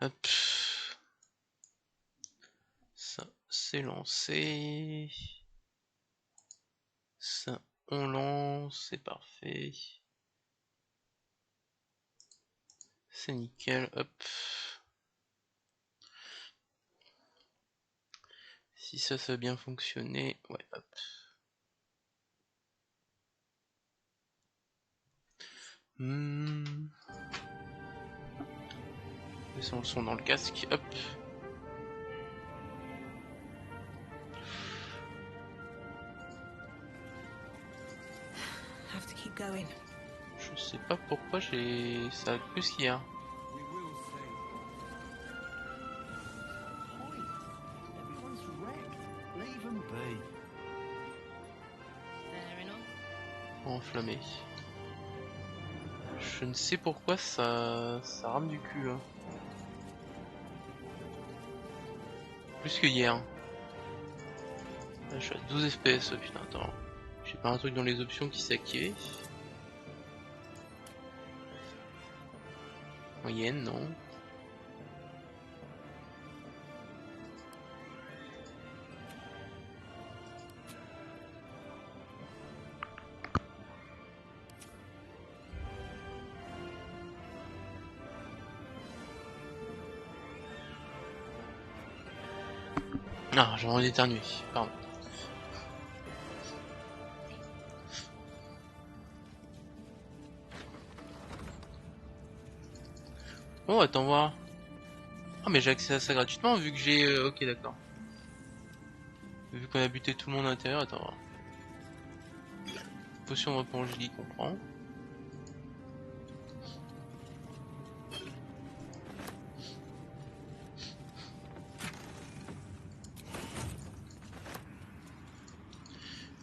Hop. Ça, c'est lancé. Ça, on lance, c'est parfait. C'est nickel, hop. Si ça va bien fonctionner, ouais, hop. Laissons le son dans le casque, hop. Je sais pas pourquoi j'ai ça plus qu'hier. Enflammé. Je ne sais pourquoi ça rame du cul hein. Plus que hier. Là, je suis à 12 FPS, putain attends. J'ai pas un truc dans les options qui s'est activé. Moyenne, non. Ah, j'ai envie d'éternuer, pardon. Oh, attends voir. Ah, mais j'ai accès à ça gratuitement vu que j'ai... ok, d'accord. Vu qu'on a buté tout le monde à l'intérieur, attends voir. Potion de réponse, je dis comprend.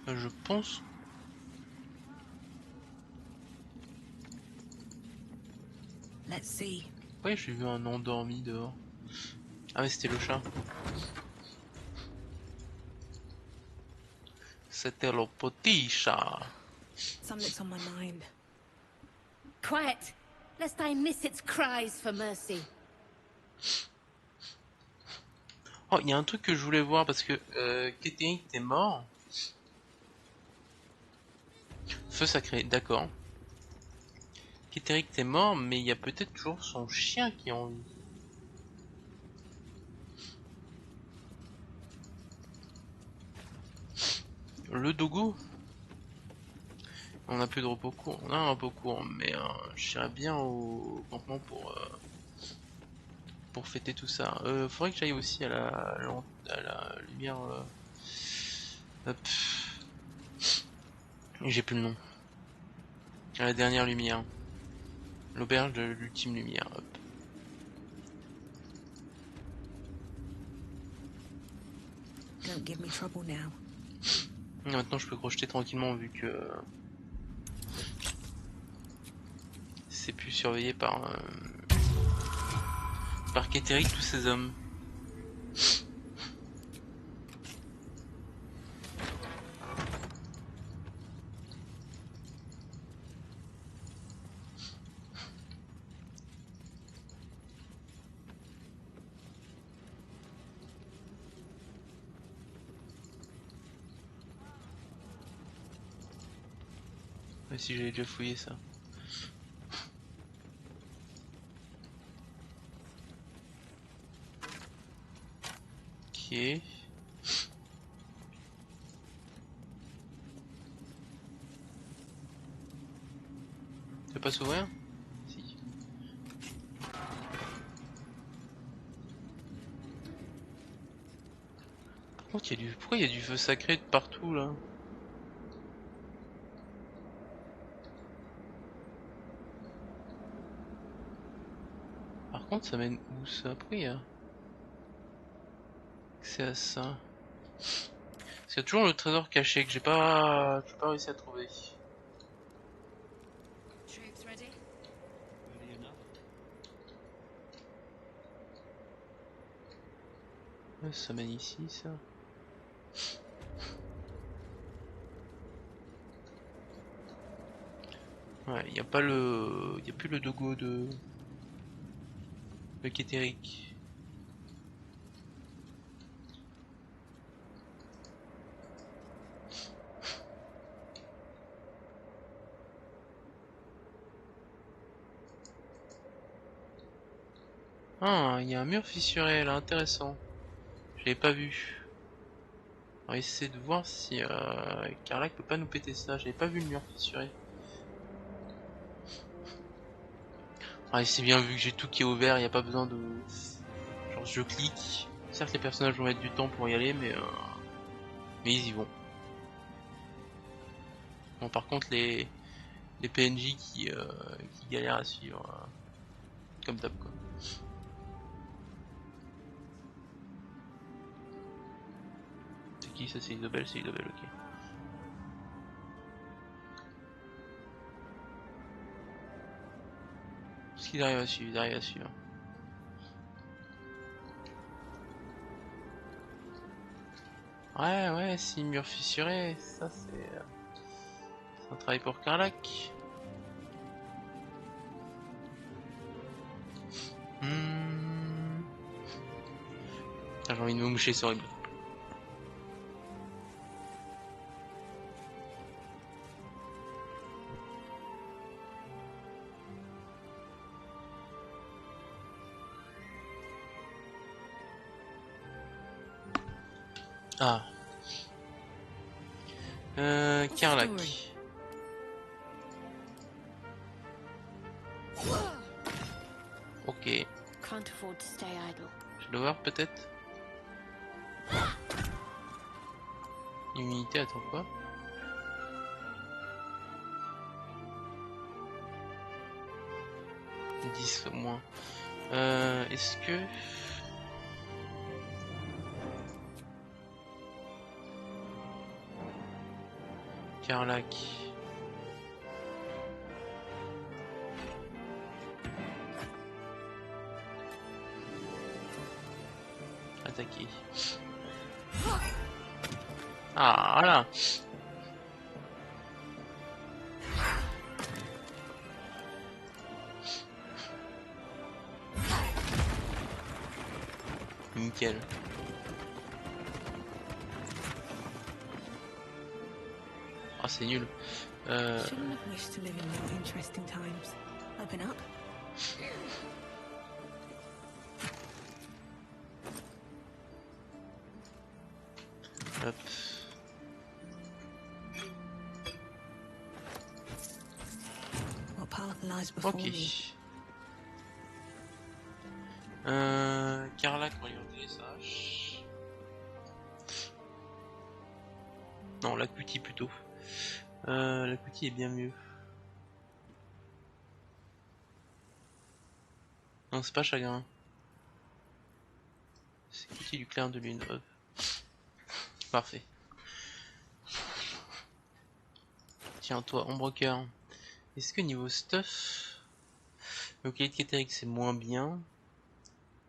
Je pense... Ouais, j'ai vu un endormi dehors. Ah mais c'était le chat. C'était le petit chat. Something's on my mind. Quiet, lest I miss its cries for mercy. Oh, il y a un truc que je voulais voir parce que Kettering était mort. Feu sacré, d'accord. Kettering était mort, mais il y a peut-être toujours son chien qui est en vie. Le dogo. On a plus de repos court. On a un repos court, mais j'irais bien au campement pour fêter tout ça. Faudrait que j'aille aussi à la lumière. Hop. J'ai plus le nom. À la dernière lumière. L'auberge de l'ultime lumière. Hop. Don't give me trouble now. Maintenant je peux crocheter tranquillement vu que c'est plus surveillé par Kettering, tous ces hommes. Ouais, si j'avais déjà fouillé ça. Ok. Tu peux pas s'ouvrir? Si. Par contre, pourquoi il y a du feu sacré de partout là? Par contre, ça mène où ça? Pourquoi il y a accès à ça? Parce qu'il y a toujours le trésor caché que j'ai pas réussi à trouver. Ouais, ça mène ici, ça. Ouais, il y a pas le, il y a plus le dogo de Kétéric. Ah, il y a un mur fissuré là, intéressant. Je l'avais pas vu. On va essayer de voir si Carlac peut pas nous péter ça. J'avais pas vu le mur fissuré. Ah, c'est bien vu que j'ai tout qui est ouvert, il n'y a pas besoin de... Genre je clique. Certes les personnages vont mettre du temps pour y aller, mais ils y vont. Bon par contre les PNJ qui galèrent à suivre, comme d'hab quoi. C'est qui ça? C'est Isobel, ok. Est-ce qu'ils arrivent à suivre? Ils arrivent à suivre. Ouais, si mur fissuré, ça c'est un travail pour Carlac. Ah, j'ai envie de me moucher, c'est horrible. Ah. Carlac. Ok. Can't afford to stay idle. Je dois voir peut-être. Immunité, attends quoi? 10 au moins. Est-ce que... Carlac. Attaquer. Ah, voilà. Nickel. Ah, c'est nul. Shouldn't have wished to live in more interesting times. Open up. Hop. What path lies before Ok. me? Carlac, regardez les sages. Non, l'Acuti plutôt. L'Acuti est bien mieux. Non, c'est pas chagrin. C'est Acuti du clair de lune. Hop. Parfait. Tiens, toi, ombre cœur. Est-ce que niveau stuff, le de Kétéric c'est moins bien?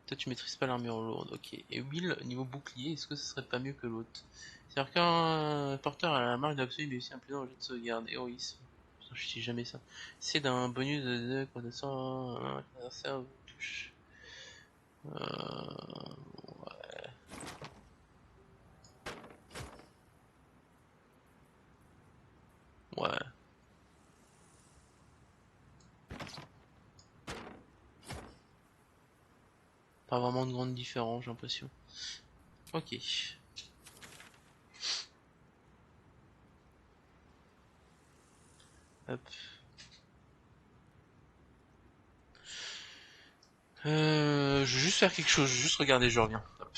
Toi tu maîtrises pas l'armure lourde, ok. Et Will, niveau bouclier, est-ce que ce serait pas mieux que l'autre? C'est-à-dire qu'un porteur à la marque d'absolu, mais aussi un plus dans le jet de sauvegarde. Héroïsme. Putain, je sais jamais ça. C'est d'un bonus de quand ça sort un adversaire touche. Ouais. Pas vraiment de grande différence, j'ai l'impression. Ok. Hop. Je vais juste faire quelque chose, je vais juste regarder, je reviens. Hop.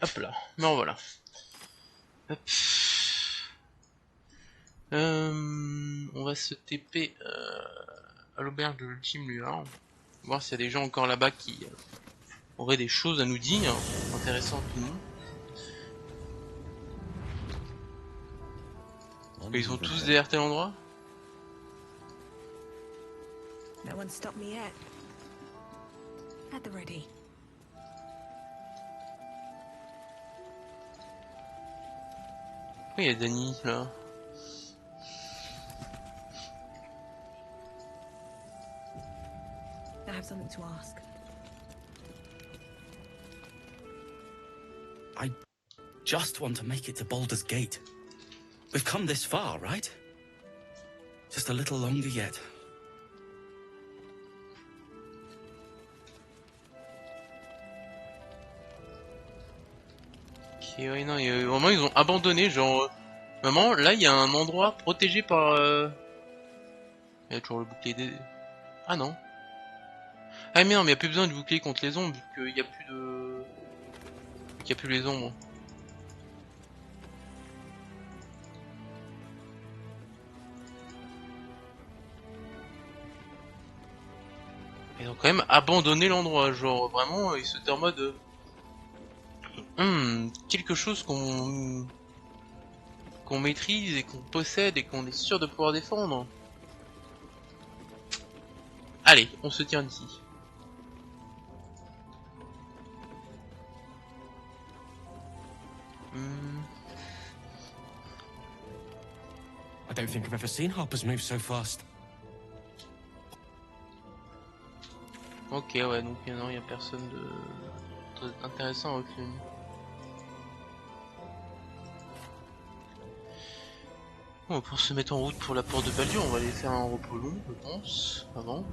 Hop là, me revoilà. Hop. On va se TP à l'auberge de l'ultime lueur. Voir s'il y a des gens encore là-bas qui auraient des choses à nous dire, intéressantes ou non. Ils sont tous derrière tel endroit. No one stopped me yet. At the ready. Pourquoi il y a Danny là? I have something to ask. I just want to make it to Baldur's Gate. We've come this far, right? Just a little longer yet. Ok, ouais, non, vraiment ils ont abandonné, genre... Vraiment, là il y a un endroit protégé par... Il y a toujours le bouclier des... Ah non. Ah mais non, mais il n'y a plus besoin du bouclier contre les ombres, vu qu'il n'y a plus de... Vu qu'il n'y a plus les ombres. Ils ont quand même abandonné l'endroit, genre vraiment, ils se étaient en mode... quelque chose qu'on maîtrise et qu'on possède et qu'on est sûr de pouvoir défendre. Allez, on se tient d'ici. I don't think I've ever seen Harper's move so fast. Ok, ouais, donc non, il n'y a personne de très intéressant avec lui. Bon, pour se mettre en route pour la porte de Baldur, on va aller faire un repos long, je pense, avant.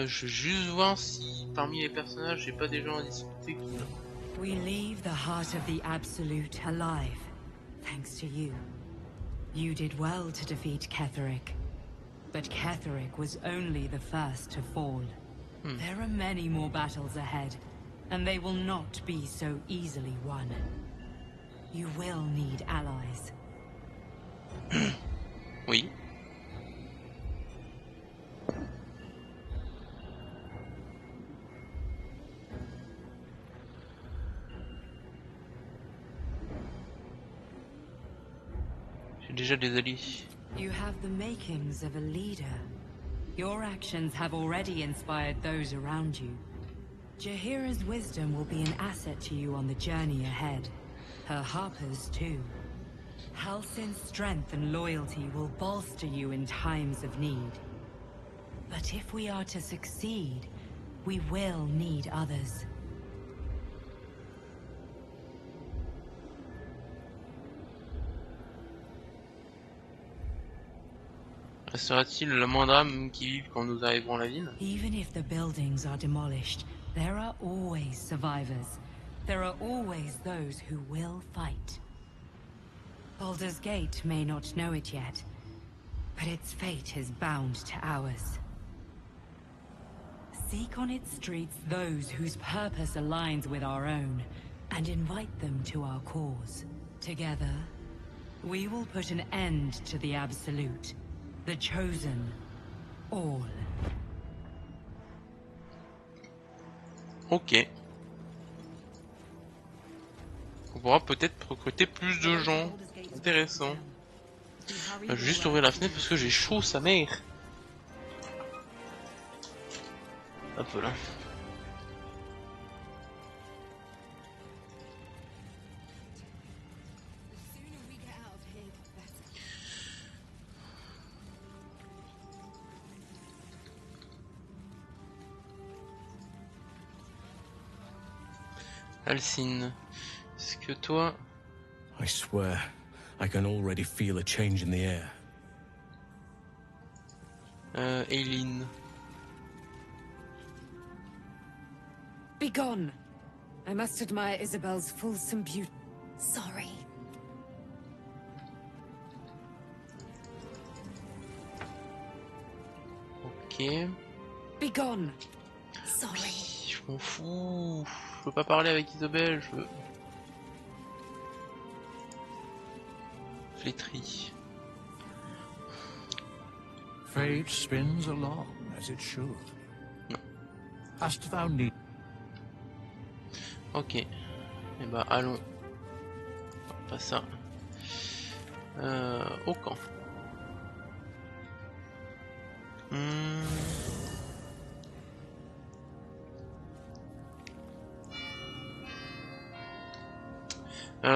Je vais juste voir si parmi les personnages j'ai pas des gens à discuter qui... We leave the heart of the Absolute alive, thanks to you. You did well to defeat Ketheric. But Ketheric was only the first to fall. There are many more battles ahead, and they will not be so easily won. You will need allies. Oui. J'ai déjà des alliés. You have the makings of a leader. Your actions have already inspired those around you. Jahira's wisdom will be an asset to you on the journey ahead. Her Harper's too. Halsin's strength and loyalty will bolster you in times of need. But if we are to succeed, we will need others. Restera-t-il la moindre âme qui vive quand nous arriverons à la ville? Even if the buildings are demolished, there are always survivors. There are always those who will fight. Baldur's Gate may not know it yet, but its fate is bound to ours. Seek on its streets those whose purpose aligns with our own, and invite them to our cause. Together, we will put an end to the Absolute, the Chosen, all. Ok. On pourra peut-être recruter plus de gens. Intéressant. Je vais juste ouvrir la fenêtre parce que j'ai chaud, sa mère. Hop là. Alcine, est-ce que toi... I swear, I can already feel a change in the air. Aileen. Begone! I must admire Isabel's fulsome beauty. Sorry. Be gone. Oui, je m'en fous. Je veux pas parler avec Isobel, je veux... Flétrie. Fate spins along as it should. Non. Hast thou need? Ok. Et bah allons. Pas ça. Au camp. Hmm. Non,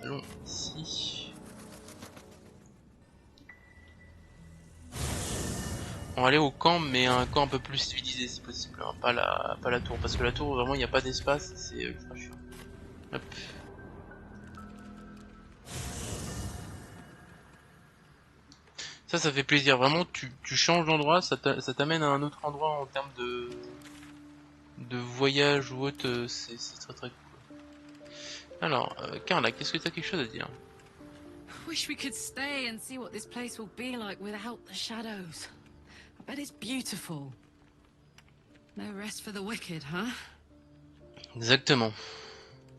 allons ici. On va aller au camp, mais un camp un peu plus civilisé si possible, hein. Pas la tour, parce que la tour vraiment il n'y a pas d'espace, c'est ultra chiant. Hop. Ça fait plaisir, vraiment tu changes d'endroit, ça t'amène à un autre endroit en termes de voyage ou autre, c'est très très cool. Alors, Carla, qu'est-ce que t'as quelque chose à dire? Wish we could stay and see what this place will be like without the shadows. I bet it's beautiful. No rest for the wicked, huh? Exactement.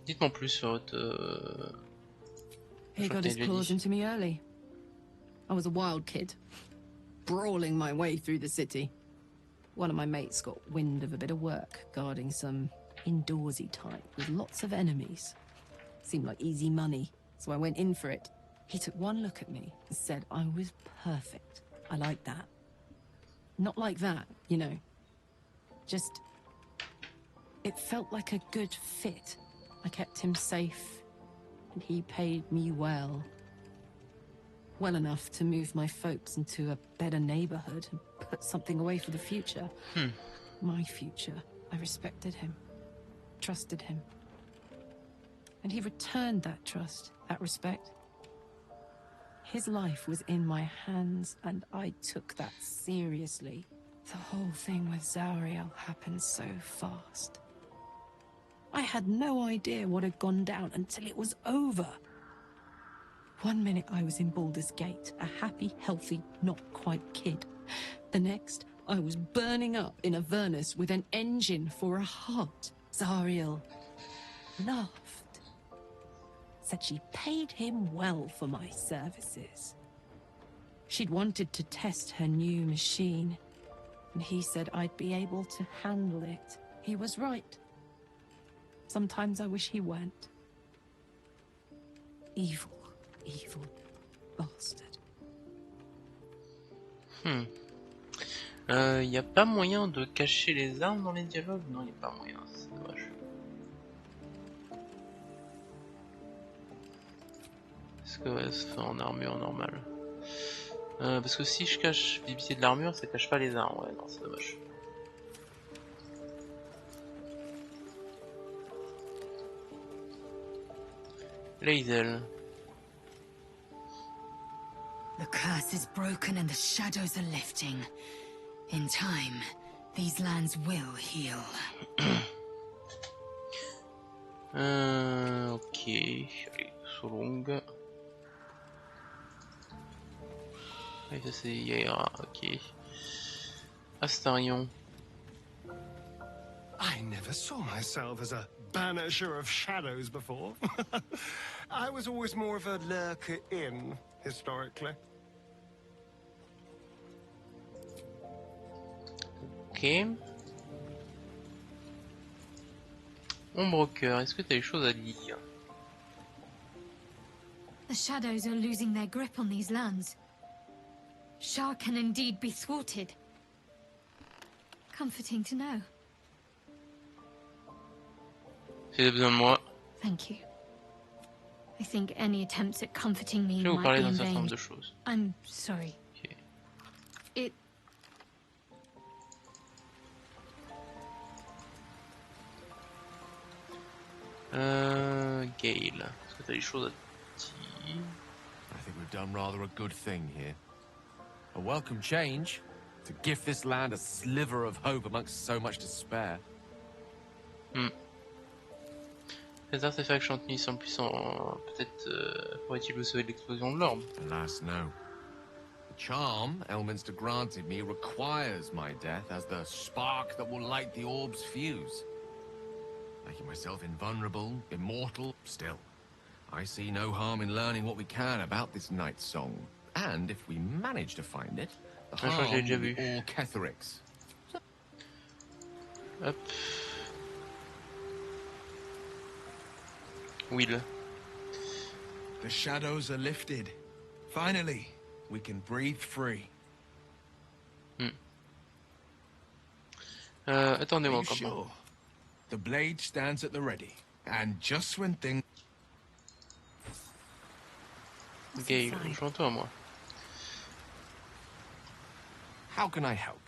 Dites-moi plus sur votre... He got his claws into me early. I was a wild kid, brawling my way through the city. One of my mates got wind of a bit of work guarding some indoorsy type with lots of enemies. Seemed like easy money, so I went in for it. He took one look at me and said I was perfect. I like that. Not like that, you know. Just... it felt like a good fit. I kept him safe, and he paid me well. Well enough to move my folks into a better neighborhood and put something away for the future. My future. I respected him. Trusted him. And he returned that trust, that respect. His life was in my hands, and I took that seriously. The whole thing with Zariel happened so fast. I had no idea what had gone down until it was over. One minute I was in Baldur's Gate, a happy, healthy, not quite kid. The next, I was burning up in Avernus with an engine for a heart. Zariel laughed. Said she paid him well for my services. She'd wanted to test her new machine, and he said I'd be able to handle it. He was right. Sometimes I wish he weren't. Evil. Evil bastard. Y a pas moyen de cacher les armes dans les dialogues? Non, y a pas moyen, c'est dommage. Est-ce que ouais, ça fait en armure normale? Parce que si je cache l'épicier de l'armure, ça cache pas les armes. Ouais, non, c'est dommage. Lazel. The curse is broken and the shadows are lifting. In time, these lands will heal. Ok. Allez, Solong. Et ça c'est Yaira, ok. Astarion. I never saw myself as a banisher of shadows before. I was always more of a lurker in, historically. Ok. Ombrecoeur, est-ce que t'as des choses à dire? The shadows are losing their grip on these lands. Shah can indeed be thwarted. Comforting to know. Si t'as besoin de moi, Thank you. I think any attempts at comforting me je vais vous might parler be d'un in certain nombre vain. de choses. I'm sorry. Ok. It... Gale, est-ce que t'as des choses à dire? I think we've done rather a good thing here. A welcome change to give this land a sliver of hope amongst so much despair. Les artefacts Chantenay sont puissants. Peut-être pourrait-il vous sauver de l'explosion de l'orbe. Alas, no. The The charm Elminster granted me requires my death as the spark that will light the orb's fuse. Making myself invulnerable, immortal, still. I see no harm in learning what we can about this night song. And if we manage to find it, the Ah, je crois que j'ai harm déjà will be vu. all Ketheric's. Hop. Will. The shadows are lifted. Finally, we can breathe free. Are Attendez-moi you encore pas. sure? The blade stands at the ready. And just when things... What's Gale, inside? joins-toi à moi. How can I help?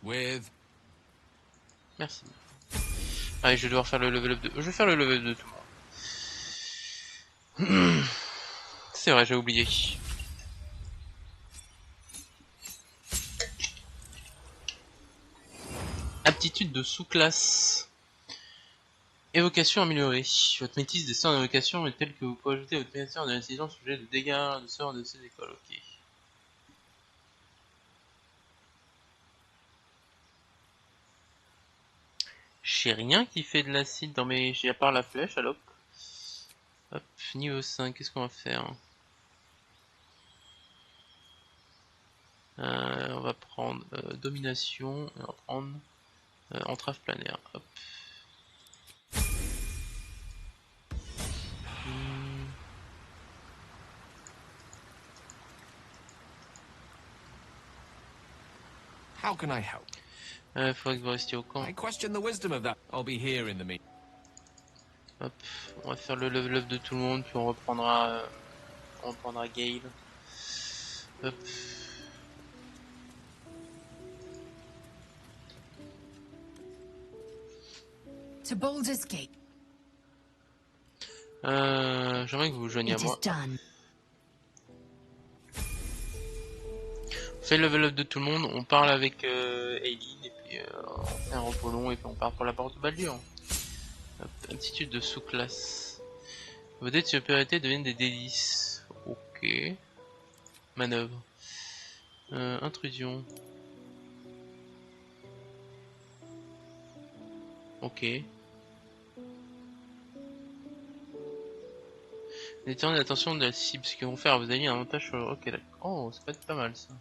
With... Merci. Allez, je vais devoir faire le level up de... Je vais faire le level up de tout le monde. C'est vrai, j'ai oublié. Aptitude de sous-classe. Évocation améliorée. Votre maîtrise des sorts d'évocation est telle que vous pouvez ajouter à votre maîtrise de l'intelligence sujet de dégâts de sorts de ces écoles. Ok. J'ai rien qui fait de l'acide dans mes... J'ai à part la flèche, alors. Hop, niveau 5, qu'est-ce qu'on va faire? On va prendre domination, et on va prendre entrave planaire. Hop. How can I help? Faudrait que vous restiez au camp. I question the wisdom of that. I'll be here in the meet. Hop, on va faire le level up de tout le monde, puis on reprendra Gale. Hop. To Baldur's Gate. J'aimerais que vous vous joigniez à It is moi. done. On fait le level up de tout le monde, on parle avec Aileen, et puis on fait un repos long, et puis on part pour la porte de Baldur. Hop, attitude de sous-classe. Vos dés de supériorité deviennent des délices. Ok. Manœuvre. Intrusion. Ok. Détournez l'attention de la cible, ce qu'ils vont faire, vous avez un avantage sur... Ok, d'accord. Oh, ça peut être pas mal, ça.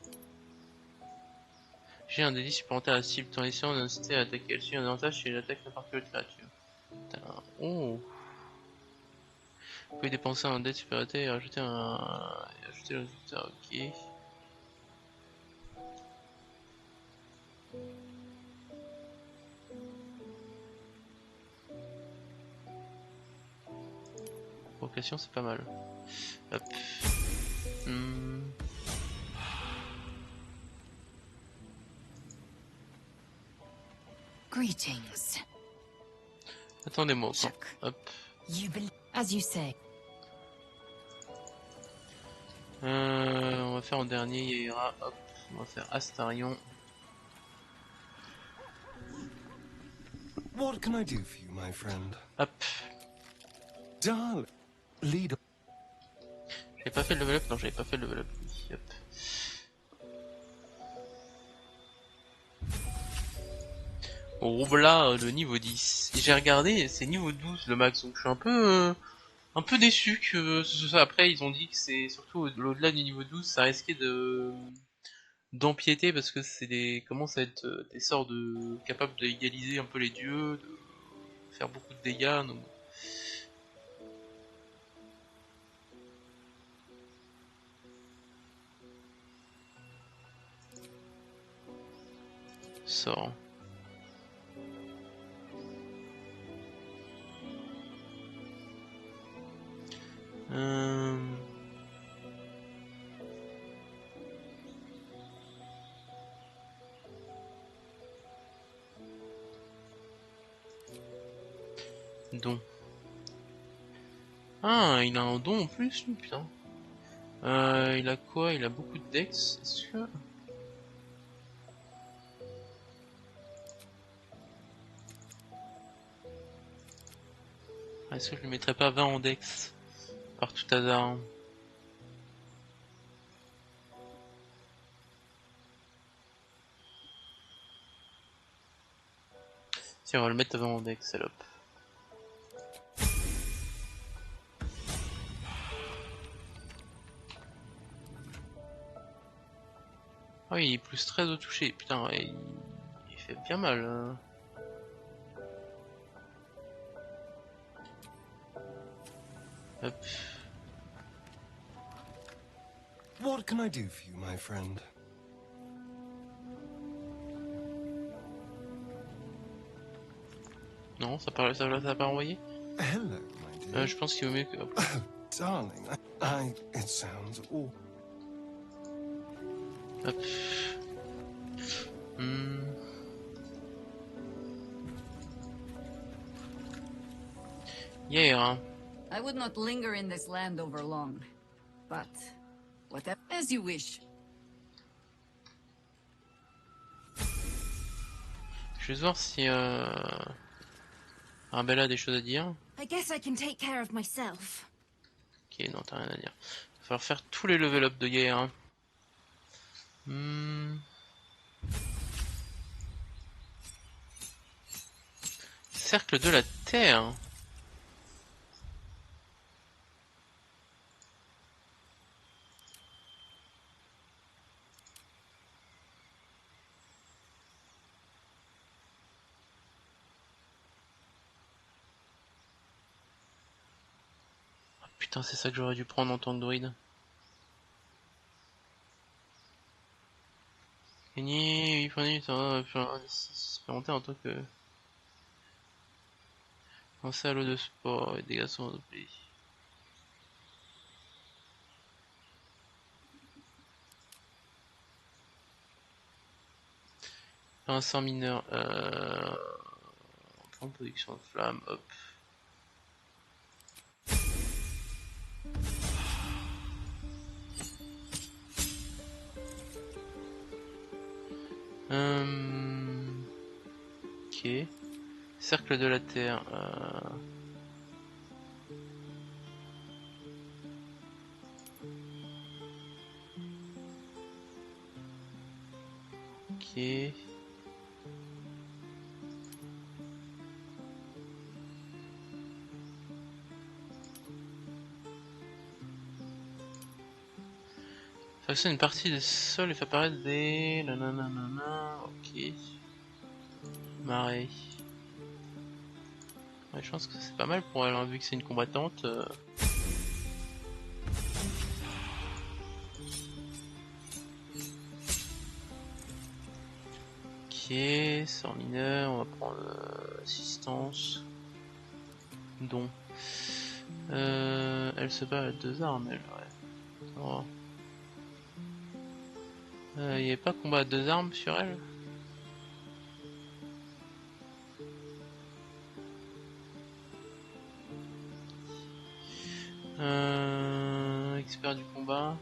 J'ai un délit supplémentaire à la cible, en essayant d'inciter à attaquer. Elle suit un avantage si elle attaque n'importe quelle créature. Putain. Oh. Vous pouvez dépenser un dé de supériorité et rajouter ajouter le résultat, ok. Provocation, c'est pas mal. Hop. Greetings. Attendez-moi au camp. Hop. You believe, as you say. On va faire en dernier, il y ira. Hop. On va faire Astarion. What can I do for you, my friend? Hop. Darling, lead. J'avais pas fait le level up? Non, j'avais pas fait le level up. Hop. Oh là, le niveau 10. Et j'ai regardé, c'est niveau 12 le max, donc je suis un peu déçu que ce soit. Après, ils ont dit que c'est surtout au-delà du niveau 12, ça risquait d'empiéter parce que c'est des commence à être des sorts capables d'égaliser un peu les dieux, de faire beaucoup de dégâts. Donc... Sort. Don. Ah, il a un don en plus, lui, putain. Il a quoi? Il a beaucoup de dex, est-ce que... Est-ce que je lui mettrais pas 20 en dex? Par tout hasard. Tiens, on va le mettre avant mon deck, salope. Ah oui, il est plus 13 au toucher. Putain, ouais, il fait bien mal. Hein. Hop. What can I do for you, my friend? Non, ça a pas envoyé. Hello, my dear. Je pense qu'il vaut mieux que... hop. Oh, darling, it sounds awful. Hop. Hmm. Yeah. I would not linger in this land over long, but whatever as you wish. Je vais voir si Arabella a des choses à dire. I guess I can take care of myself. Ok, non, t'as rien à dire. Il va falloir faire tous les level up de guerre. Hein. Cercle de la Terre. Oh, putain, c'est ça que j'aurais dû prendre en tant que druide. Gagner 8 points de vie, ça va faire un 6 supplémentaires en tant que... Lancer à l'eau de sport et dégâts sont redoublés. Un sang mineur. En production de flamme, hop. Ok. Cercle de la Terre. Ok. Façonne une partie des sols et fait apparaître des... Nanana, ok. Marée. Ouais, je pense que c'est pas mal pour elle, hein, vu que c'est une combattante. Ok, sort mineur, on va prendre assistance. Don. Elle se bat à 2 armes, elle, ouais. Oh. Il n'y avait pas combat à 2 armes sur elle? Expert du combat?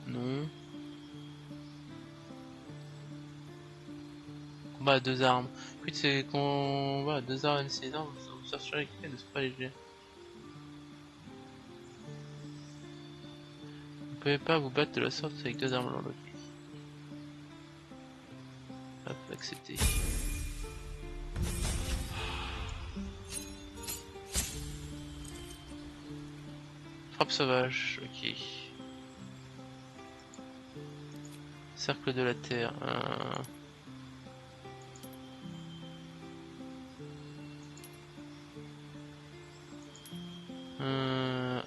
Non. Combat à 2 armes. Écoute, c'est combat à 2 armes, c'est énorme, vous s'assurez qu'il ne sont pas léger. Vous pouvez pas vous battre de la sorte avec 2 armes l'un l'autre. Hop, accepter. Frappe sauvage, ok. Cercle de la Terre.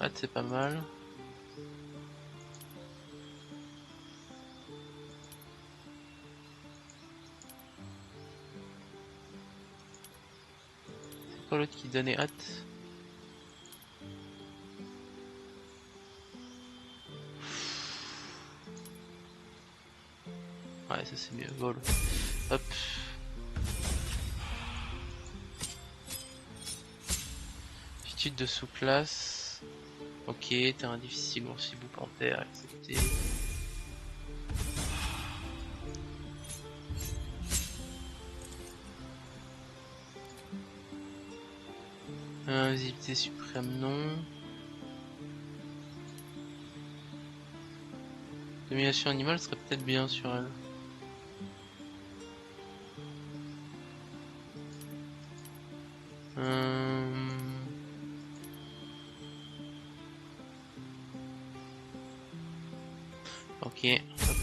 Hâte, c'est pas mal. C'est quoi l'autre qui donnait hâte? Ouais, ça c'est mieux. Vol. Hop. Attitude de sous-classe. Ok, terrain difficile, aussi bout panthère, accepté. Visibilité suprême, non. Domination animale serait peut-être bien sur elle. Ok. Hop.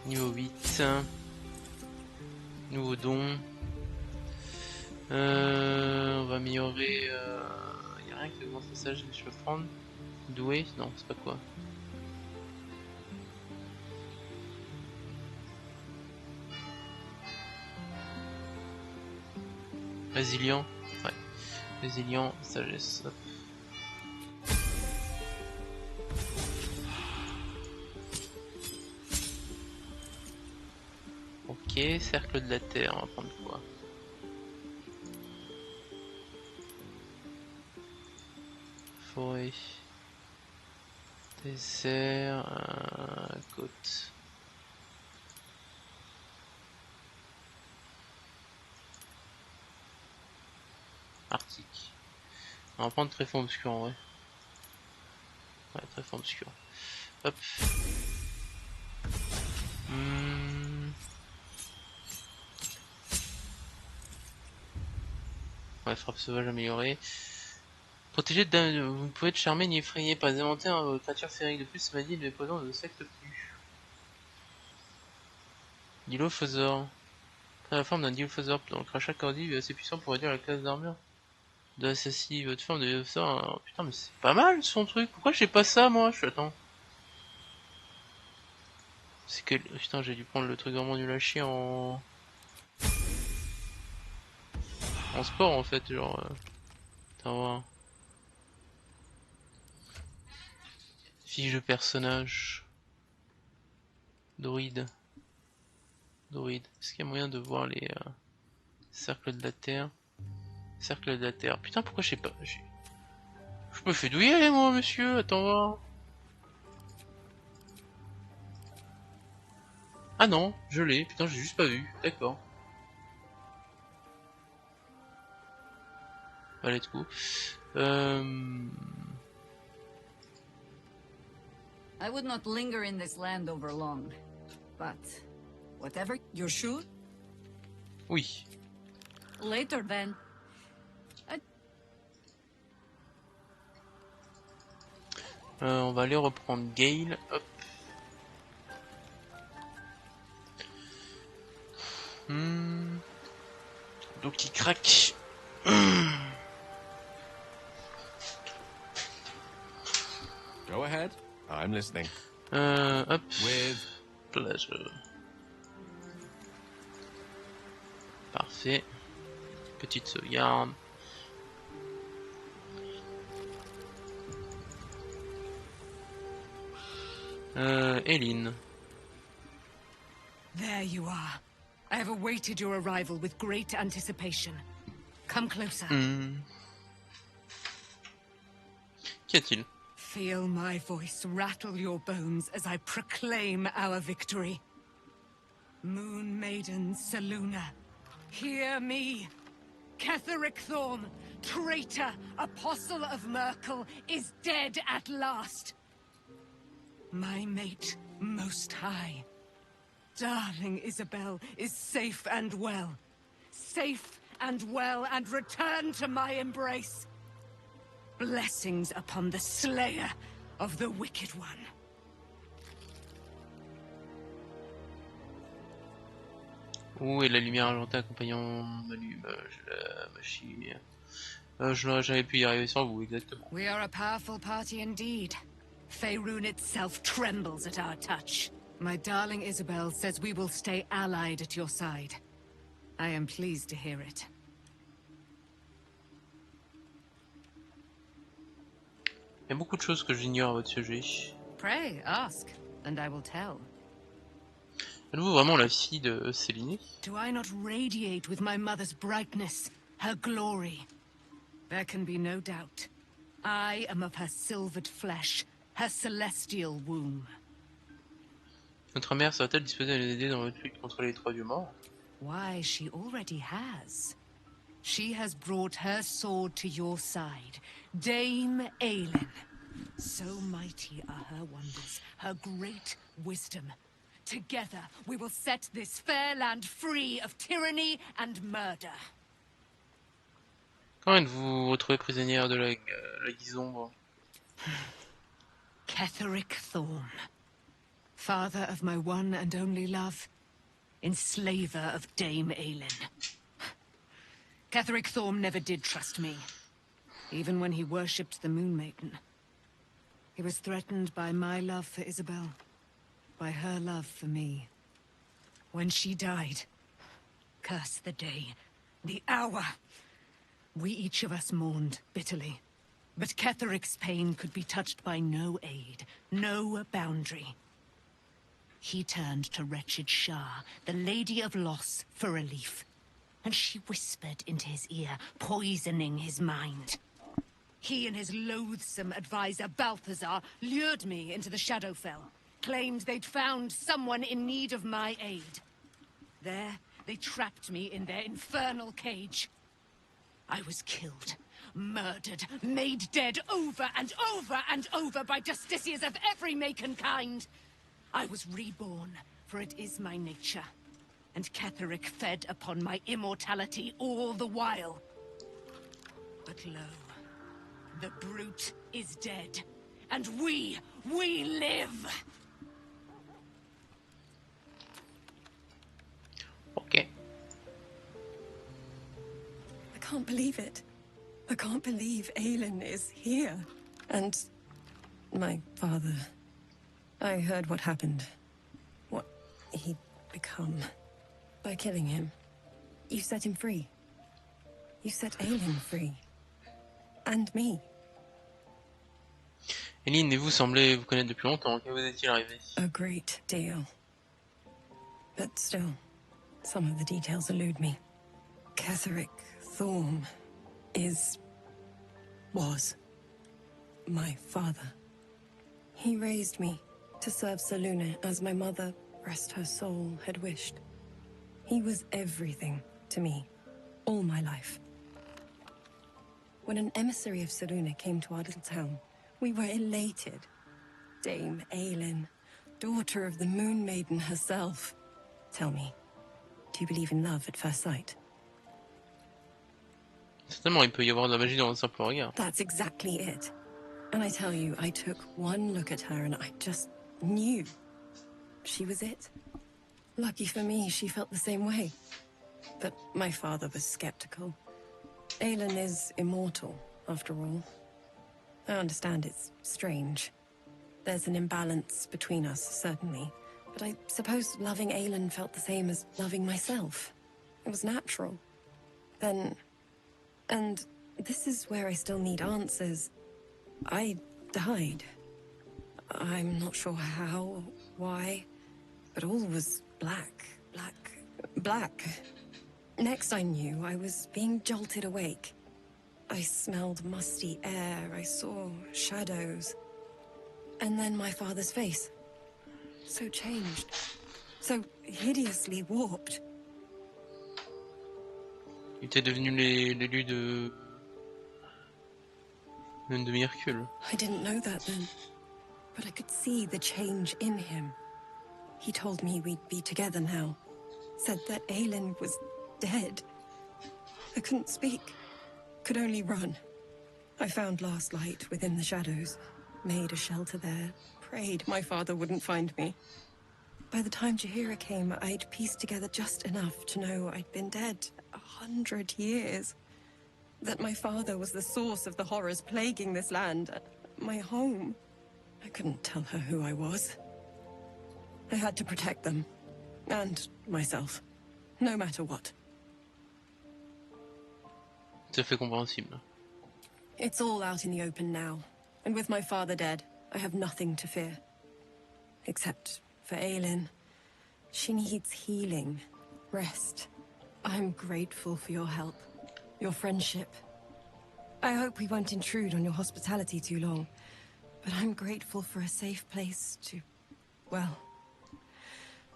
Niveau 8. Nouveau don. On va améliorer. Y a rien qui augmente ça, je peux prendre. Doué? Non, c'est pas quoi. Résilient? Ouais. Résilient, sagesse. Hop. Ok, cercle de la terre, on va prendre quoi? Forêt. Désert. Côte. Arctique. On va prendre très fond obscur en vrai. Ouais, très fond obscur. Hop. Ouais, frappe sauvage améliorée. Protégé d'un. Vous pouvez être charmé ni effrayé par des inventaires créatures féeriques. De plus, ça m'a dit les poisons ne sectent plus. Dilophosaure. Après la forme d'un dilophosaure, dans le crachat cordive est assez puissant pour réduire la classe d'armure de l'assassin. Votre forme de dilophosaure. Oh, putain, mais c'est pas mal son truc. Pourquoi j'ai pas ça moi? Attends. C'est que. Putain, j'ai dû prendre le truc vraiment nul à chier en sport en fait. Genre. Attends, voir. Fiche de personnage. Druide. Druide. Est-ce qu'il y a moyen de voir les cercles de la terre? Cercle de la terre. Putain, pourquoi je sais pas. Je me fais douiller moi, monsieur. Attends voir. Ah non, je l'ai. Putain, j'ai juste pas vu. D'accord. Bah, let's go. I would not linger in this land over long. But whatever. You're sure? Oui. Later then. On va aller reprendre Gale. Hop. Donc il craque. Go ahead. I'm listening. Hop. With Pleasure. Parfait. Petite sauvegarde. Eileen. There you are. I have awaited your arrival with great anticipation. Come closer. Qu'y a-t-il? Feel my voice rattle your bones as I proclaim our victory. Moon Maiden Selûne, hear me. Ketheric Thorm, traitor, apostle of Merkel, is dead at last. My mate, Most High. Darling Isabel is safe and well. Safe and well, and return to my embrace. Blessings upon the slayer of the Wicked One. Où est la lumière argentée accompagnant l'allumage de la machine? Je n'aurais jamais pu y arriver sans vous, exactement. We are a powerful party indeed. Faerun itself trembles at our touch. My darling Isabel says we will stay allied at your side. I am pleased to hear it. Il y a beaucoup de choses que j'ignore à votre sujet. Pray, ask, and I will tell. Êtes-vous vraiment la fille de Céline? Do I not radiate with my mother's brightness, her glory? There can be no doubt. I am of her silvered flesh, her celestial womb. Notre mère sera-t-elle disposée à nous aider dans notre lutte contre les trois dieux morts? Why, she already has. She has brought her sword to your side, Dame Aelin. So mighty are her wonders, her great wisdom. Together, we will set this fair land free of tyranny and murder. Quand êtes-vous retrouvée prisonnière de la Gizombre? Ketheric Thorm, father of my one and only love, enslaver of Dame Aelin. Ketheric Thorm never did trust me, even when he worshipped the Moon Maiden. He was threatened by my love for Isabel, by her love for me. When she died, curse the day, the hour, we each of us mourned bitterly. But Ketheric's pain could be touched by no aid, no boundary. He turned to wretched Shah, the Lady of Loss, for relief. And she whispered into his ear, poisoning his mind. He and his loathsome advisor, Balthazar, lured me into the Shadowfell, claimed they'd found someone in need of my aid. There, they trapped me in their infernal cage. I was killed, murdered, made dead over and over and over by justiciars of every make and kind. I was reborn, for it is my nature. And Ketheric fed upon my immortality all the while. But lo, the brute is dead, and we live! Ok. I can't believe it. I can't believe Aelin is here. And my father. I heard what happened. What he'd become. By killing him. You set him free. You set Aelin free. And me. Eileen et vous semblez vous connaître depuis longtemps. Que vous est-il arrivé? A great deal. But still, some of the details elude me. Ketheric Thorm was my father. He raised me to serve Selûne as my mother, rest her soul, had wished. He was everything to me, all my life. When an emissary of Selûne came to our little town, we were elated. Dame Aelin, daughter of the Moon Maiden herself. Tell me, do you believe in love at first sight? Certainement, il peut y avoir de la magie dans un simple regard. That's exactly it. And I tell you, I took one look at her and I just knew. She was it. Lucky for me, she felt the same way. But my father was skeptical. Aelin is immortal, after all. I understand it's strange. There's an imbalance between us, certainly. But I suppose loving Aelin felt the same as loving myself. It was natural. Then... And this is where I still need answers. I died. I'm not sure how, why, but all was black. Next I knew, I was being jolted awake. I smelled musty air, I saw shadows. And then my father's face. So changed. So hideously warped. Il était devenu l'élu de Hercule. I didn't know that then, but I could see the change in him. He told me we'd be together now. Said that Aelin was dead. I couldn't speak. Could only run. I found last light within the shadows. Made a shelter there. Prayed my father wouldn't find me. By the time Jaheira came, I'd pieced together just enough to know I'd been dead 100 years. That my father was the source of the horrors plaguing this land. My home. I couldn't tell her who I was. I had to protect them. And myself. No matter what. Tout à fait compréhensible. It's all out in the open now. And with my father dead, I have nothing to fear. Except for Aelin. She needs healing. Rest. I'm grateful for your help. Your friendship. I hope we won't intrude on your hospitality too long. But I'm grateful for a safe place to... well...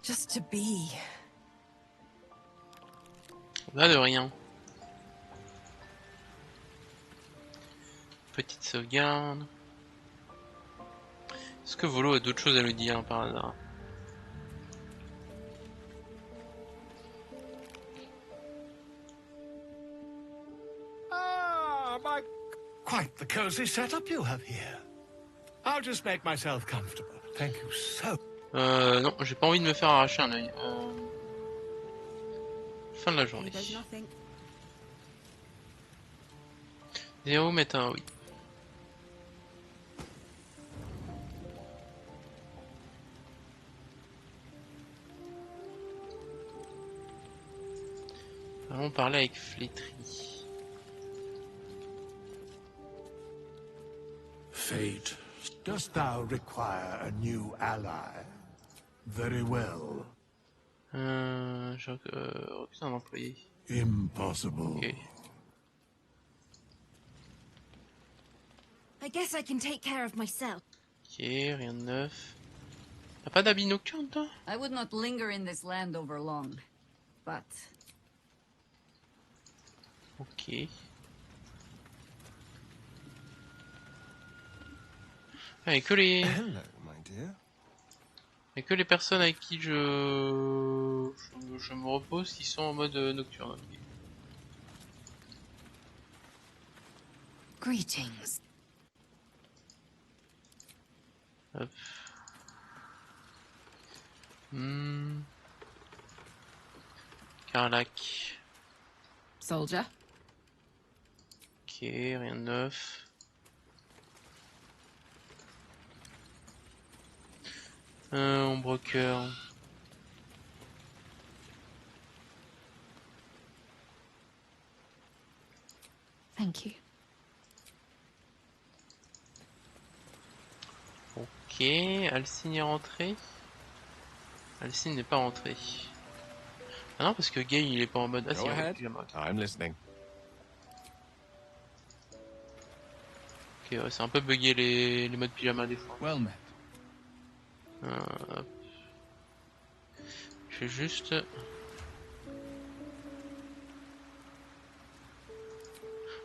just to be. Pas de rien. Petite sauvegarde. Est-ce que Volo a d'autres choses à nous dire par hasard? Quite the cozy setup you have here. I'll just make myself comfortable. Thank you so. Non, j'ai pas envie de me faire arracher un œil. Fin de la journée. 0 mettre un oui. Allons parler avec Flétrie. Fate, dost thou require a new ally? Very well. J'ai recruté un employé. Impossible. Ok. I guess I can take care of myself. Ok, rien de neuf. T'as pas d'habit nocturne toi? I would not linger in this land over long, but Ok. Ah, et que les... Hello, my dear. Et que les personnes avec qui je me repose qui sont en mode nocturne. Okay. Greetings. Hop. Carlac. Soldier. Ok, rien de neuf. Ombre cœur. Thank you. Ok, Alcine est rentré. Alcine n'est pas rentré. Ah non, parce que Gay il est pas en mode. Ah si, Go en mode ahead. pyjama. I'm listening. Ok, ouais, c'est un peu bugué les modes pyjama des fois. Well met. Hop. Je vais juste.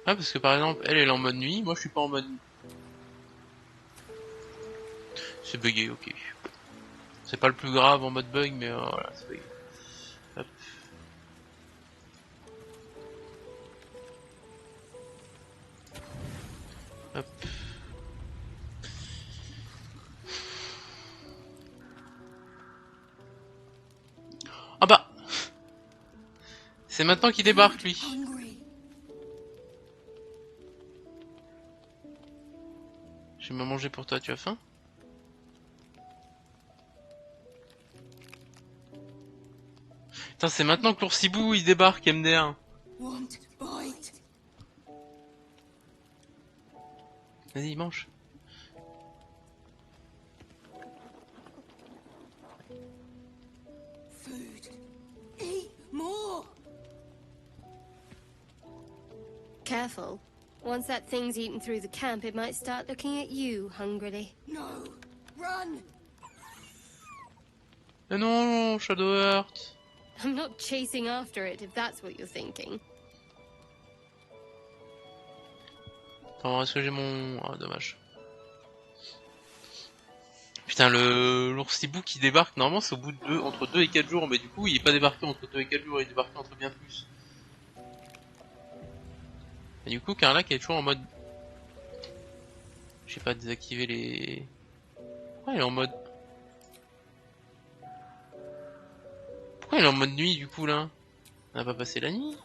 Ah, parce que par exemple, elle est en mode nuit, moi je suis pas en mode nuit. C'est bugué, ok. C'est pas le plus grave en mode bug, mais voilà, c'est bugué. Hop. Hop. Ah bah, c'est maintenant qu'il débarque lui. Je vais me manger pour toi, tu as faim? Putain, c'est maintenant que l'oursibou il débarque, MDR. Vas-y, mange. Careful. Once that thing's eaten through the camp, it might start looking at you hungrily. No! Run! Mais non, Shadow Heart. I'm not chasing after it, if that's what you're thinking. Attends, est-ce que j'ai mon... Ah, dommage. Putain, l'oursibou qui débarque, normalement c'est au bout de entre 2 et 4 jours, mais du coup il est pas débarqué entre 2 et 4 jours, il est débarqué entre bien plus. Et du coup, Carla qui est toujours en mode... Je sais pas, désactiver les... Pourquoi il est en mode... Pourquoi il est en mode nuit du coup là? On n'a pas passé la nuit?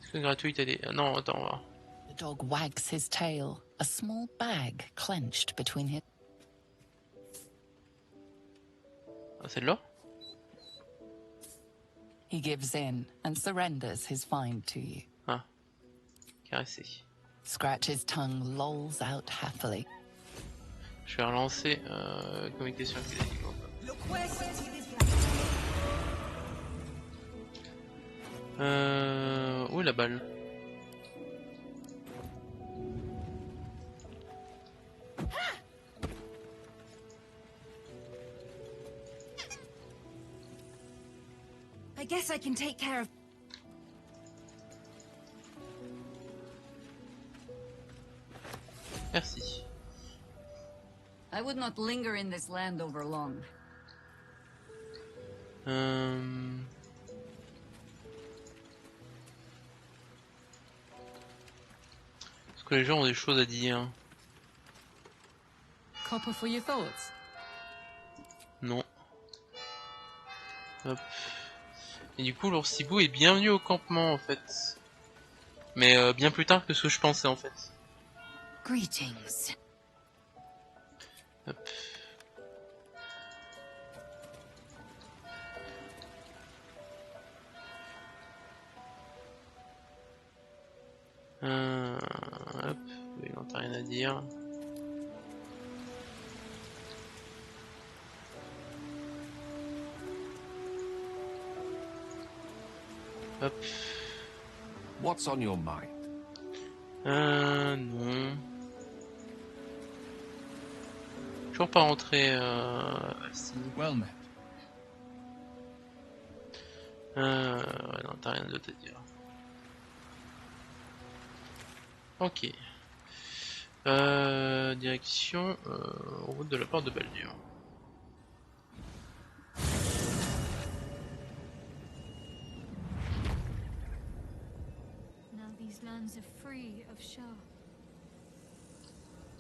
Est-ce que gratuit t'as des... Ah, non, attends, on va... The dog wags his tail, a small bag clenched between his... Ah, c'est de l'or? He gives in and surrenders his find to you. Ah, caressé. Scratch's tongue lolls out happily. Je vais relancer communication avec les où est la balle? I guess I can take care of... Merci. I would not linger in this land over long. Que les gens ont des choses à dire. Copper for your thoughts? Non. Hop. Et du coup, l'oursibou est bienvenu au campement en fait. Mais bien plus tard que ce que je pensais en fait. Greetings. Hop. Hop. Oui, non, t'as rien à dire. Hop. What's on your mind? Non. Toujours pas rentré si. Well met. Ouais, non, t'as rien d'autre à dire. Ok. Direction route de la porte de Baldur. Now these lands are free of Shah.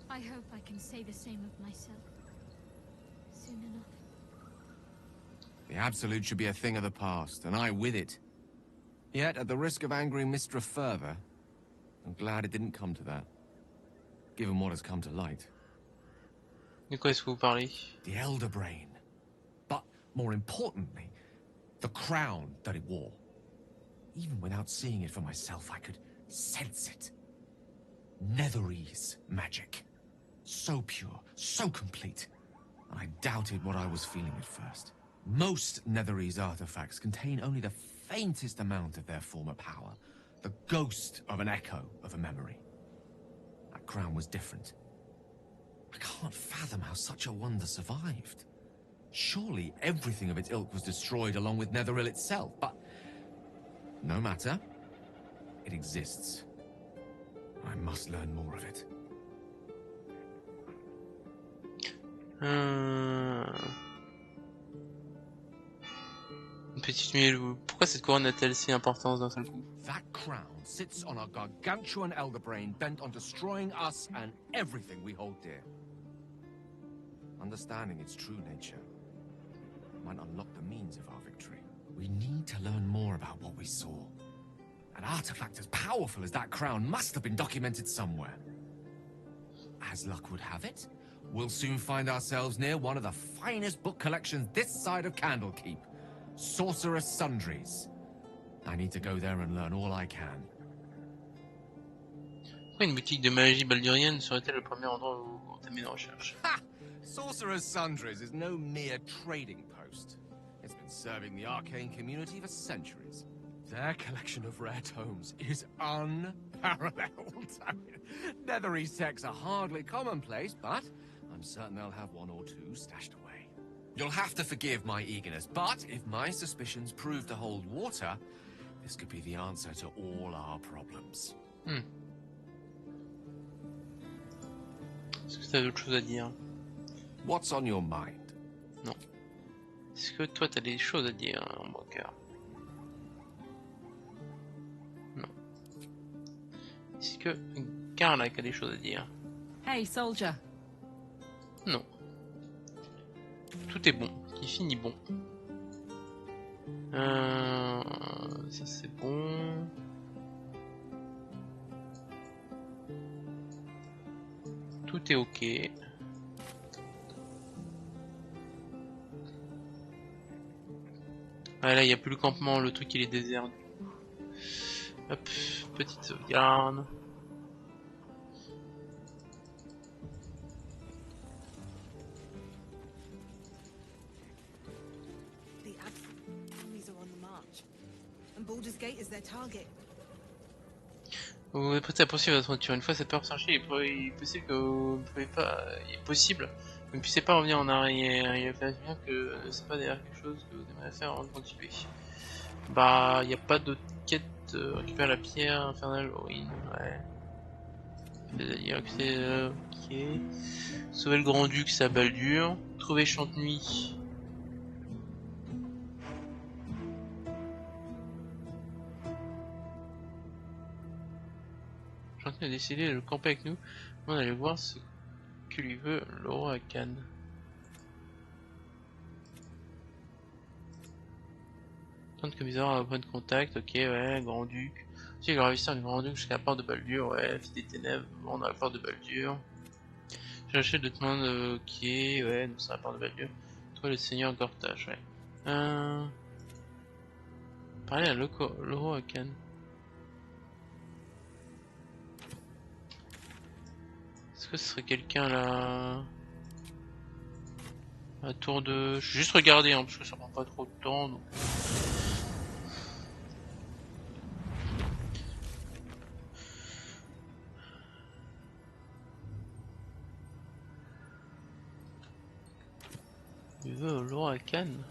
I hope I can say the same of myself. Soon enough. The Absolute should be a thing of the past, and I with it. Yet, at the risk of angering Mistra further, I'm glad it didn't come to that. Given what has come to light. De quoi est-ce que vous parlez? The Elder Brain. But, more importantly, the crown that it wore. Even without seeing it for myself, I could sense it. Netherese magic. So pure, so complete. And I doubted what I was feeling at first. Most Netherese artifacts contain only the faintest amount of their former power. The ghost of an echo of a memory. That crown was different. I can't fathom how such a wonder survived. Surely everything of its ilk was destroyed along with Netheril itself, but... no matter. It exists. I must learn more of it. Une petite nuée. Pourquoi cette couronne a-t-elle si importance d'un seul coup? That crown sits on a gargantuan elder brain bent on destroying us and everything we hold dear. Understanding its true nature might unlock the means of our victory. We need to learn more about what we saw. An artifact as powerful as that crown must have been documented somewhere. As luck would have it, we'll soon find ourselves near one of the finest book collections this side of Candlekeep. Sorcerer's Sundries. I need to go there and learn all I can. Pourquoi une boutique de magie baldurienne serait-elle le premier endroit où entamer une recherche? Ha! Sorcerer's Sundries is no mere trading post. It's been serving the arcane community for centuries. Their collection of rare tomes is unparalleled. I mean, Netherese texts are hardly commonplace, but I'm certain they'll have one or two stashed away. You'll have to forgive my eagerness, but if my suspicions prove to hold water, this could be the answer to all our problems. Est-ce que t'as d'autres choses à dire? What's on your mind? Non. Est-ce que toi t'as des choses à dire, en bon cœur? Non. Est-ce que Karlak a des choses à dire? Hey, soldier. Non. Tout est bon, qui finit bon. Ça c'est bon. Tout est ok. Ah là il n'y a plus le campement, le truc il est désert. Hop, petite sauvegarde. Baldur's Gate is their target. Vous êtes prêt à poursuivre votre aventure. Une fois cette peur cherchée, il est possible que vous ne pouvez pas. Il est possible que vous ne puissiez pas revenir en arrière. Il va bien que ce n'est pas derrière quelque chose que vous aimeriez faire avant de continuer. Bah, il n'y a pas d'autre quête. Récupérer la pierre infernale, oui, ouais. C'est-à-dire que c'est. Ok. Sauver le grand-duc, ça Baldur. Trouver Chante-Nuit. Plantain a décidé de le camper avec nous. On allait voir ce que lui veut le roi à Cannes. Tant de commissaire à point de contact, ok, ouais, grand-duc. Si, le ravisseur du grand-duc jusqu'à la porte de Baldur, ouais, fille des ténèbres, on a la porte de Baldur. J'achète de tout le monde, ok, ouais, nous sommes à la porte de Baldur. Toi, le seigneur Gortage, ouais. Parler à l'euro à Cannes. Est-ce que ce serait quelqu'un là? À tour de... Je vais juste regarder, hein, parce que ça prend pas trop de temps, donc... Il veut l'euro à Cannes.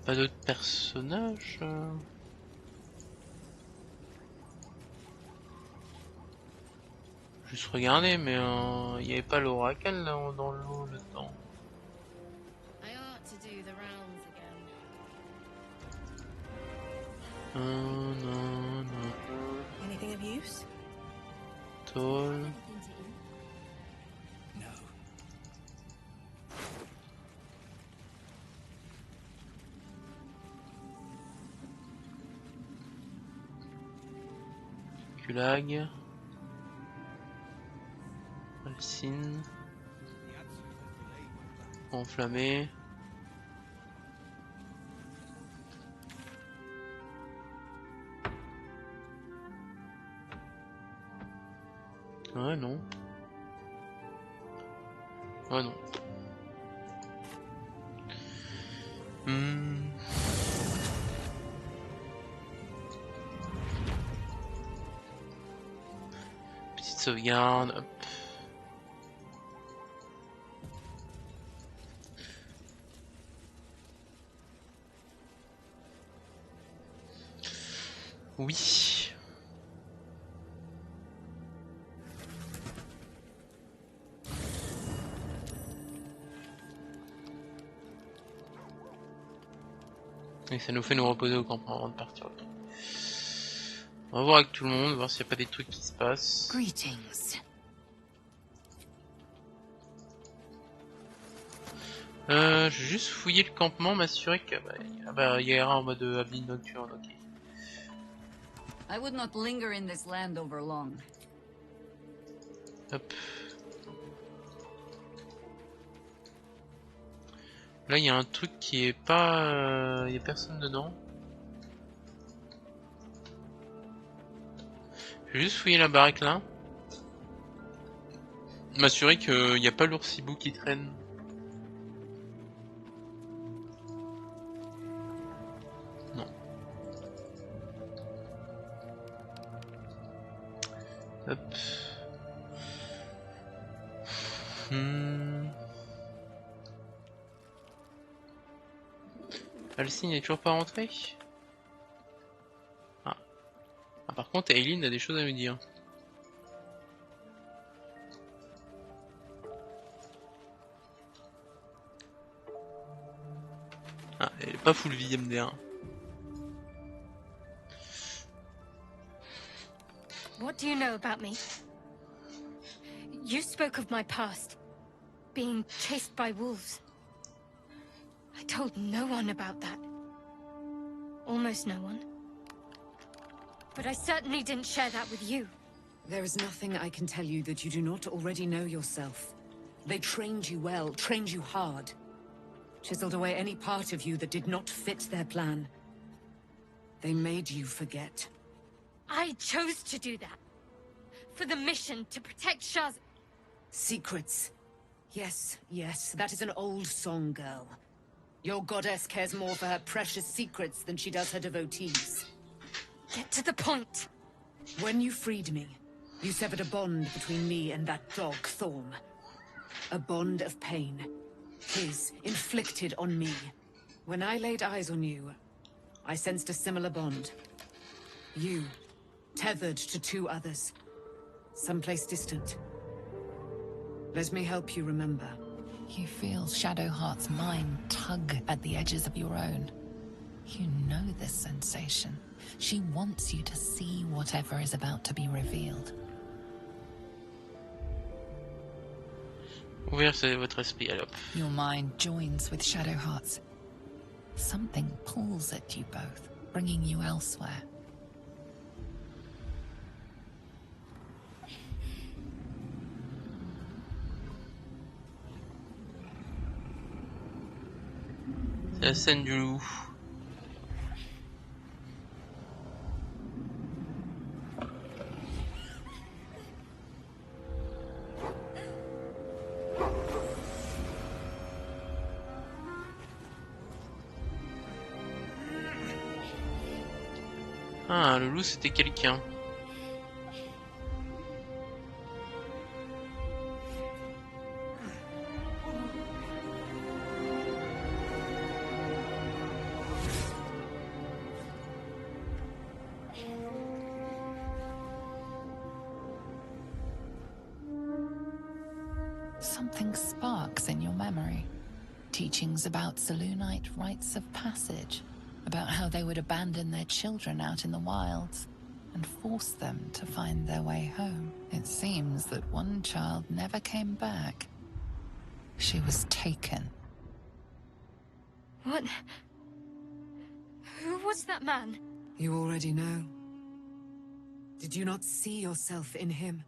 Pas d'autres personnages Juste regarder, mais il n'y avait pas l'oracle là dans l'eau le temps. Non, non, non. Anything of use? Tôle. Culag. Alcine. Enflammé. Ouais, non. Ouais, non. Petite sauvegarde, hop. Oui. Et ça nous fait nous reposer au campement avant de partir. On va voir avec tout le monde, voir s'il n'y a pas des trucs qui se passent. Greetings. Je vais juste fouiller le campement, m'assurer que il y a en mode abri nocturne, ok. I would not linger in this land over long. Hop. Là il y a un truc qui est pas... il y a personne dedans. Je vais juste fouiller la baraque là. M'assurer qu'il n'y a pas l'oursibou qui traîne. Non. Hop. Alcine n'est toujours pas rentré. Ah. Ah, par contre, Aileen a des choses à me dire. Ah, elle est pas full VMD1. What do you know about me? You spoke of my past, being chased by wolves. I told no one about that. Almost no one. But I certainly didn't share that with you. There is nothing I can tell you that you do not already know yourself. They trained you well, trained you hard. Chiseled away any part of you that did not fit their plan. They made you forget. I chose to do that. For the mission to protect Shaz. Secrets. Yes, yes, that is an old song, girl. Your goddess cares more for her precious secrets than she does her devotees. Get to the point. When you freed me, you severed a bond between me and that dog, Thorm. A bond of pain. His, inflicted on me. When I laid eyes on you, I sensed a similar bond. You, tethered to two others. someplace distant. Let me help you remember. You feel Shadowheart's mind tug at the edges of your own. You know this sensation. She wants you to see whatever is about to be revealed. Ouvrez votre esprit, allez hop. Your mind joins with Shadowheart's. Something pulls at you both, bringing you elsewhere. C'est la scène du loup. Ah, le loup c'était quelqu'un. Something sparks in your memory. Teachings about Selûnite rites of passage, about how they would abandon their children out in the wilds and force them to find their way home. It seems that one child never came back. She was taken. What? Who was that man? You already know. Did you not see yourself in him?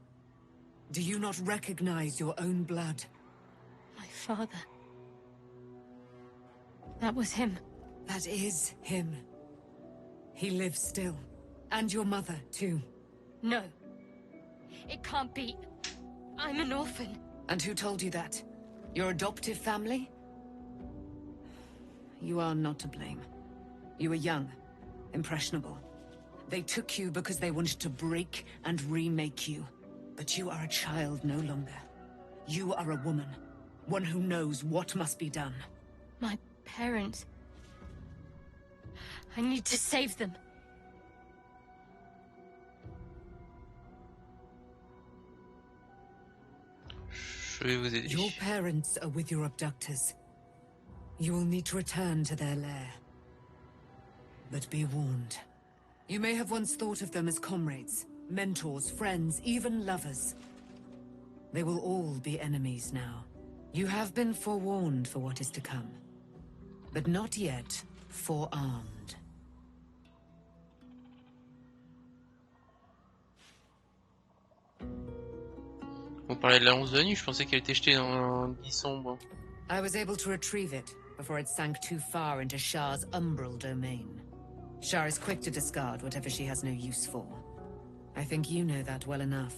Do you not recognize your own blood? My father. That was him. That is him. He lives still. And your mother, too. No. It can't be. I'm an orphan. And who told you that? Your adoptive family? You are not to blame. You were young, impressionable. They took you because they wanted to break and remake you. But you are a child no longer. You are a woman. One who knows what must be done. My parents. I need to save them. Je vais vous aider. Your parents are with your abductors. You will need to return to their lair. But be warned. You may have once thought of them as comrades, mentors, friends, even lovers. They will all be enemies now. You have been forewarned for what is to come, but not yet forearmed. On parlait de la lance de la nuit, je pensais qu'elle était jetée dans un lit sombre. I was able to retrieve it before it sank too far into Shah's umbral domain. Shah is quick to discard whatever she has no use for. I think you know that well enough,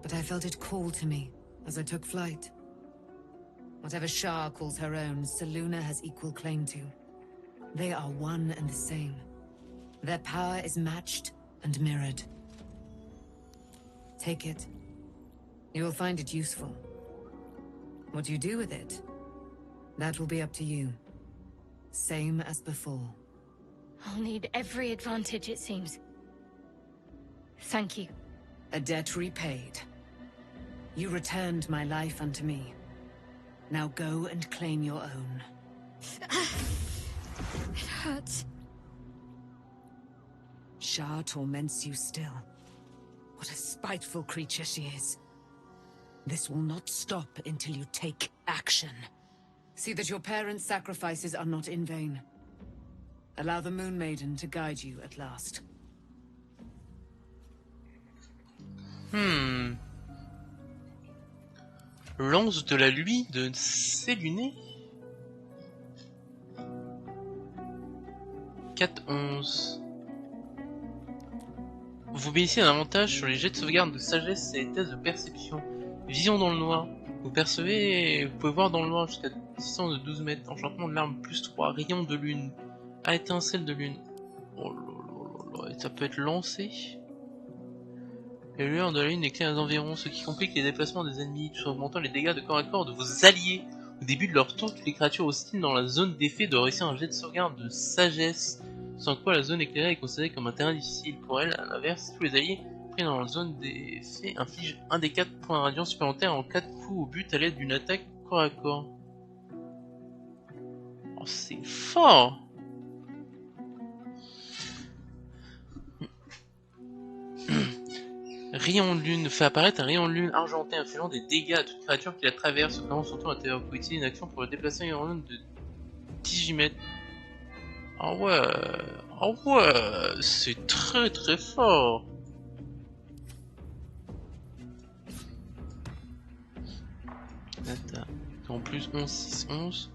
but I felt it call to me as I took flight. Whatever Shah calls her own, Selûne has equal claim to. They are one and the same. Their power is matched and mirrored. Take it. You will find it useful. What you do with it, that will be up to you. Same as before. I'll need every advantage, it seems. Thank you. A debt repaid. You returned my life unto me. Now go and claim your own. It hurts. Shah torments you still. What a spiteful creature she is. This will not stop until you take action. See that your parents' sacrifices are not in vain. Allow the Moon Maiden to guide you at last. Lance de la nuit de Selûne. 4-11. Vous bénéficiez d'un avantage sur les jets de sauvegarde de sagesse et les tests de perception. Vision dans le noir. Vous pouvez voir dans le noir jusqu'à distance de 12 mètres. Enchantement de l'arme +3. Rayon de lune. Ah, étincelle de lune. Oh là là là. Et ça peut être lancé. Les lueurs de la lune éclairent les environs, ce qui complique les déplacements des ennemis, tout en augmentant les dégâts de corps à corps de vos alliés. Au début de leur tour, toutes les créatures hostiles dans la zone d'effet doivent réussir un jet de sauvegarde de sagesse, sans quoi la zone éclairée est considérée comme un terrain difficile. Pour elle, à l'inverse, tous les alliés pris dans la zone des faits inflige 1 des 4 points de radiance supplémentaires en cas de coup au but à l'aide d'une attaque corps à corps. Oh, c'est fort! Rayon de lune fait apparaître un rayon de lune argenté infligeant des dégâts à toute créature qui la traverse, notamment son tour intérieur. Vous pouvez utiliser une action pour le déplacer un rayon de lune de 18 mètres. Ah ouais, c'est très très fort. Attends, en plus 11, 6, 11.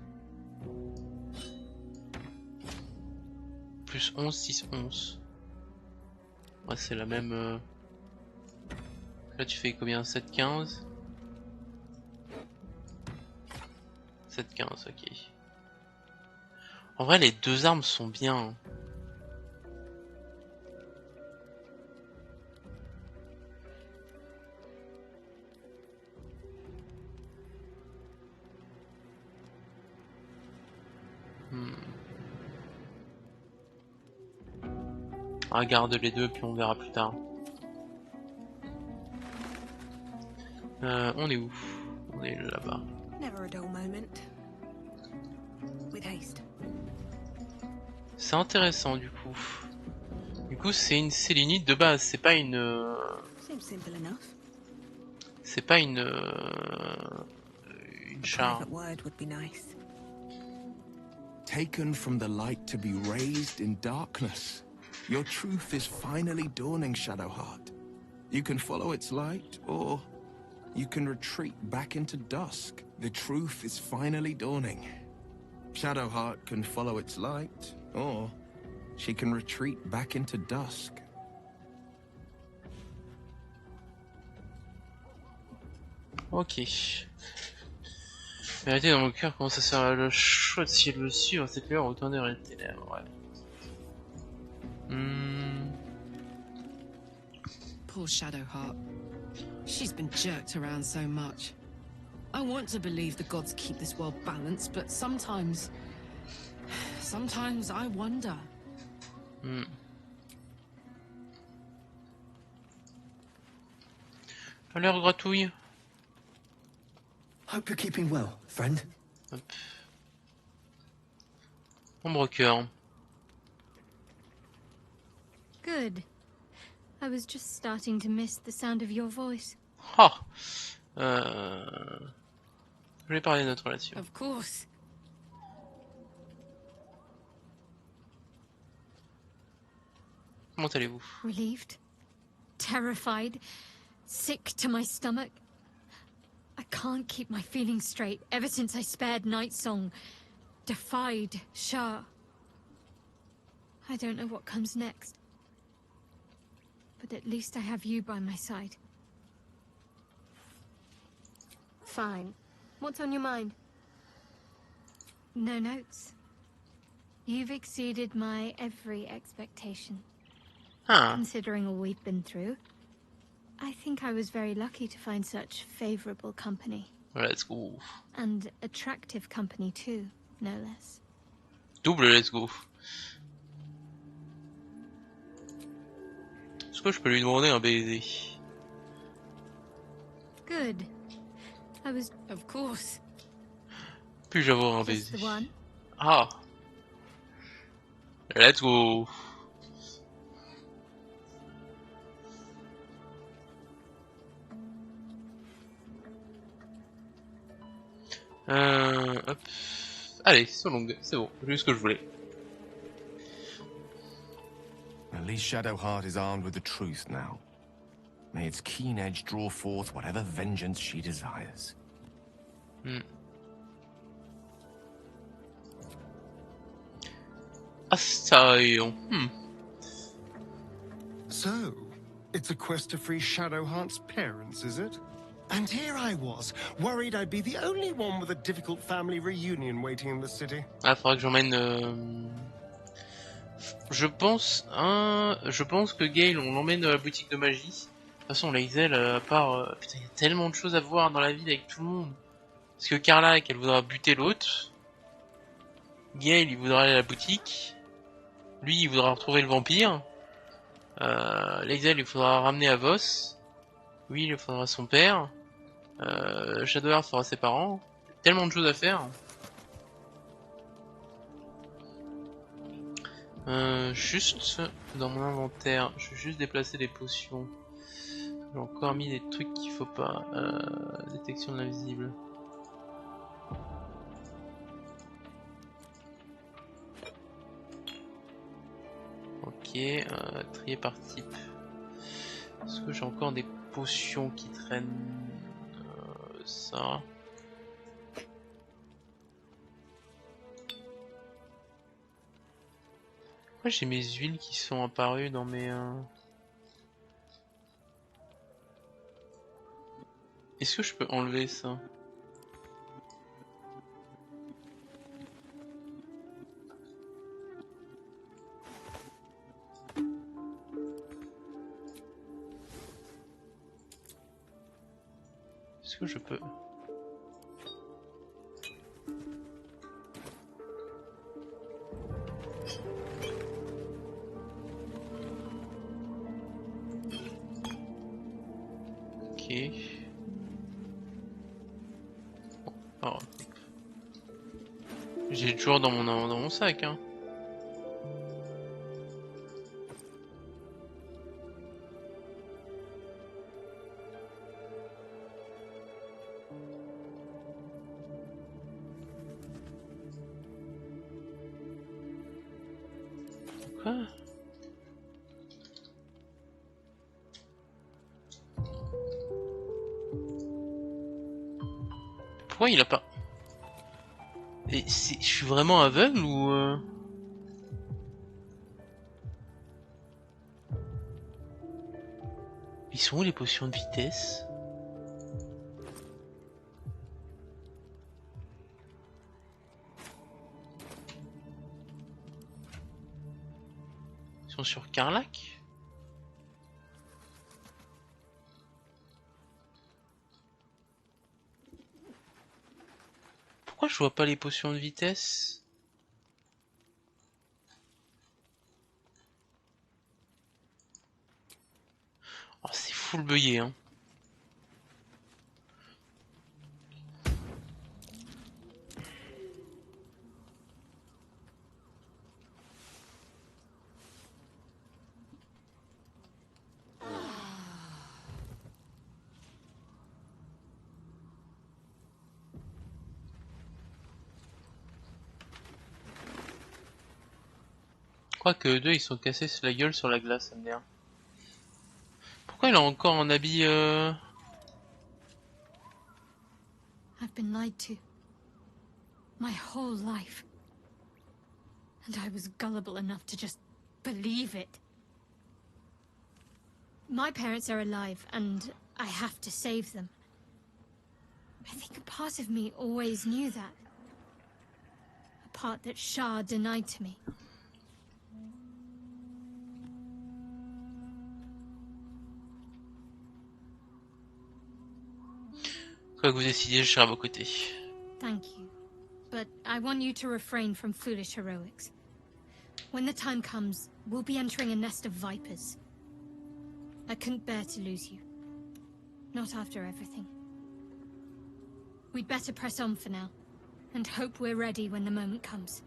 Plus 11, 6, 11. Ouais, c'est la même... Là tu fais combien? 7, 15? 7, 15, ok. En vrai les deux armes sont bien. On regarde les deux puis on verra plus tard. On est où? On est là-bas. C'est intéressant du coup. Du coup c'est une sélénite de base, c'est pas une... C'est pas une char. Taken from the light to be raised in darkness. Your truth is finally dawning, Shadowheart. You can follow its light, or you can retreat back into dusk. The truth is finally dawning. Shadowheart can follow its light, or she can retreat back into dusk. Ok. La vérité dans mon cœur commence à se faire le chaud si elle le suit dans cette lueur autant d'heures et de ténèbres, ouais. Poor Shadowheart. She's been jerked around so much. I want to believe the gods keep this world balanced, but sometimes I wonder. Alors gratouille. Hope you're keeping well, friend. Hop. Ombre cœur. Good. I was just starting to miss the sound of your voice. Ah. Je voulais parler de notre relation. Of course. Comment allez-vous? Relieved, terrified, sick to my stomach. I can't keep my feelings straight ever since I spared Nightsong, defied Shah. I don't know what comes next. But at least I have you by my side. Fine. What's on your mind? No notes. You've exceeded my every expectation. Considering all we've been through, I think I was very lucky to find such favorable company. Let's go. And attractive company too, no less. Double let's go. Est-ce que je peux lui demander un baiser? Good. I was... Of course. Puis-je avoir un Just baiser? the one? Ah. Let's go. Hop. Allez, c'est bon, j'ai eu ce que je voulais. At least Shadowheart is armed with the truth now. May its keen edge draw forth whatever vengeance she desires. Assaillon. So, it's a quest to free Shadowheart's parents, is it? And here I was, worried I'd be the only one with a difficult family reunion waiting in the city. Ah, faudra que j'emmène... Je pense que Gale, on l'emmène à la boutique de magie. De toute façon, Lae'zel, à part... Putain, il y a tellement de choses à voir dans la ville avec tout le monde. Parce que Carla, elle voudra buter l'autre. Gale, il voudra aller à la boutique. Lui, il voudra retrouver le vampire. L'exil, il faudra ramener à Voss. Oui, il faudra son père. Shadowheart fera ses parents. Tellement de choses à faire. Juste dans mon inventaire, je vais juste déplacer les potions. J'ai encore mis des trucs qu'il faut pas. Détection de l'invisible. Ok, trier par type. Est-ce que j'ai encore des potions qui traînent? Ça. Pourquoi j'ai mes huiles qui sont apparues dans mes... Est-ce que je peux enlever ça? Est-ce que je peux? Ok. Oh. J'ai toujours dans mon sac, hein. Quoi? Pourquoi il a pas... Et je suis vraiment aveugle ou... Ils sont où les potions de vitesse? Ils sont sur Carlac? Pourquoi je vois pas les potions de vitesse? Oh, c'est full bugué, hein. Quoique eux deux ils sont cassés la gueule sur la glace, ça me dit. Pourquoi il a encore un habit I've been lied to. My whole life. And I was gullible enough to just believe it. My parents are alive, and I have to save them. I think a part of me always knew that. A part that Shah denied to me. Quoi que vous décidiez, je serai à vos côtés. Thank you. But I want you to refrain from foolish heroics. When the time comes, we'll be entering a nest of vipers. I couldn't bear to lose you. Not after everything. We'd better press on for now, and hope we're ready when the moment comes.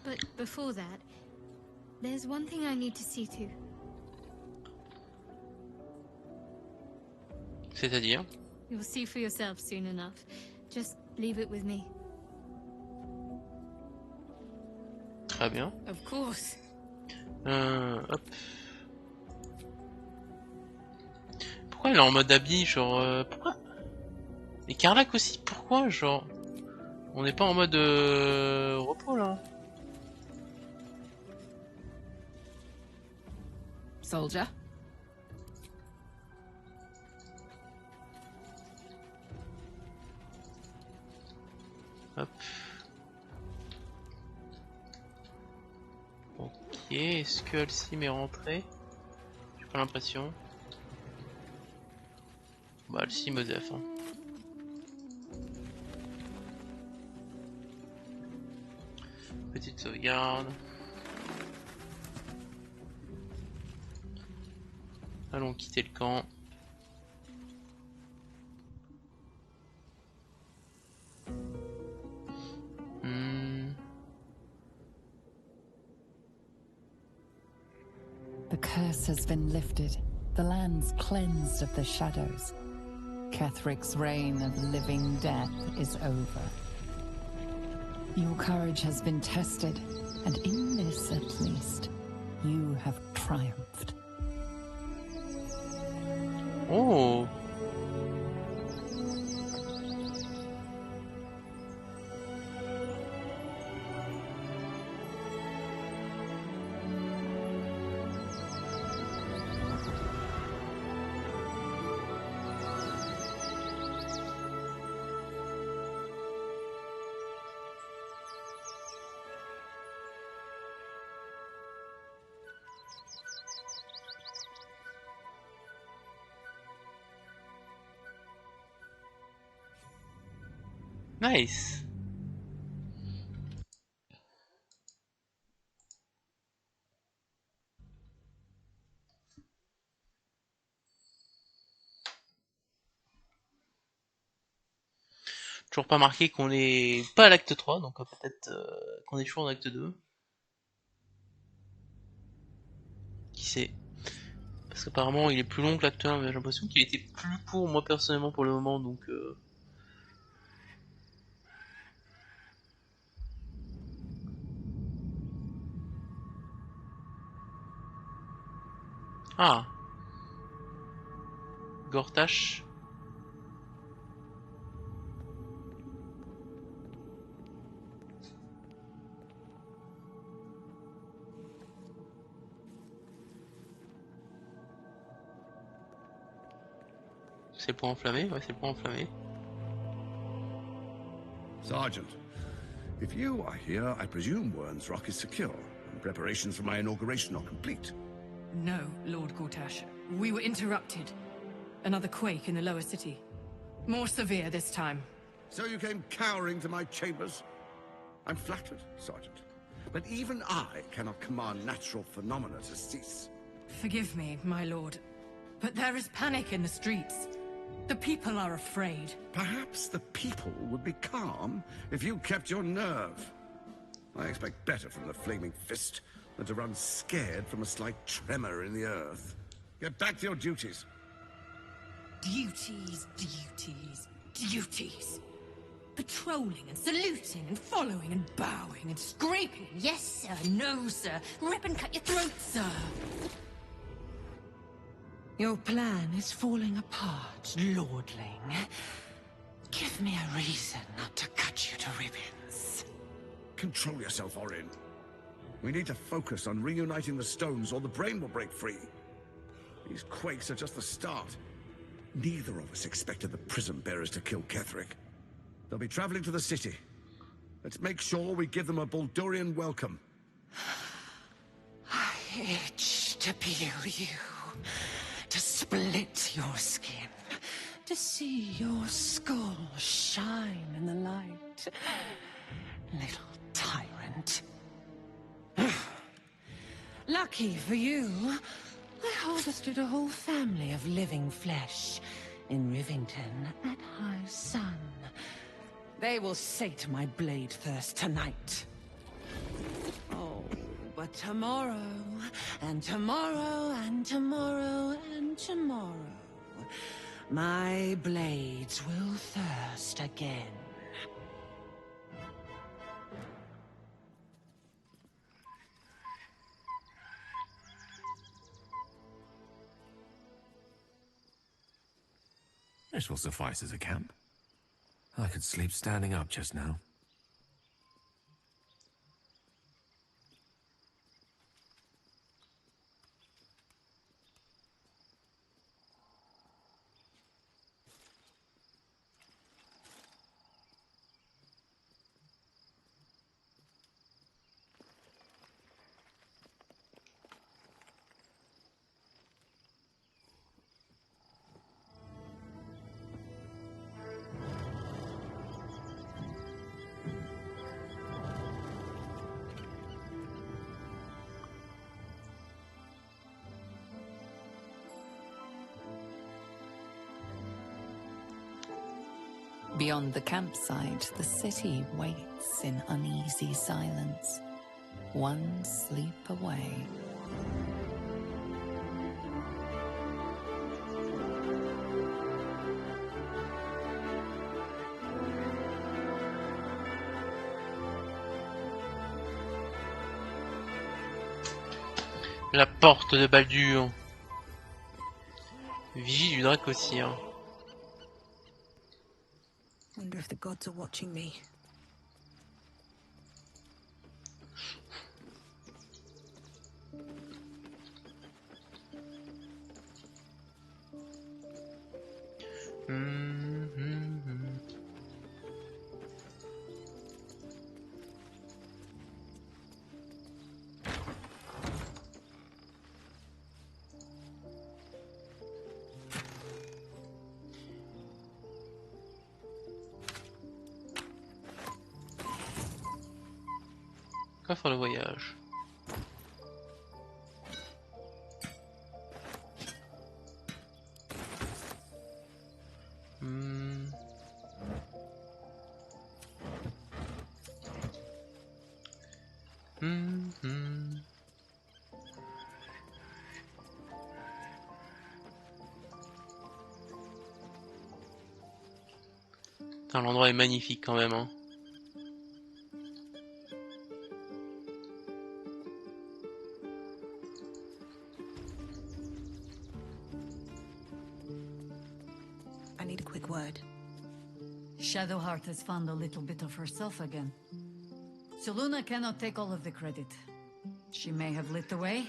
But before that, there's one thing I need to see to. C'est-à-dire? You'll see for yourself soon enough. Just leave it with me. Très bien. Of course. Hop. Pourquoi il est en mode habit, genre... pourquoi? Et Carlac aussi, pourquoi, genre... On n'est pas en mode repos, là? Soldier. Hop. Ok, est-ce que Alcim est rentré? J'ai pas l'impression. Bah, Alcim EDF, hein. Petite sauvegarde. Allons quitter le camp. The curse has been lifted. The land's cleansed of the shadows. Kethric's reign of living death is over. Your courage has been tested, and in this at least, you have triumphed. Oh! Nice. Toujours pas marqué qu'on est pas à l'acte 3, donc peut-être qu'on est toujours en acte 2. Qui sait? Parce qu'apparemment il est plus long que l'acte 1, mais j'ai l'impression qu'il était plus court moi personnellement pour le moment, donc Ah, Gortache. C'est pour enflammer, ouais, c'est pour enflammer. Sergeant, if you are here, I presume Wern's Rock is secure, and preparations for my inauguration are complete. No, Lord Gortash. We were interrupted. Another quake in the lower city. More severe this time. So you came cowering to my chambers? I'm flattered, Sergeant. But even I cannot command natural phenomena to cease. Forgive me, my lord. But there is panic in the streets. The people are afraid. Perhaps the people would be calm if you kept your nerve. I expect better from the Flaming Fist than to run scared from a slight tremor in the earth. Get back to your duties. Duties, duties, duties. Patrolling and saluting and following and bowing and scraping. Yes, sir. No, sir. Rip and cut your throat, sir. Your plan is falling apart, lordling. Give me a reason not to cut you to ribbons. Control yourself, Orin. We need to focus on reuniting the stones or the brain will break free. These quakes are just the start. Neither of us expected the Prism Bearers to kill Ketheric. They'll be traveling to the city. Let's make sure we give them a Baldurian welcome. I itch to peel you. To split your skin, to see your skull shine in the light. Little tyrant. Lucky for you, I harvested a whole family of living flesh in Rivington at high sun. They will sate my blade thirst tonight. Oh, but tomorrow, and tomorrow, and tomorrow, and tomorrow, my blades will thirst again. This will suffice as a camp. I could sleep standing up just now. Beyond the campsite, the city waits in uneasy silence, one sleep away. La porte de Baldur. Vigie du Dracocir. Wonder if the gods are watching me. Coffre de voyage. Putain, l'endroit est magnifique quand même, hein. I need a quick word. Shadowheart has found a little bit of herself again. Selûne cannot take all of the credit. She may have lit the way,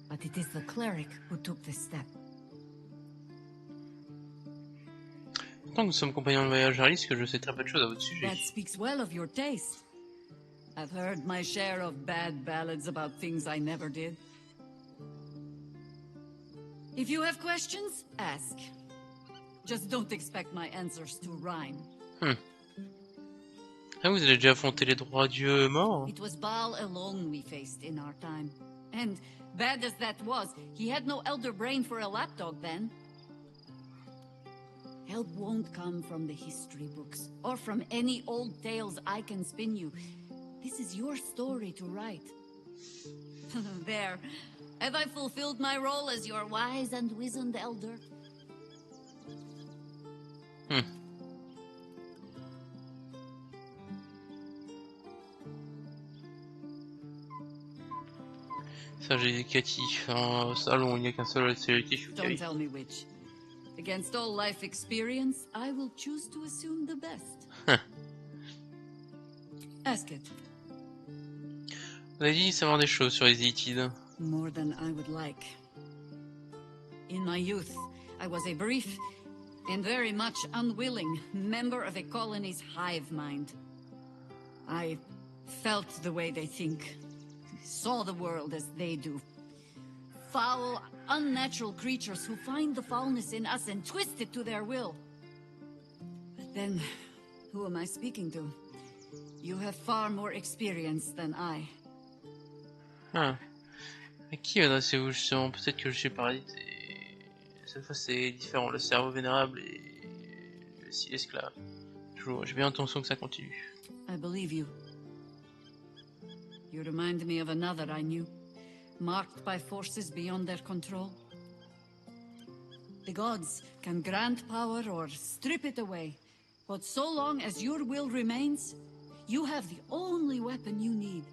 but it is the cleric who took this step. Tant que nous sommes compagnons de voyage, j'arrive que je sais très peu de choses à votre sujet. That speaks well of your taste. I've heard my share of bad ballads about things I never did. If you have questions, ask. Just don't expect my answers to rhyme. Ah, vous avez déjà affronté les droits dieux morts? It was Baal alone we faced in our time. And bad as that was, he had no elder brain for a lapdog then. Help won't come from the history books, or from any old tales I can spin you. This is your story to write. There. Have I fulfilled my role as your wise and wizened elder? Ça, j'ai des catifs. Au salon, il n'y a qu'un seul sélectif. Don't tell me which. Against all life experience, I will choose to assume the best. Ask it. Vous avez dit savoir des choses sur les Étides. More than I would like. In my youth, I was a brief and very much unwilling member of a colony's hive mind. I felt the way they think, saw the world as they do. Foul, unnatural creatures who find the foulness in us and twist it to their will. But then, who am I speaking to? You have far more experience than I. Ah. À qui adressez-vous justement? Peut-être que je sais parler. Cette fois c'est différent. Le cerveau vénérable et le style esclave. J'ai bien l'intention que ça continue. I believe you. You remind me of another I knew, marked by forces beyond their control. The gods can grant power or strip it away, but so long as your will remains, you have the only weapon you need.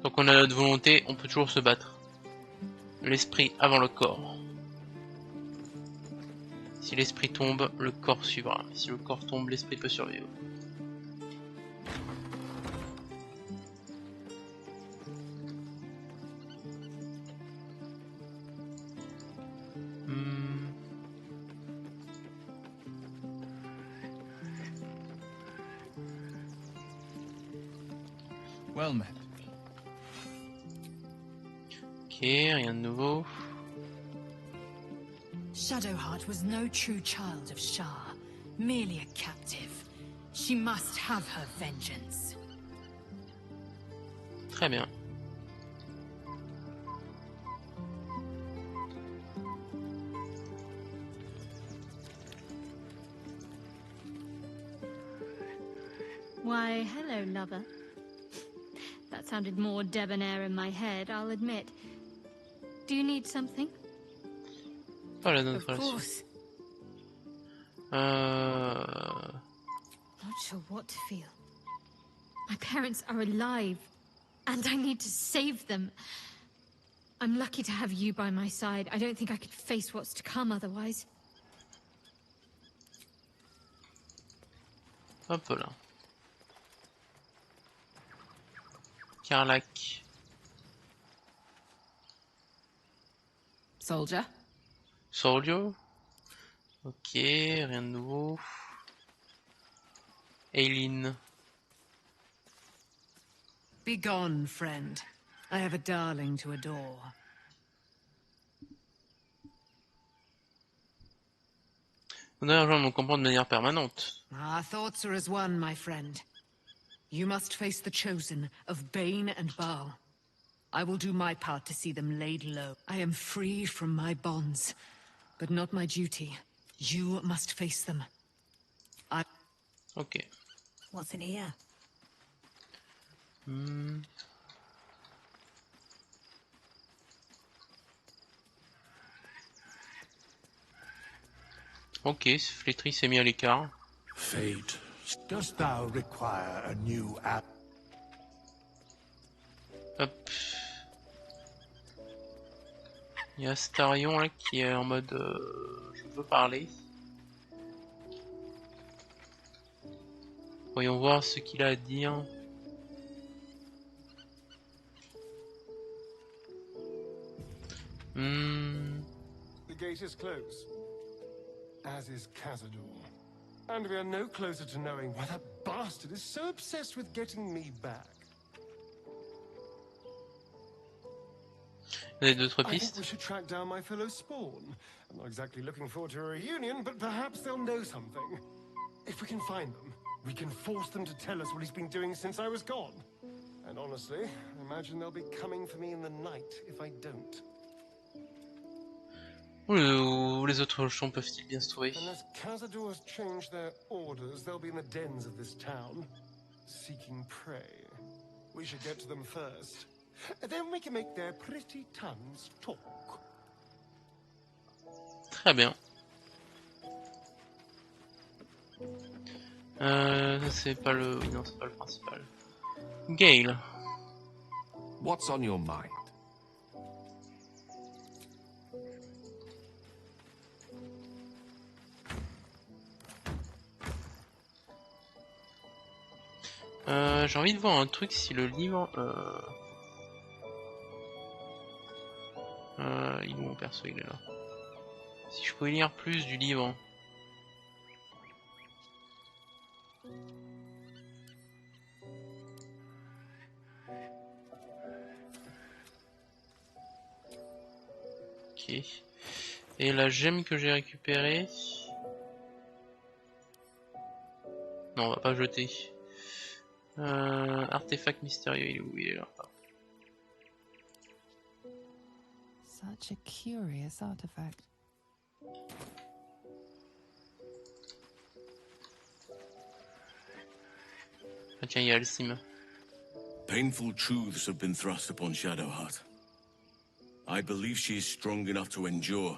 Donc on a notre volonté, on peut toujours se battre. L'esprit avant le corps. Si l'esprit tombe, le corps suivra. Si le corps tombe, l'esprit peut survivre. Well met. Ok, rien de nouveau. Shadowheart was no true child of Shah, merely a captive. She must have her vengeance. Très bien. Why, hello, lover. That sounded more debonair in my head, I'll admit. Do you need something? Pas la Of course. Not sure what to feel. My parents are alive, and I need to save them. I'm lucky to have you by my side. I don't think I could face what's to come otherwise. Hop là. Carlac. Soldier. Soldier. Ok, rien de nouveau. Aileen. Be gone, friend. I have a darling to adore. On a rejoint mon campement de manière permanente. Our thoughts are as one, my friend. You must face the chosen of Bane and Baal. I will do my part to see them laid low. I am free from my bonds, but not my duty. You must face them. Ok. What's in here? Ok, Flétri s'est mis à l'écart. Fate, dost thou require a new app? Hop. Il y a Starion là qui est en mode je veux parler. Voyons voir ce qu'il a à dire. The gate is closed, as is Cazador. And we are no closer to knowing why that bastard is so obsessed with getting me back. Il y a d'autres I think pistes. we should track down my fellow Spawn. I'm not exactly looking forward to a reunion, but perhaps they'll know something. If we can find them, we can force them to tell us what he's been doing since I was gone. And honestly, I imagine they'll be coming for me in the night if I don't. Où les autres champs peuvent-ils bien se trouver? Unless Cazador has changed their orders, they'll be in the dens of this town, seeking prey. We should get to them first. Then we can make their pretty tongues talk. Très bien. C'est pas le... Oui, non, c'est pas le principal. Gale. What's on your mind? J'ai envie de voir un truc si le livre... il est où mon perso? Il est là. Si je pouvais lire plus du livre. Ok. Et la gemme que j'ai récupérée... Non, on va pas jeter. Artefact mystérieux, il est où? Il est là. Such a curious artifact. Ah tiens, il y a Alcime. Painful truths have been thrust upon Shadowheart. I believe she is strong enough to endure,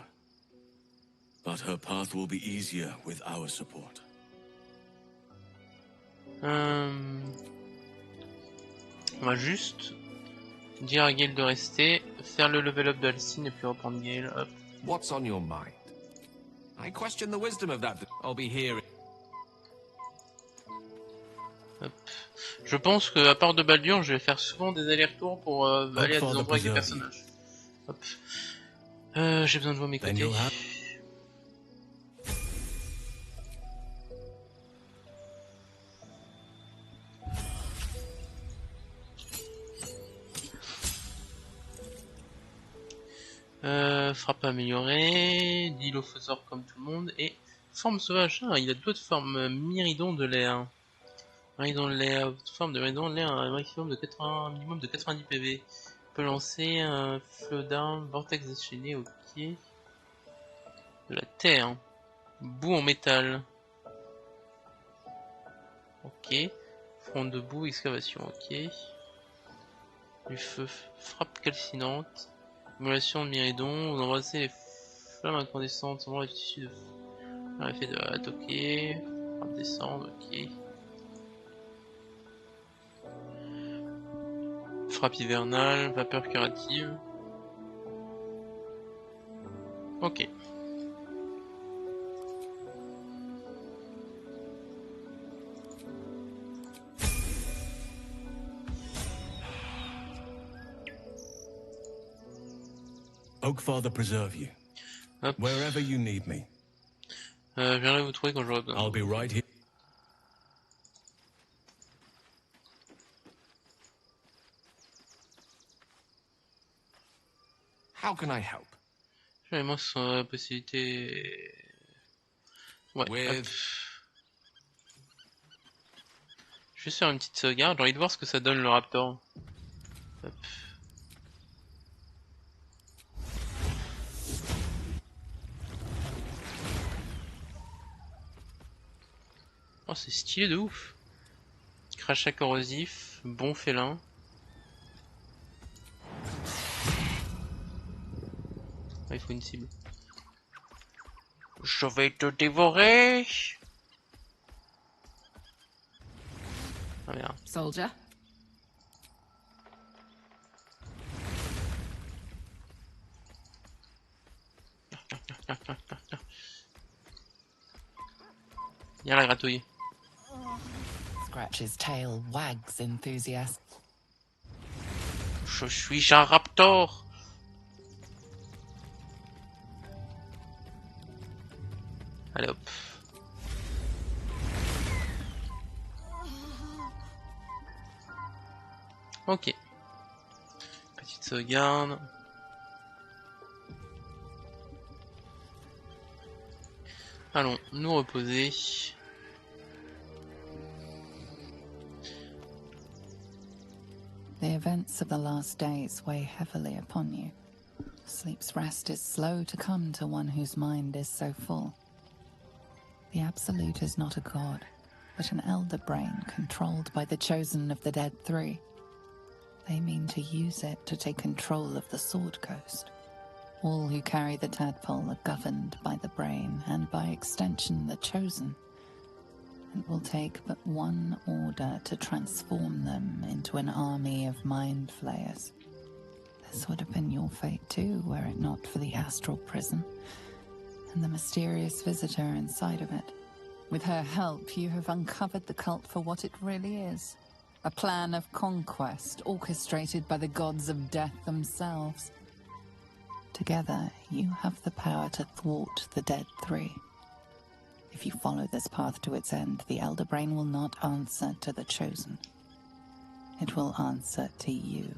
but her path will be easier with our support. On va juste dire à Gale de rester, faire le level up d'Alcine et puis reprendre Gale. Hop. What's on your mind? I question the wisdom of that. I'll be here. Hop. Je pense que à part de Baldur, je vais faire souvent des allers-retours pour aller à des endroits avec des personnages. Hop. J'ai besoin de voir mes côtés. Frappe améliorée, dilophosaure comme tout le monde, et forme sauvage. Ah, il a d'autres formes. Myridon de l'air. Myridon de l'air, forme de Myridon de l'air, un maximum de 80, minimum de 90 PV. On peut lancer un flot d'armes, vortex déchaîné, ok. De la terre. Boue en métal. Ok. Front debout, excavation, ok. Du feu, frappe calcinante. Émulation de Myridon, vous embrassez les flammes incandescentes, sans le tissu de l'effet de hâte, ok. Frappe descendre, ok. Frappe hivernale, vapeur curative. Ok. Oakfather preserve you. Hop. Wherever you need me. Je viendrai vous trouver quand j'aurai besoin. I'll be right here. How can I help? J'avais moins sur la possibilité. Ouais. With... Je vais faire une petite sauvegarde, j'ai envie de voir ce que ça donne le raptor. Hop. Oh, c'est stylé de ouf. Crachat corrosif, bon félin. Ah, il faut une cible. Je vais te dévorer. Ah merde. Soldier. Viens la gratouille. Scratch's tail wags enthusiast. Je suis un raptor. Allez hop. Ok. Petite sauvegarde. Allons nous reposer. The events of the last days weigh heavily upon you. Sleep's rest is slow to come to one whose mind is so full. The Absolute is not a god, but an elder brain controlled by the chosen of the Dead Three. They mean to use it to take control of the Sword Coast. All who carry the tadpole are governed by the brain, and by extension the chosen. It will take but one order to transform them into an army of mind flayers. This would have been your fate too, were it not for the astral prison, and the mysterious visitor inside of it. With her help, you have uncovered the cult for what it really is. A plan of conquest orchestrated by the gods of death themselves. Together, you have the power to thwart the Dead Three. If you follow this path to its end, the Elder Brain will not answer to the Chosen. It will answer to you.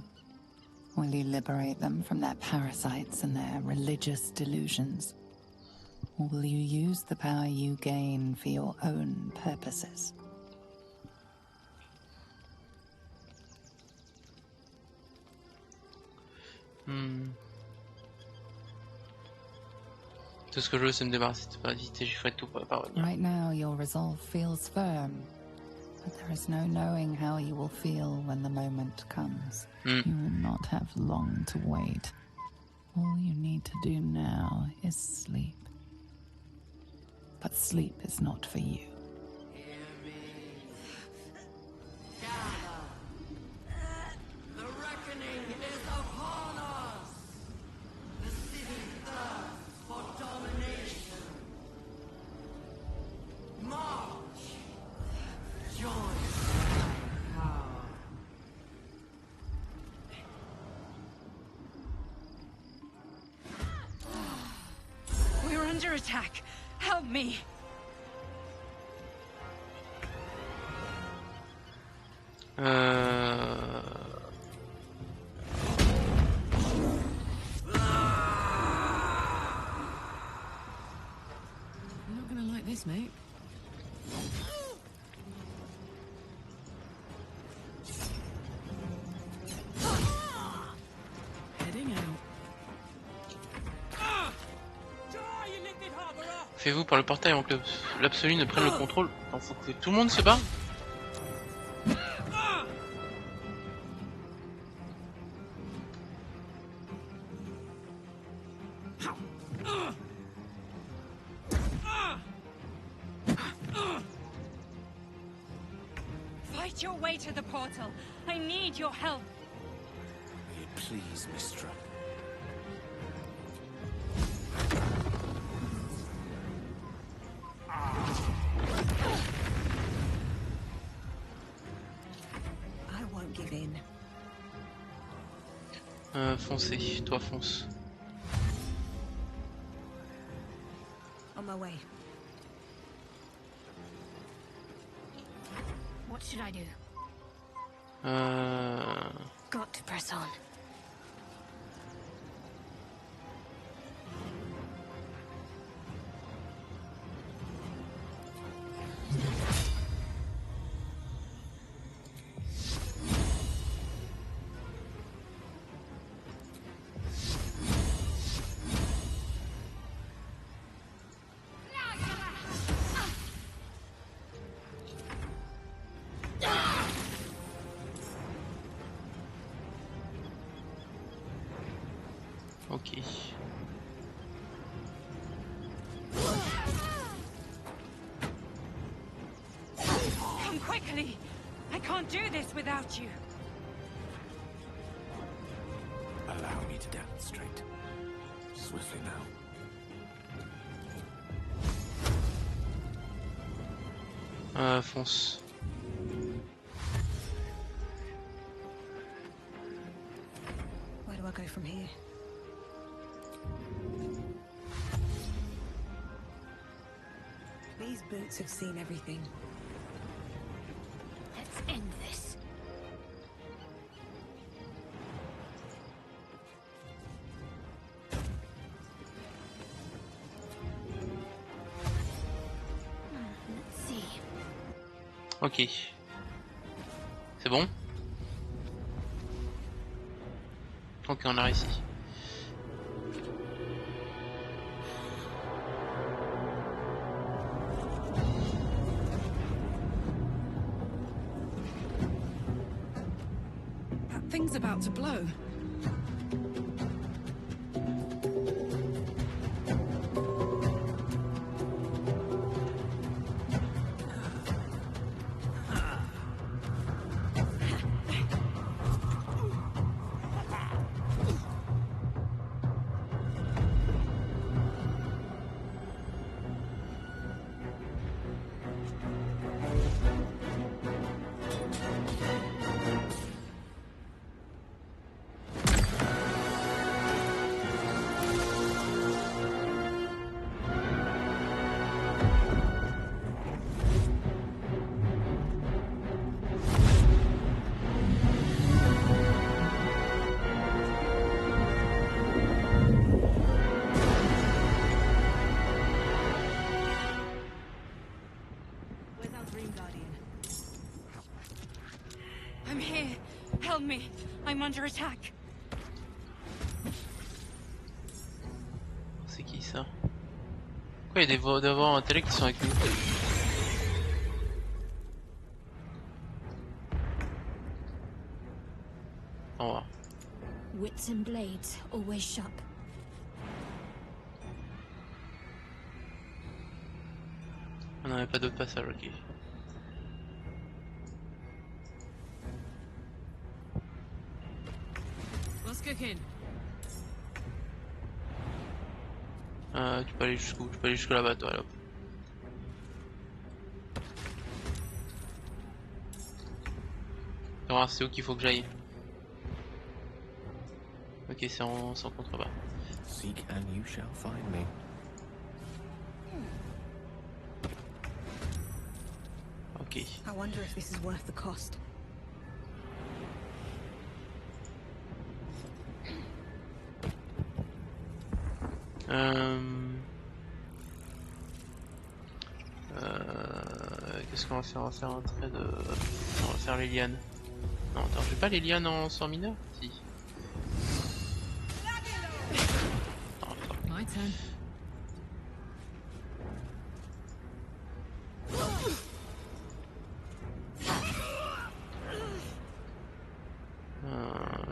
Will you liberate them from their parasites and their religious delusions? Or will you use the power you gain for your own purposes? Tout ce que je veux, c'est me débarrasser de parasité, je ferai tout pour parvenir. Right now, your resolve feels firm, but there is no knowing how you will feel when the moment comes. You will not have long to wait. All you need to do now is sleep. But sleep is not for you. The reckoning is upon us! The city thirsts for domination. March! Join my power. We're under attack. Help me. You're not gonna like this, mate. Heading out. Faites-vous par le portail avant que l'absolu ne prenne le contrôle. Il faut que tout le monde se barre. Fight your way to the portal. I need your help. May it please, Mistra. I won't give in. Foncez, toi fonce. On my way. What should I do? Got to press on. Ok. Come quickly. I can't do this without you. Allow me to demonstrate. Swiftly now. Fonce. Where do I go from here? These boots have seen everything. Let's end this. Let's see. Ok. C'est bon? Ok, on a réussi. That thing's about to blow. I'm here. Help me. I'm under attack. C'est qui ça? Pourquoi il y a des voix devant télé qui sont avec nous? On va voir. Wits and blades, always sharp. On n'avait pas d'autre passage, ok. What's cooking? Tu peux aller jusqu'où? Tu peux aller jusque là-bas, toi, là. On va voir c'est où qu'il faut que j'aille. Ok, c'est en contrebas. Seek and you shall find me. Ok. I wonder if this is worth the cost. Qu'est-ce qu'on va faire? On va faire un trait de... On va faire les lianes. Non, attends, j'ai pas les lianes en sort mineur? Si. My turn.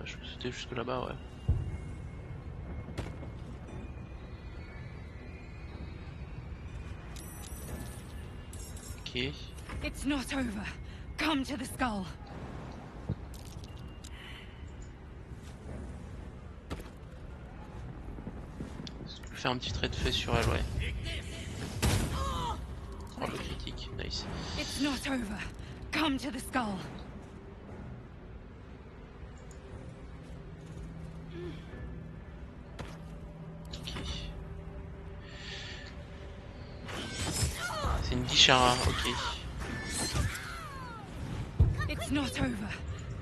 Je peux sauter jusque là-bas, ouais. Ok. It's not over. come to the skull. Je vais faire un petit trait de feu sur elle, ouais. Oh, le critique, nice. It's not over. Come to the skull. C'est une Guichara, ok. It's not over.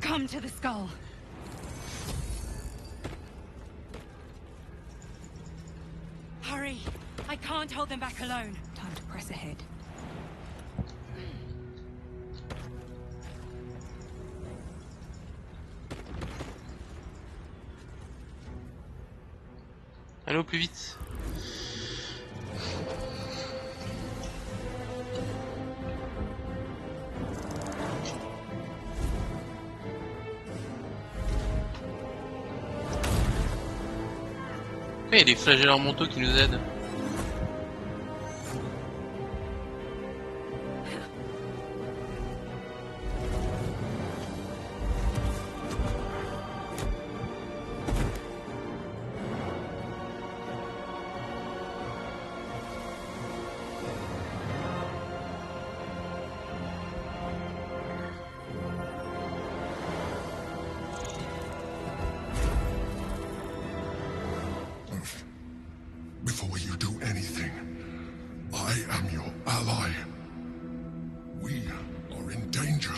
Come to the skull. Hurry! I can't hold them back alone. Time to press ahead. Allez au plus vite. Il y a des flagellants mentaux qui nous aident. Before you do anything, I am your ally. We are in danger.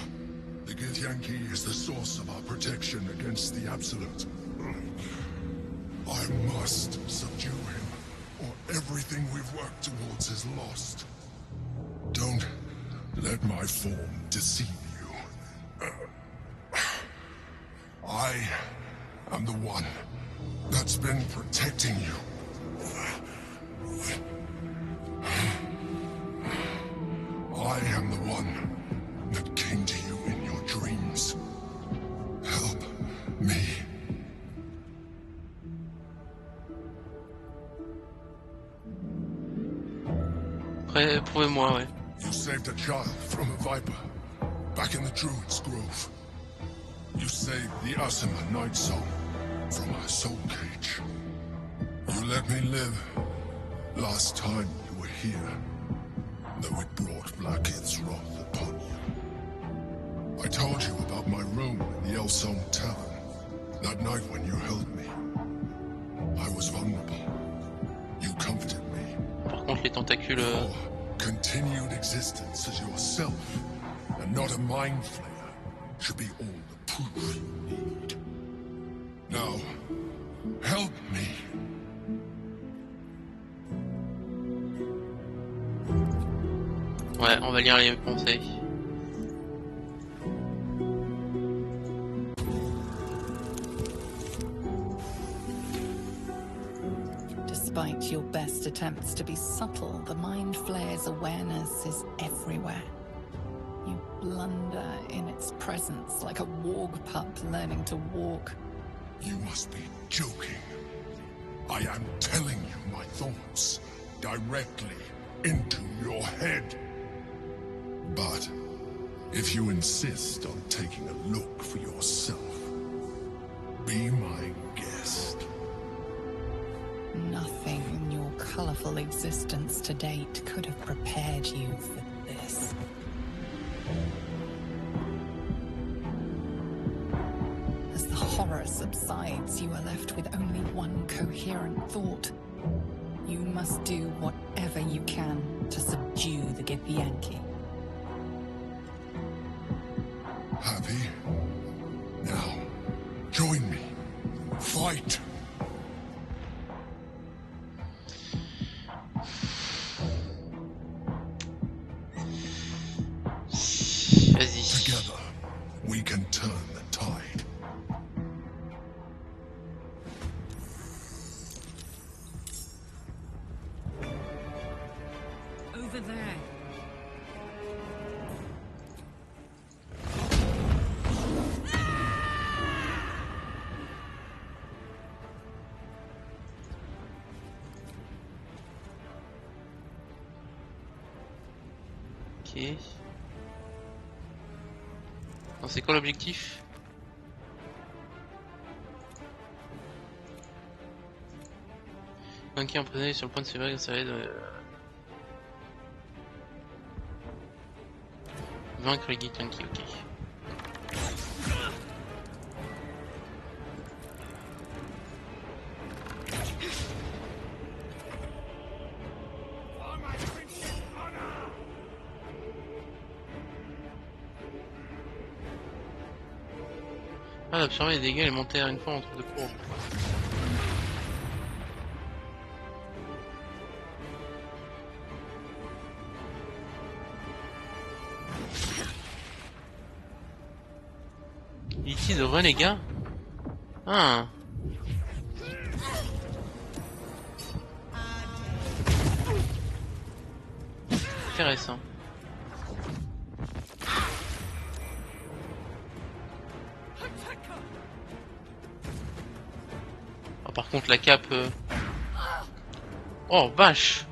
The Githyanki is the source of our protection against the Absolute. I must subdue him, or everything we've worked towards is lost. Don't let my form deceive you. I am the one that's been protecting you. I am the one that came to you in your dreams. Help me. Prouvez-moi, ouais. You saved a child from a viper, back in the Druid's Grove. You saved the Asima Night Song from her soul cage. You let me live last time you were here, though it brought Blackhead's wrath upon you. I told you about my room in the Elsong Tavern, that night when you held me. I was vulnerable. You comforted me. Par contre, les tentacules... Your continued existence as yourself, and not a mind flayer, should be all the proof you need. Now, help me. Ouais, on va lire les conseils. Despite your best attempts to be subtle, the Mind Flayer's awareness is everywhere. You blunder in its presence like a warg pup learning to walk. You must be joking. I am telling you my thoughts directly into your head. But if you insist on taking a look for yourself, be my guest. Nothing in your colorful existence to date could have prepared you for this. As the horror subsides, you are left with only one coherent thought. You must do whatever you can to subdue the Githyanki. Happy? Now, join me. Fight! Vas-y. Together, we can turn the tide. Over there. Ok. Non, c'est quoi l'objectif? Vainqueur emprisonné sur le point de s'évader, ça va être vaincre les Githyanki, ok. Ah, d'absorber les dégâts et monter à une fois entre deux courbes. Il utilise de renégat. Ah. Intéressant. Ah, par contre la cape... Oh vache.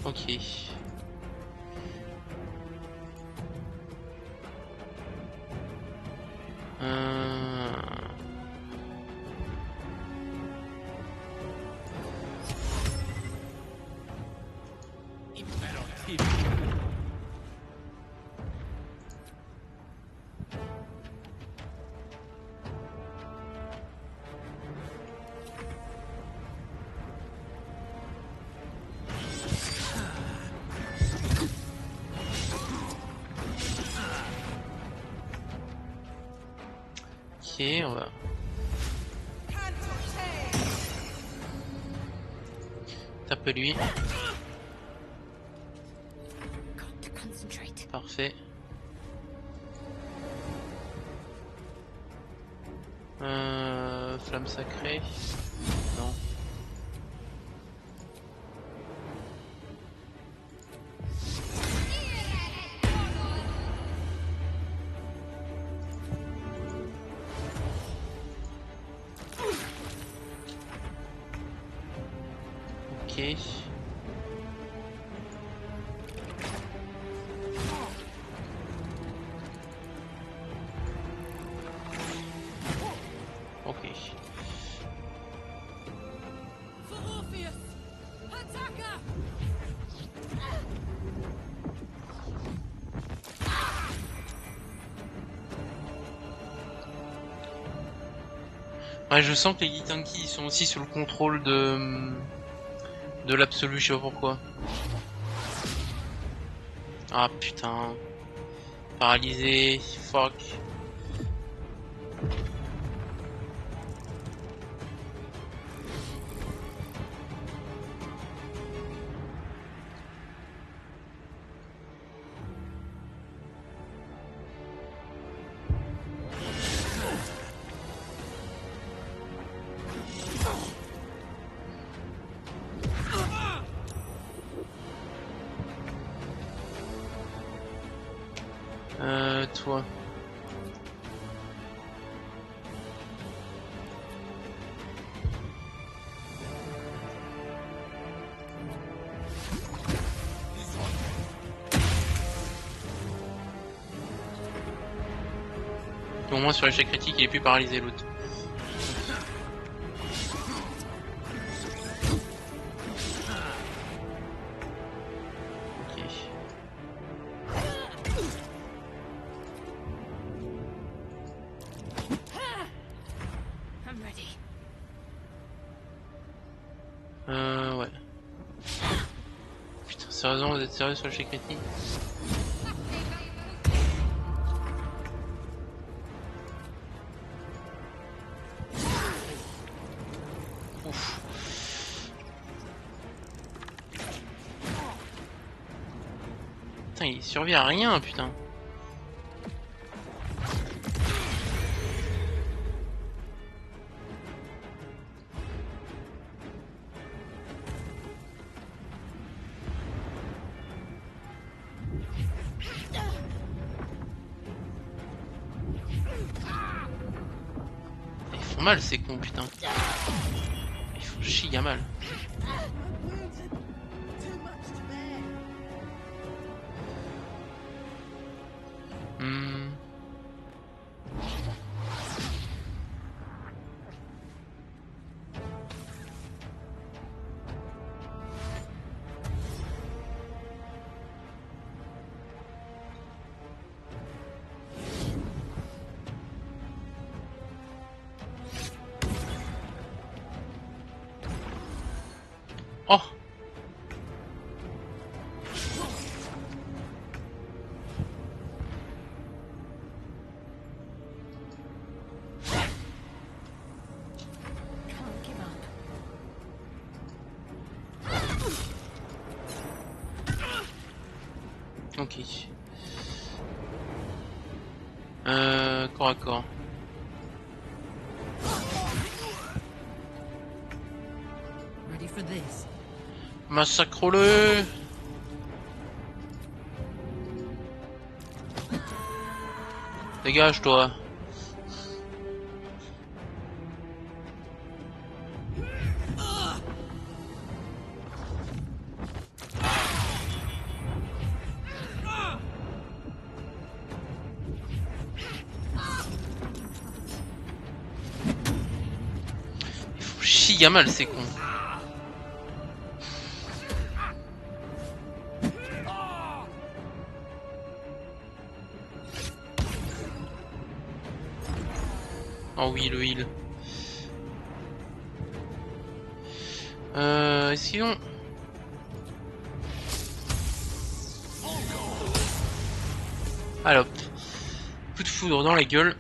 Ok. Ok, on va... Tape lui. Parfait. Flamme sacrée. Non. Ok. Ok. Ouais, je sens que les Githyanki sont aussi sous le contrôle de l'absolu, je sais pas pourquoi. Ah putain. Paralysé, fuck. Toi. Au moins sur l'échec critique, il est plus paralysé l'autre. Ok. Ouais. Putain, sérieusement, vous êtes sérieux sur l'échec critique? Ouf. Putain, il survit à rien, putain. mal ces cons, putain. Ils font chier mal. Oh! Ok. Corps à corps. Ready for this. Massacre-le! Dégage-toi! Ils font chier mal ces cons. Oh oui, le heal. Sinon... Alors, coup de foudre dans la gueule.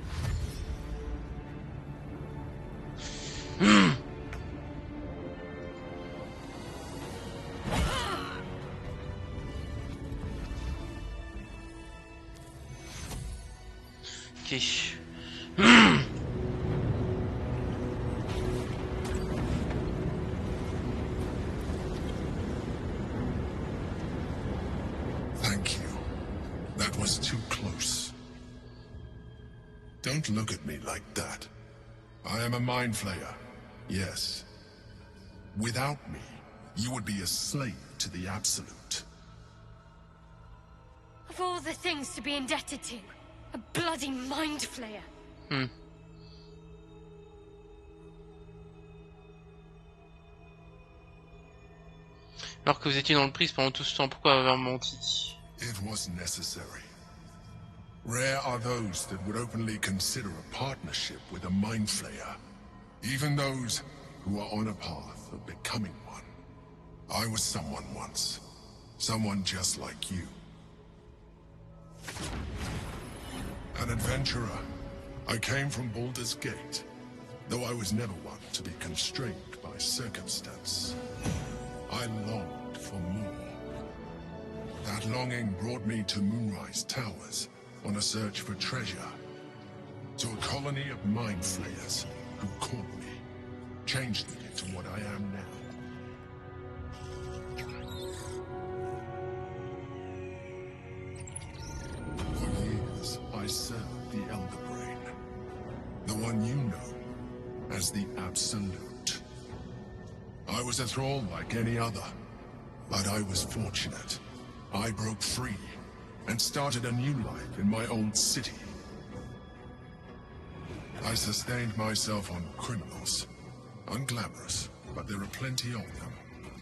Ok. Thank you. That was too close. Don't look at me like that. I am a mind flayer, yes. Without me, you would be a slave to the Absolute. Of all the things to be indebted to, a bloody mind flayer. Alors que vous étiez dans le prisme pendant tout ce temps, pourquoi avoir menti? It was necessary. Rare are those that would openly consider a partnership with a mind flayer. Even those who are on a path of becoming one. I was someone once. Someone just like you. An adventurer. I came from Baldur's Gate, though I was never one to be constrained by circumstance. I longed for more. That longing brought me to Moonrise Towers on a search for treasure. To a colony of mind flayers who caught me, changed me into what I am now. For years, I served the Elder Brain, the one you know as the Absolute. I was a thrall like any other, but I was fortunate. I broke free and started a new life in my own city. I sustained myself on criminals. Unglamorous, but there are plenty of them,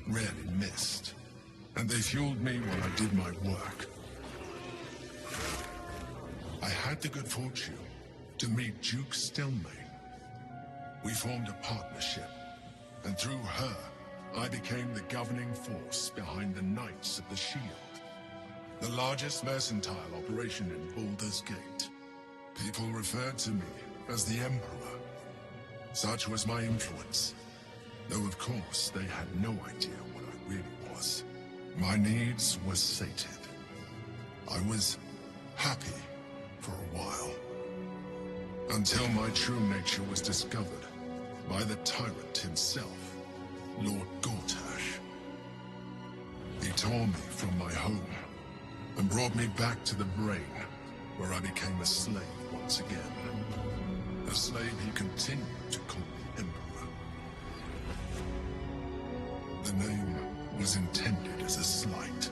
rarely missed. And they fueled me while I did my work. I had the good fortune to meet Duke Stelmane. We formed a partnership, and through her, I became the governing force behind the Knights of the Shield. The largest mercantile operation in Baldur's Gate. People referred to me as the Emperor. Such was my influence. Though of course they had no idea what I really was. My needs were sated. I was happy for a while. Until my true nature was discovered by the tyrant himself, Lord Gortash. He tore me from my home and brought me back to the Brain, where I became a slave once again. a slave he continued to call the Emperor. The name was intended as a slight,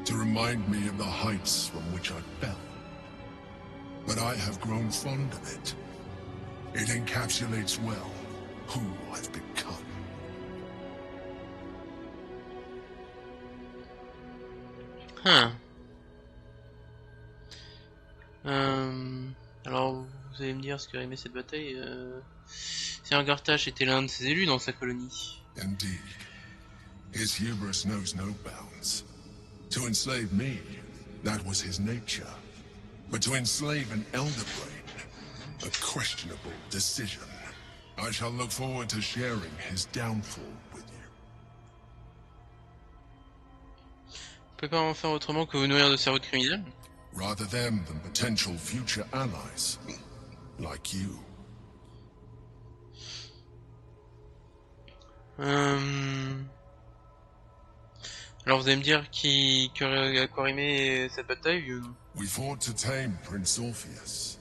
to remind me of the heights from which I fell. But I have grown fond of it. It encapsulates well who I've become. Hein. Alors, vous allez me dire ce que aimé cette bataille. Sir Gartash était l'un de ses élus dans sa colonie. Indeed. His hubris knows no bounds. To enslave me, that was his nature. But to enslave an Elder Brain, a questionable decision. I shall look forward to sharing his downfall with you. Vous pouvez pas en faire autrement que vous nourrir de cerveaux de criminels? Rather them than potential future allies, like you. Alors vous allez me dire à quoi rimait cette bataille ou... We fought to tame Prince Orpheus,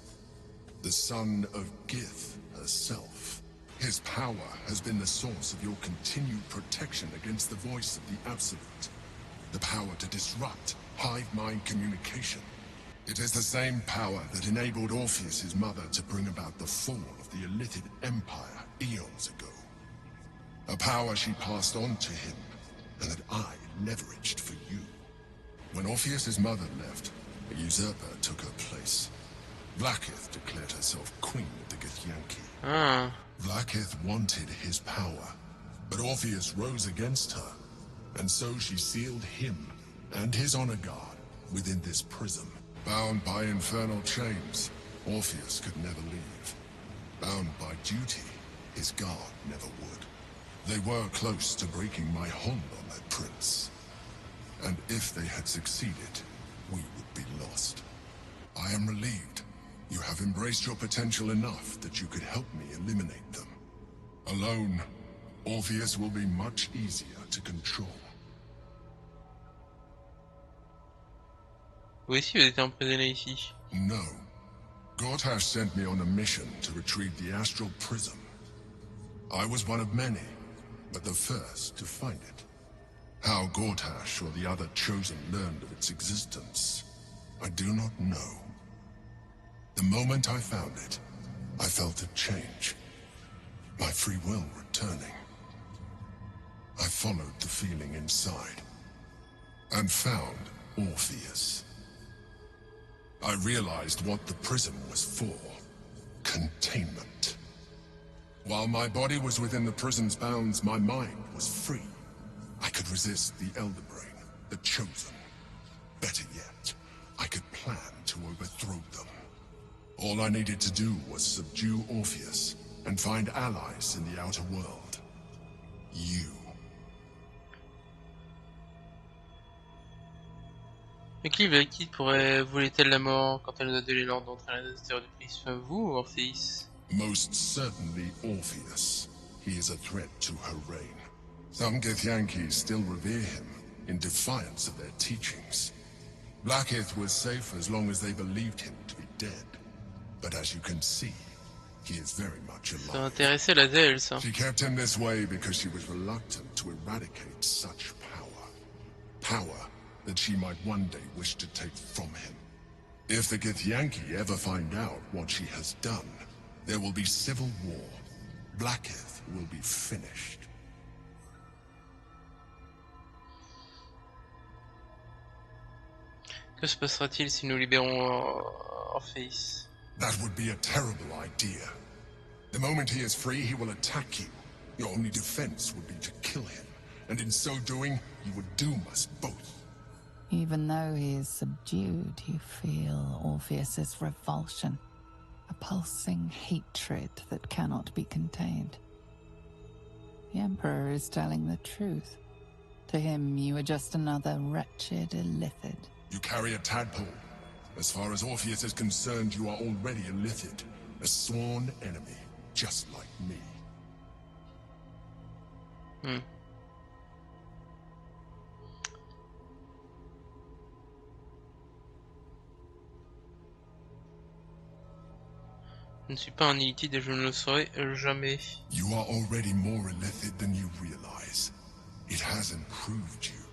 the son of Gith herself. His power has been the source of your continued protection against the voice of the Absolute. The power to disrupt hive mind communication. It is the same power that enabled Orpheus's mother to bring about the fall of the Illithid Empire eons ago. A power she passed on to him, and that I leveraged for you. When Orpheus's mother left, a usurper took her place. Blackith declared herself queen of the Githyanki. Blackith wanted his power, but Orpheus rose against her, and so she sealed him and his honor guard within this prism. Bound by infernal chains, Orpheus could never leave. Bound by duty, his guard never would. They were close to breaking my hold on that prince. And if they had succeeded, we would be lost. I am relieved. You have embraced your potential enough that you could help me eliminate them. Alone, Orpheus will be much easier to control. Vous aussi, vous êtes emprisonné ici. No. Gortash sent me on a mission to retrieve the Astral Prism. I was one of many, but the first to find it. How Gortash or the other Chosen learned of its existence, I do not know. The moment I found it, I felt a change. My free will returning. I followed the feeling inside, and found Orpheus. I realized what the prism was for. Containment. While my body was within the prison's bounds, my mind was free. I could resist the Elder Brain, the Chosen. Better yet, I could plan to overthrow them. All I needed to do was subdue Orpheus, and find allies in the outer world. You. Mais qui pourrait voler-elle la mort quand elle nous a donné l'ordre d'entrer à l'intérieur du prisme? Vous ou Orpheus? Most certainly Orpheus. He is a threat to her reign. Some Githyanki still revere him, in defiance of their teachings. Blackith was safe as long as they believed him to be dead. But as you can see, he is very much alive. Ça intéressait la DL, ça. She kept him this way because she was reluctant to eradicate such power. Power that she might one day wish to take from him. If the Githyanki ever find out what she has done, there will be civil war. Blackith will be finished. Que se passera-t-il si nous libérons Orpheus? That would be a terrible idea. The moment he is free, he will attack you. Your only defense would be to kill him, and in so doing, you would doom us both. Even though he is subdued, you feel Orpheus's revulsion, a pulsing hatred that cannot be contained. The Emperor is telling the truth. To him, you are just another wretched Illithid. You carry a tadpole. As far as Orpheus is concerned, you are already a Illithid, a sworn enemy, just like me. Je ne suis pas un illithide et je ne le serai jamais. You are already more illithid than you realize. It has improved you.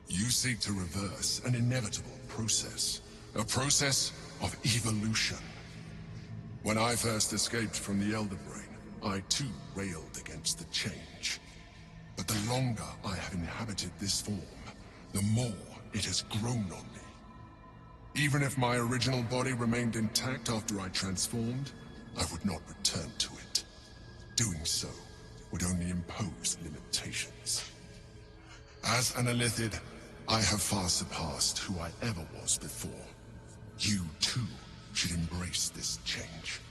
You seek to reverse an inevitable process. A process of evolution. When I first escaped from the Elder Brain, I too railed against the change. But the longer I have inhabited this form, the more it has grown on me. Even if my original body remained intact after I transformed, I would not return to it. Doing so would only impose limitations. As an illithid, I have far surpassed who I ever was before. You too should embrace this change.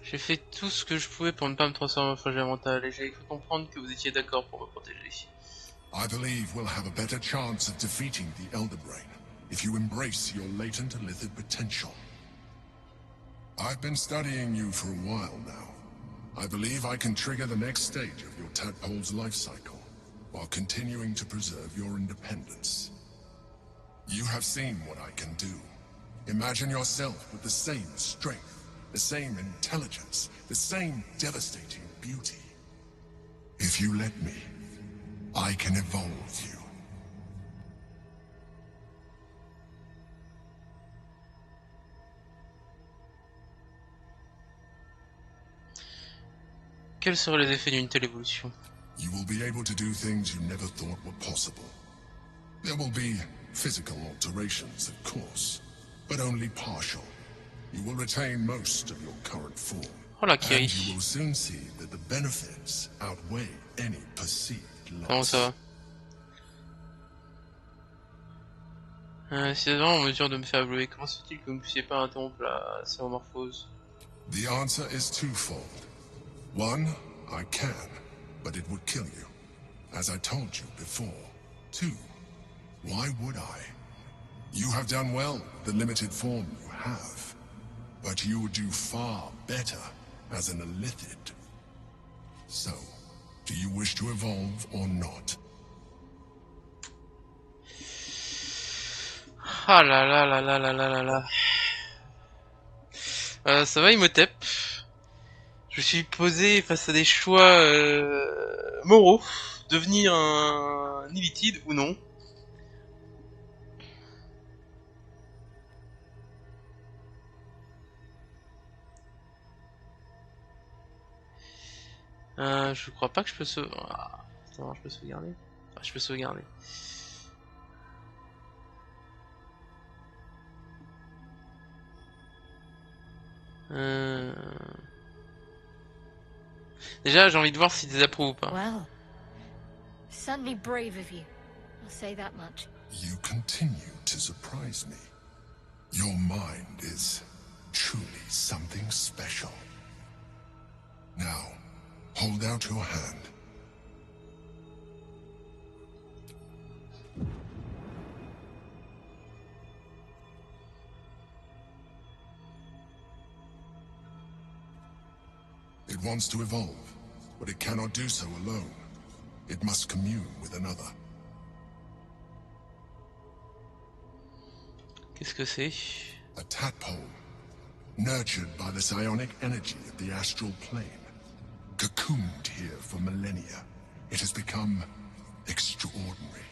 J'ai fait tout ce que je pouvais pour ne pas me transformer en fragile mental et j'ai cru comprendre que vous étiez d'accord pour me protéger. I believe we'll have a better chance of defeating the Elder Brain if you embrace your latent illithid potential. I've been studying you for a while now. I believe I can trigger the next stage of your tadpole's life cycle, while continuing to preserve your independence. You have seen what I can do. Imagine yourself with the same strength, the same intelligence, the same devastating beauty. If you let me, I can evolve you. Quels seraient les effets d'une telle évolution? You will be able to do things you never thought were possible. There will be physical alterations, of course, but only partial. You will retain most of your current form. And you will soon see that the benefits outweigh any perceived loss. Comment ça va? Si c'est vraiment en mesure de me faire évoluer, comment se fait-il que vous ne puissiez pas interrompre la métamorphose? The answer is twofold. One, I can, but it would kill you, as I told you before. Two, why would I? You have done well with the limited form you have, but you would do far better as an illithid. So, do you wish to evolve or not? Ah là là là là là là là là. Ça va, Imhotep. Je suis posé face à des choix moraux. Devenir un illithide ou non. Je crois pas que je peux se... Ah, attends, je peux sauvegarder. Ah, je peux sauvegarder. Déjà, j'ai envie de voir s'ils déapprouvent ou pas. Well, certainly brave of you. I'll say that much. You continue to surprise me. Your mind is truly something special. Now, hold out your hand. It wants to evolve, but it cannot do so alone. It must commune with another. Qu'est-ce que c'est? A tadpole, nurtured by the psionic energy of the astral plane. Cocooned here for millennia, it has become extraordinary.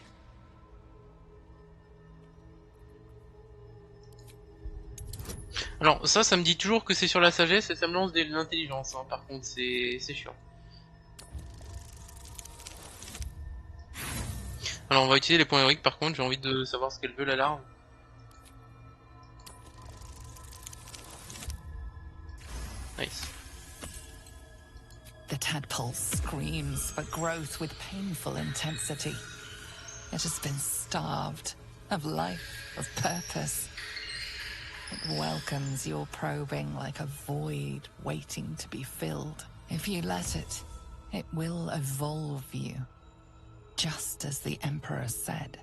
Alors ça me dit toujours que c'est sur la sagesse et ça me lance de l'intelligence, hein. Par contre c'est chiant. Alors on va utiliser les points héroïques par contre, j'ai envie de savoir ce qu'elle veut la larve. Nice. The tadpole screams for growth with painful intensity. It has been starved of life, of purpose. It welcomes your probing like a void waiting to be filled. If you let it, it will evolve you, just as the Emperor said.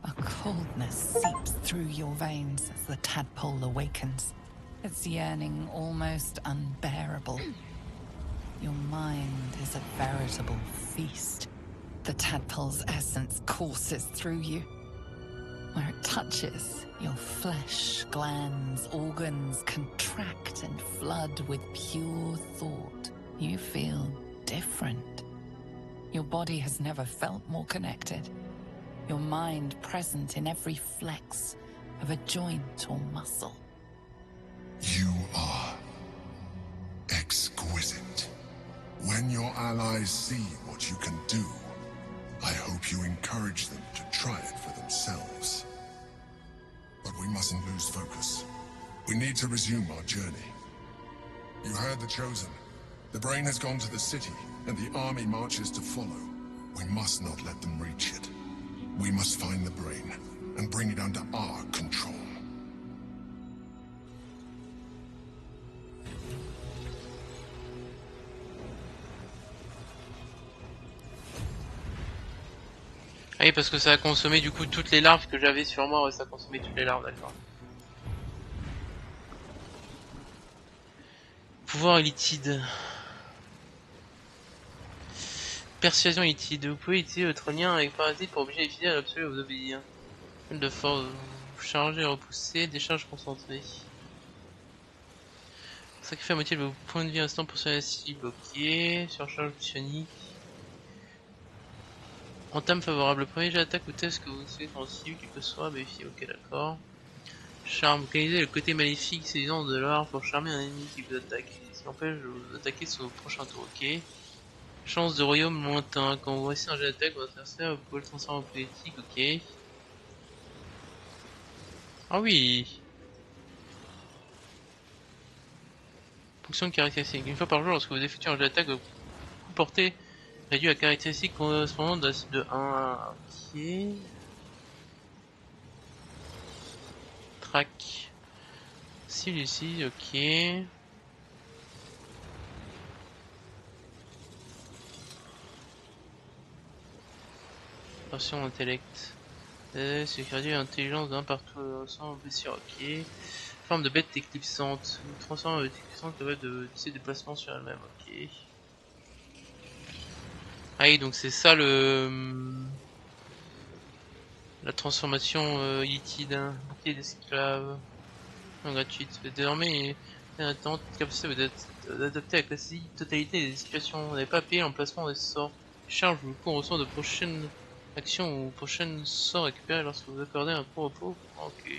A coldness seeps through your veins as the tadpole awakens, its yearning almost unbearable. Your mind is a veritable feast. The tadpole's essence courses through you. Where it touches, your flesh, glands, organs contract and flood with pure thought. You feel different. Your body has never felt more connected. Your mind present in every flex of a joint or muscle. You are exquisite. When your allies see what you can do, I hope you encourage them to try it for themselves. But we mustn't lose focus. We need to resume our journey. You heard the Chosen. The brain has gone to the city, and the army marches to follow. We must not let them reach it. We must find the brain, and bring it under our control. Ah oui, parce que ça a consommé du coup toutes les larves que j'avais sur moi, ouais, ça a consommé toutes les larves, d'accord. Pouvoir illitide. Persuasion illitide. Vous pouvez utiliser votre lien avec Parasite pour obliger les fidèles à l'absolu à vous obéir. De force, vous charger, repousser, décharge concentrée. Sacrifier à moitié de vos points de vie instant pour la cible, ok. Surcharge psionique. Entame favorable. Premier jet d'attaque ou test que vous savez dans cible, qu'il peut soit, vérifier, ok, d'accord. Charme, localisez le côté maléfique séduisant de l'art pour charmer un ennemi qui vous attaque. Ce qui empêche de vous attaquer sur vos prochains tours, ok. Chance de royaume lointain. Quand vous réussissez un jet d'attaque, votre adversaire, vous pouvez le transformer en politique, ok. Ah oui. Fonction de caractéristique. Une fois par jour, lorsque vous effectuez un jet d'attaque, vous portez réduit à caractéristique correspondant de la cible de 1. Ok. Track. Cible ici, ok. Version intellect. C'est réduit à intelligence d'un partout sans blessure, ok. Forme de bête éclipsante. Une transforme de bête éclipsante capable de tisser des déplacements sur elle-même, ok. Ah oui, donc c'est ça la transformation illitide, hein. Bouclier d'esclave. Non, gratuite. Désormais, attente, capacité d'adapter la quasi-totalité des situations. Vous n'avez pas payé l'emplacement des sorts. Charge ou coup, on reçoit de prochaines actions ou prochaines sorts récupérés lorsque vous accordez un court repos. Ok.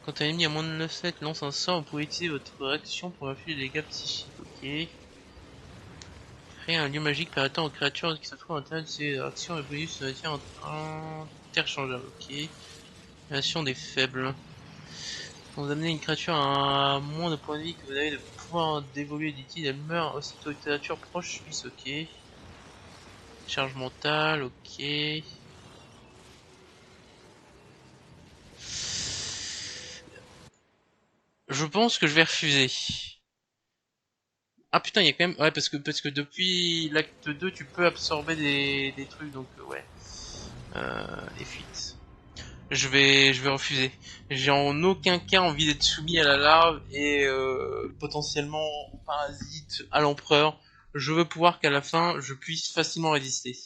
Quand un ennemi à moins de 9 lance un sort, vous pouvez utiliser votre action pour infliger des dégâts psychiques. Ok. Créer un lieu magique permettant aux créatures qui se trouvent à l'intérieur de ces actions et bonus de matière interchangeable. Ok. Relation des faibles. Quand vous amenez une créature à moins de points de vie que vous avez de pouvoir d'évoluer d'utile, elle meurt aussitôt une créature proche subisse, ok. Charge mentale, ok. Je pense que je vais refuser. Ah putain, il y a quand même... Ouais, parce que depuis l'acte 2, tu peux absorber des trucs, donc ouais. Des fuites. Je vais refuser. J'ai en aucun cas envie d'être soumis à la larve et potentiellement au parasite, à l'empereur. Je veux pouvoir qu'à la fin, je puisse facilement résister.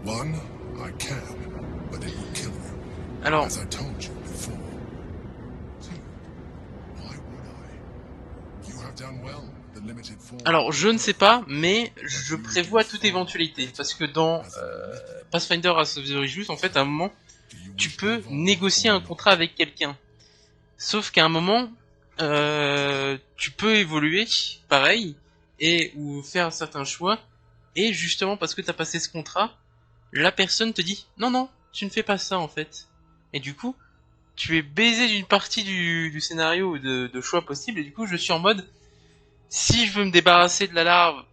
One, I can, but it will kill you. Alors, as I told you before. Two, why would I? You have done well. The limited form. Alors, je ne sais pas, mais je prévois toute éventualité. Parce que dans Pathfinder As of the Origins, en fait, à un moment, tu peux négocier un contrat avec quelqu'un. Sauf qu'à un moment, tu peux évoluer, pareil, ou faire certains choix. Et justement, parce que t'as passé ce contrat, la personne te dit « Non, non, tu ne fais pas ça, en fait. » Et du coup, tu es baisé d'une partie du scénario ou de choix possibles, et du coup je suis en mode, si je veux me débarrasser de la larve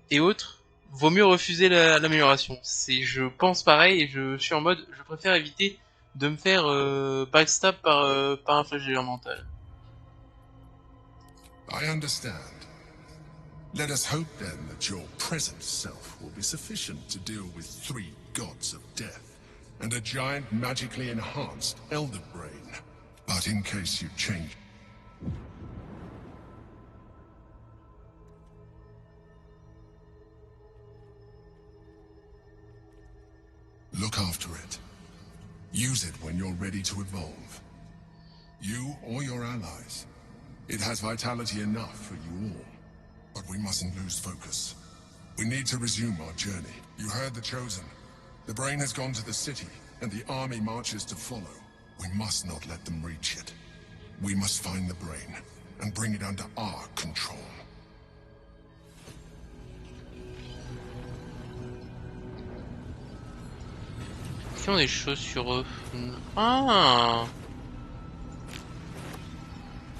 et autres, vaut mieux refuser l'amélioration. Je pense pareil, et je suis en mode, je préfère éviter de me faire backstab par un flagelleur mental. I understand. Let us hope then that your present self will be sufficient to deal with 3 gods of death and a giant magically enhanced elder brain. But in case you change... Look after it. Use it when you're ready to evolve. You or your allies. It has vitality enough for you all. But we mustn't lose focus. We need to resume our journey. You heard the Chosen. The brain has gone to the city, and the army marches to follow. We must not let them reach it. We must find the brain, and bring it under our control. Qui ont des choses sur eux? Ah!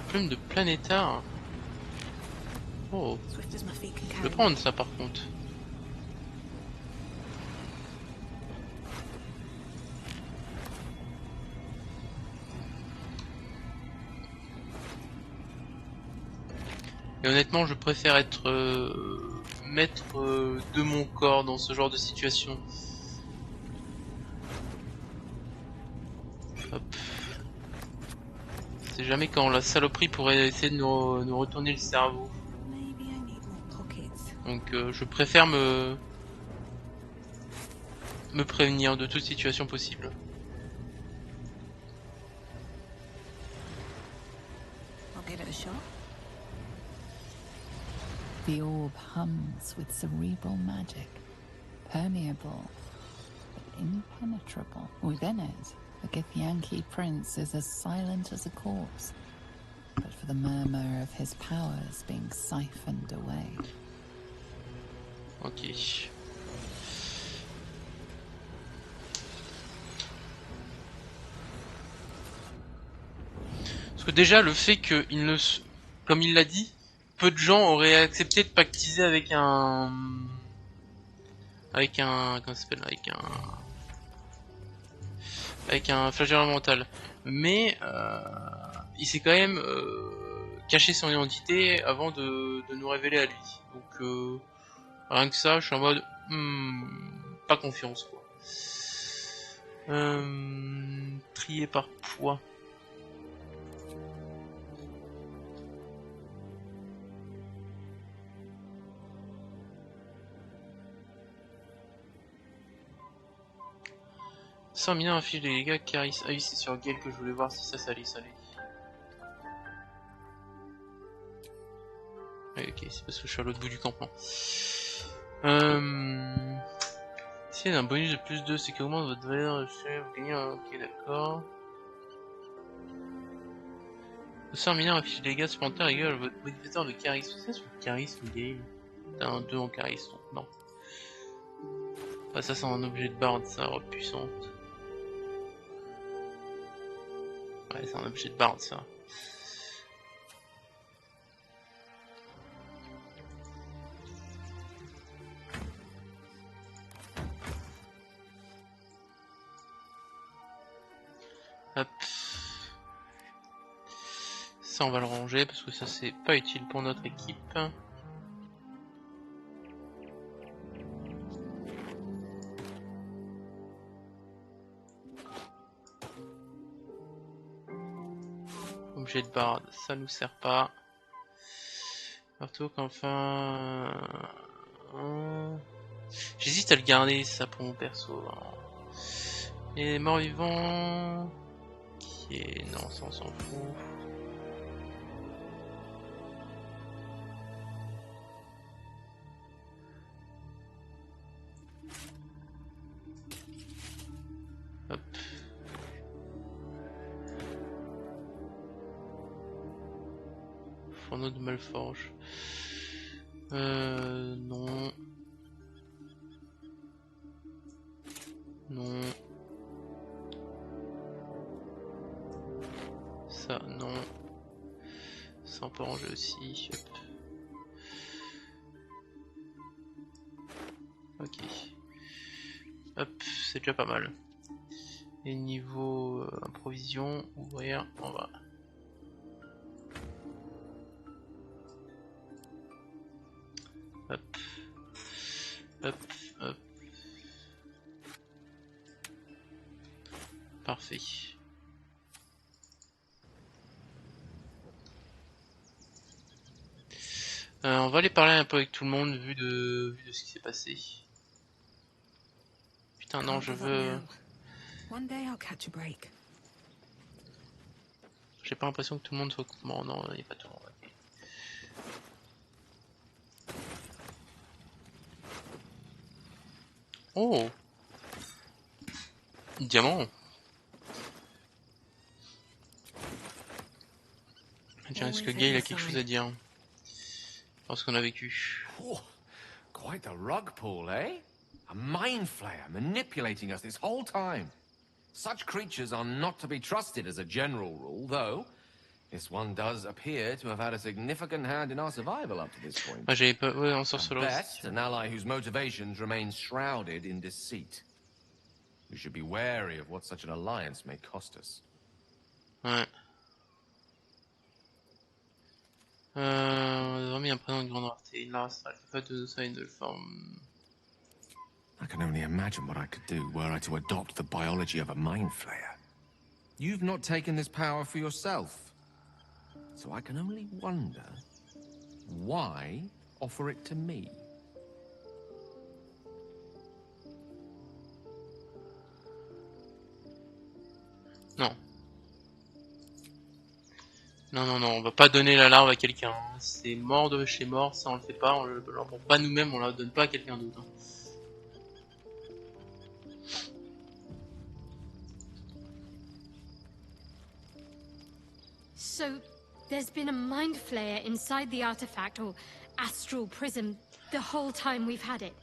Plume de planétard. Oh. Je vais prendre ça par contre. Et honnêtement, je préfère être maître de mon corps dans ce genre de situation. Hop. C'est jamais quand la saloperie pourrait essayer de nous retourner le cerveau. Donc je préfère me prévenir de toute situation possible. The orb hums with cerebral magic, permeable, but impenetrable. Within it, the Githyanki prince is as silent as a corpse, but for the murmur of his powers being siphoned away. Ok. Parce que déjà, le fait qu'il ne... Comme il l'a dit, peu de gens auraient accepté de pactiser avec un... Comment ça s'appelle? Avec un flagelleur mental. Mais il s'est quand même caché son identité avant de nous révéler à lui. Donc rien que ça, je suis en mode pas confiance quoi. Trier par poids. Sans miner un fiche des dégâts, Caris. Ah oui, c'est sur Gale que je voulais voir si ça allait. Ah, ok, c'est parce que je suis à l'autre bout du campement. Si il y a un bonus de plus 2, c'est qu'augmente votre valeur, vous gagnez un... Ok, d'accord. Sans miner un fiche des dégâts supplémentaires égale à votre modificateur de charisme. C'est ça sur charisme, Gale? T'as un 2 en charisme, non. Ah, ça c'est un objet de barde, ça, robe puissante. Ouais, c'est un objet de barde, ça. Hop. Ça on va le ranger parce que ça c'est pas utile pour notre équipe. Objet de barde, ça nous sert pas. Surtout qu'enfin... J'hésite à le garder ça pour mon perso. Et mort vivant... Ok, non ça on s'en fout. Hop. Fourneau de Malforge. Non. Non. Ça, non. Ça, on peut ranger aussi. Hop. Ok. Hop, c'est déjà pas mal. Et niveau provision, ouvrir, on va. Hop. Hop, hop. Parfait. On va aller parler un peu avec tout le monde vu de ce qui s'est passé. Putain non, je veux... J'ai pas l'impression que tout le monde soit... Bon non, il n'y a pas tout le monde. Oh, diamant. Tiens, est-ce que Gay il a quelque chose à dire parce qu'on a vécu? Oh, quite the rug pull, eh? A mind flayer manipulating us this whole time. Such creatures are not to be trusted as a general rule, though this one does appear to have had a significant hand in our survival up to this point. Ah, j'avais pas... Ouais, on sort sur best, an ally whose motivations remain shrouded in deceit. We should be wary of what such an alliance may cost us. Ouais. On a dormi un prénom de grande rareté. Là, ça fait de ça une forme. I can only imagine what I could do were I to adopt the biology of a mind flayer. You've not taken this power for yourself, so I can only wonder why offer it to me. Non. Non, non, non, on va pas donner la larve à quelqu'un. C'est mort de chez mort, ça on le fait pas, on le prend pas nous-mêmes, on la donne pas à quelqu'un d'autre. So, there's been a mind flayer inside the artifact, or astral prism, the whole time we've had it.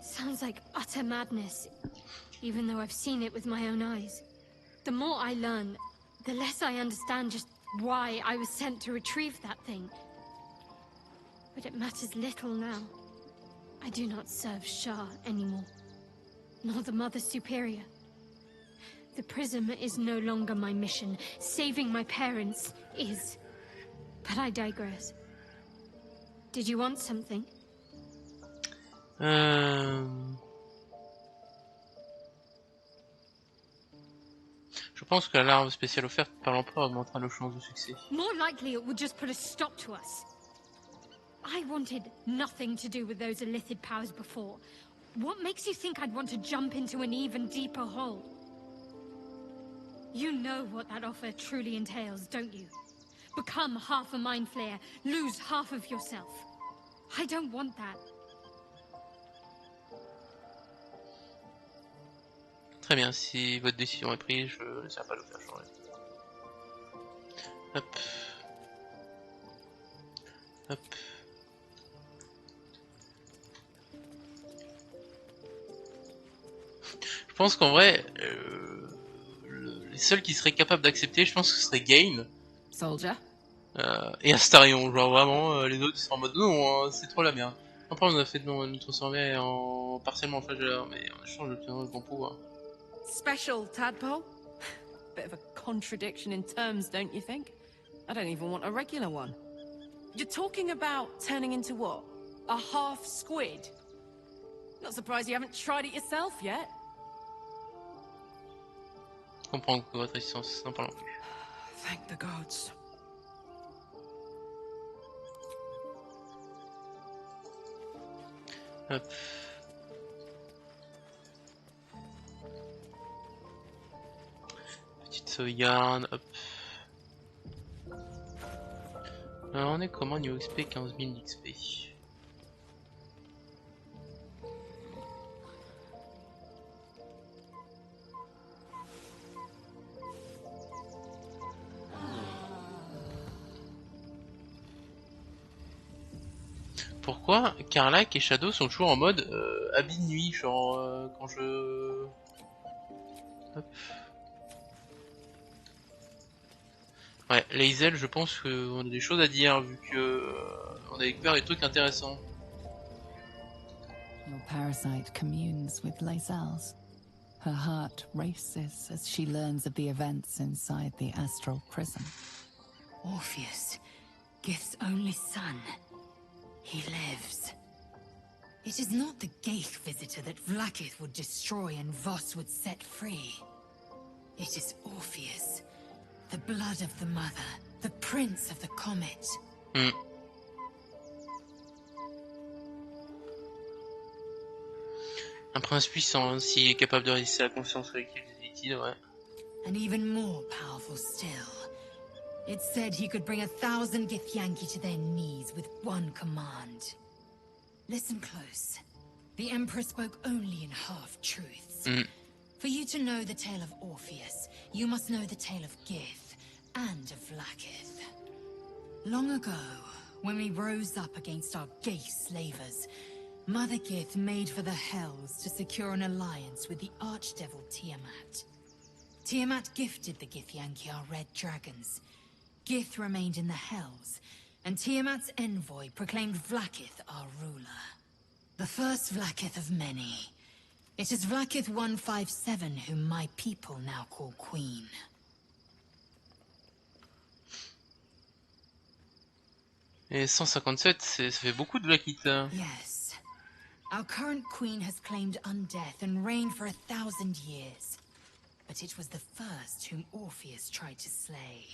Sounds like utter madness, even though I've seen it with my own eyes. The more I learn, the less I understand just why I was sent to retrieve that thing. But it matters little now. I do not serve Shah anymore, nor the Mother Superior. The prism is no longer my mission. Saving my parents is. But I digress. Did you want something? Je pense que la larve spéciale offerte par l'empereur augmentera nos chances de succès. More likely it would just put a stop to us. I wanted nothing to do with those illithid powers before. What makes you think I'd want to jump into an even deeper hole? You know what that offer truly entails, don't you? Become half a mind flayer, lose half of yourself. I don't want that. Très bien, si votre décision est prise, je n'essaierai pas de le faire changer. Hop. Hop. Je pense qu'en vrai, les seuls qui seraient capables d'accepter, je pense que ce serait Gain. Soldier. Et Astarion, genre vraiment, les autres sont en mode non, c'est trop la merde. Après on a fait de nous transformer en partiellement en flagelleur, mais en échange d'obtenir le bon pouvoir. Special, tadpole? Bit of a contradiction in terms, don't you think? I don't even want a regular one. You're talking about turning into what? A half squid? Not surprised you haven't tried it yourself yet. Je comprends que votre résistance n'en parle plus. Thank the gods. Hop. Petite sauvegarde, hop. Alors on est comment niveau XP? 15 000 d'XP. Pourquoi Karlak et Shadow sont toujours en mode habit de nuit, genre quand je... Hop. Ouais, Lae'zel, je pense qu'on a des choses à dire vu que on a découvert des trucs intéressants. Your parasite communes with Lae'zel's. Her heart races as she learns of the events inside the astral prison. Orpheus, Gith's only son. He lives. It is not the Geich visitor that Vlaakith would destroy and Voss would set free. It is Orpheus, the blood of the mother, the prince of the comet. Un prince puissant, s'il est capable de résister à la confiance collective des Elitides, ouais. And even more powerful still. It said he could bring 1,000 Githyanki to their knees with one command. Listen close. The Emperor spoke only in half-truths. For you to know the tale of Orpheus, you must know the tale of Gith and of Vlaakith. Long ago, when we rose up against our Geich slavers, Mother Gith made for the Hells to secure an alliance with the Archdevil Tiamat. Tiamat gifted the Githyanki our red dragons. Gith remained in the Hells, and Tiamat's envoy proclaimed Vlaakith our ruler. The first Vlaakith of many. It is Vlaakith 157 whom my people now call Queen. Et 157, ça fait beaucoup de Vlaakith. Yes. Our current queen has claimed undeath and reigned for 1,000 years. But it was the first whom Orpheus tried to slay.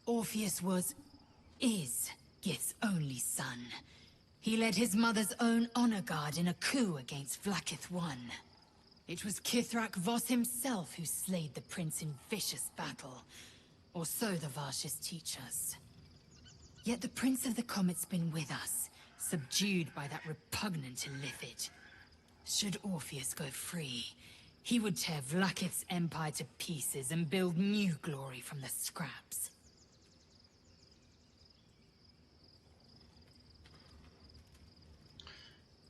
Orpheus is Gith's only son. He led his mother's own honor guard in a coup against Vlaakith I. It was Kithrak Voss himself who slayed the prince in vicious battle. Or so the Varshas teach us. Yet the Prince of the Comet's been with us, subdued by that repugnant Illithid. Should Orpheus go free, he would tear Vlaakith's empire to pieces and build new glory from the scraps.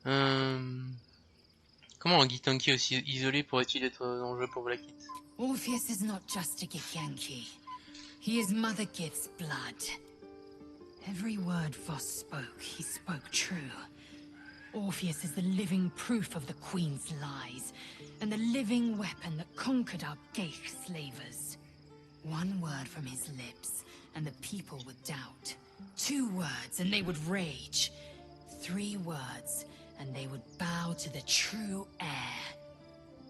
Comment un Githyanki aussi isolé pourrait-il être dangereux pour Vlaakith? Orpheus is not just a Githyanki. He is Mother Gith's blood. Every word Voss spoke, he spoke true. Orpheus is the living proof of the Queen's lies, and the living weapon that conquered our Geich slavers. One word from his lips, and the people would doubt. 2 words, and they would rage. 3 words, and they would bow to the true heir.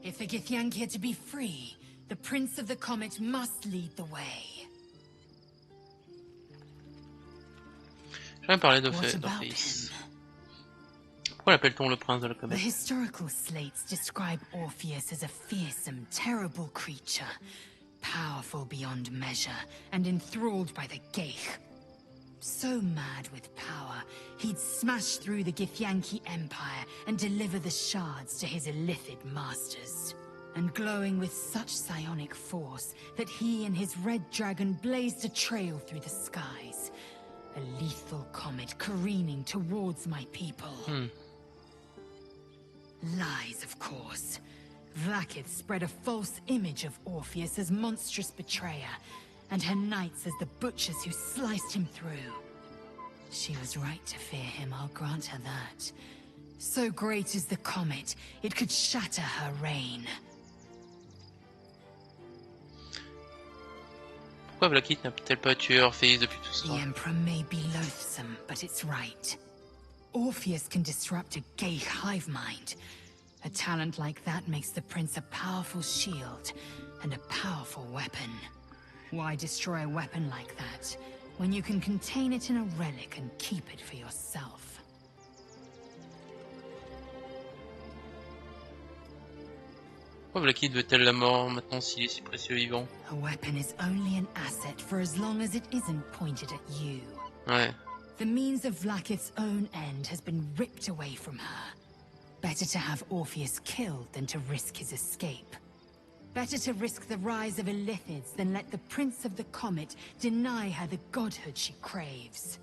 If the Githyanki are to be free, the Prince of the Comet must lead the way. J'aimerais parler d'Orpheus. Pourquoi l'appelle-t-on le prince de la The comète? historical slates describe Orpheus as a fearsome, terrible creature, powerful beyond measure, and enthralled by the Geich. So mad with power, he'd smash through the Githyanki Empire and deliver the shards to his Illithid masters. And glowing with such psionic force that he and his red dragon blazed a trail through the skies. A lethal comet careening towards my people. Lies, of course. Vlaakith spread a false image of Orpheus as monstrous betrayer, and her knights as the butchers who sliced him through. She was right to fear him, I'll grant her that. So great is the comet, it could shatter her reign. Pourquoi Vlaakith n'a-t-elle pas tué Orpheus depuis tout ce The temps? Emperor may be loathsome, but it's right. Orpheus can disrupt a Geich hive mind. A talent like that makes the prince a powerful shield and a powerful weapon. Why destroy a weapon like that when you can contain it in a relic and keep it for yourself? Pourquoi Vlaakith veut-elle la mort maintenant s'il est si précieux vivant? A weapon is only an asset for as long as it isn't pointed at you. Ouais. The means of Vlaakith's own end has been ripped away from her. Better to have Orpheus killed than to risk his escape. Better to risk the rise of Illithids than let the Prince of the Comet deny her the godhood she craves.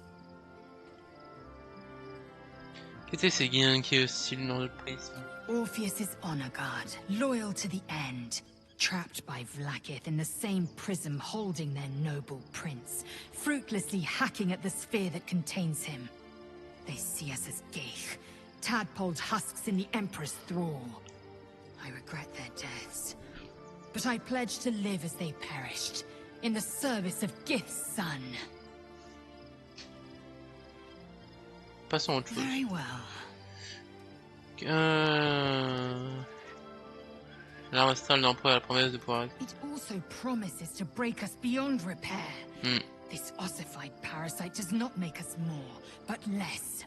Qu'étaient ces Githyanki hostiles dans le prisme? Orpheus is honor guard, loyal to the end. Trapped by Vlaakith in the same prism holding their noble prince, fruitlessly hacking at the sphere that contains him. They see us as Geich, tadpoled husks in the Emperor's thrall. I regret their deaths, but I pledge to live as they perished, in the service of Gith's son. Passons à autre chose. Very well. L'arme astrale d'empereur a la promesse de pouvoir... It also promises to break us beyond repair. This ossified parasite does not make us more, but less.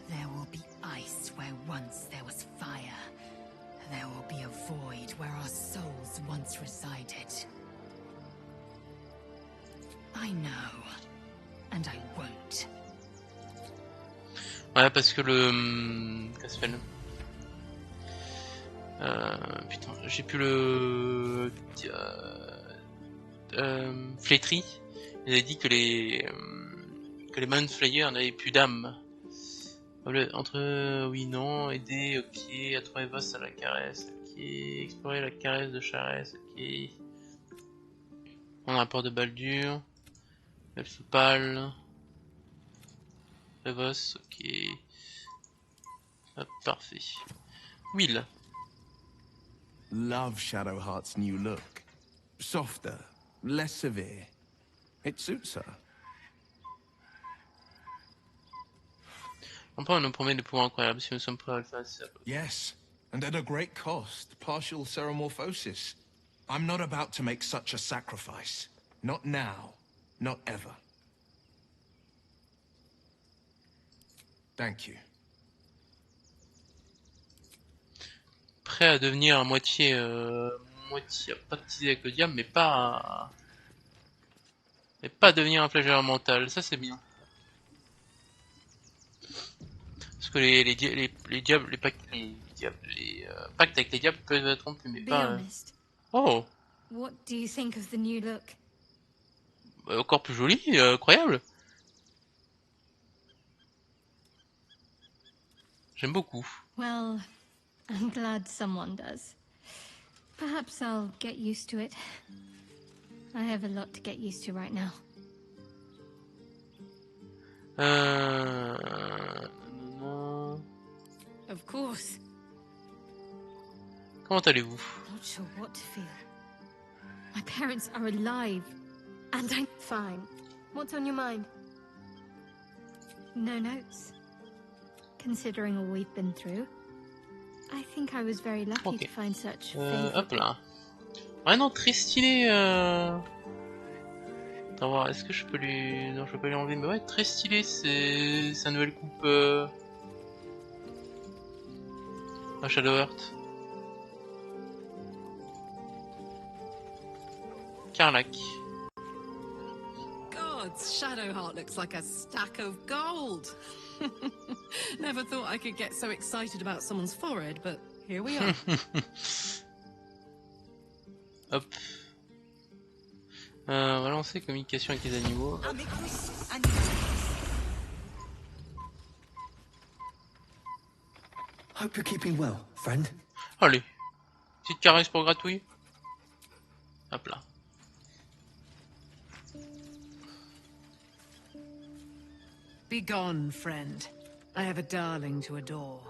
There will be ice where once there was fire. There will be a void where our souls once resided. I know, and I won't. Ouais, parce que le... Qu'est-ce que ça s'appelle ? Putain, j'ai plus le... Flétry, il avait dit que les Mind Flayers n'avaient plus d'âme. Entre oui, non, aider, ok, à trouver Voss à la caresse, ok, explorer la caresse de Charès, ok. On a un port de Baldur, Elfe pâle, Voss, ok. Hop, parfait. Will. Love Shadowheart's new look. Softer, less severe. It suits her. Enfin, on nous promet des pouvoirs incroyables si nous sommes prêts à le faire. Yes, and at a great cost. Partial ceremorphosis. I'm not about to make such a sacrifice. Not now. Not ever. Thank you. Prêt à devenir à moitié pactisé avec le diable, mais pas devenir un flagelleur mental. Ça c'est bien. Parce que les diables, les pactes avec les diables peuvent être rompus, mais pas. Oh. What do you think of the new look? Encore plus joli, incroyable. J'aime beaucoup. Well, I'm glad someone does. Perhaps I'll get used to it. I have a lot to get used to right now. Of course. Comment allez-vous? Not sure what to feel. My parents are alive, and I'm fine. What's on your mind? No notes. Considering all we've been through, I think I was very lucky to find such hop là. Ouais, non, très stylé. Attends voir, est-ce que je peux lui... Non, je peux pas lui enlever, mais ouais, très stylé, c'est sa nouvelle coupe à Shadowheart. Carlac. God, Shadowheart looks like a stack of gold. Never thought I could get so excited about someone's forehead, but here we are. Hop. On va lancer communication avec les animaux. Hope you're keeping well, friend. Allez, petite caresse pour gratouille. Hop là. Be gone, friend. I have a darling to adore.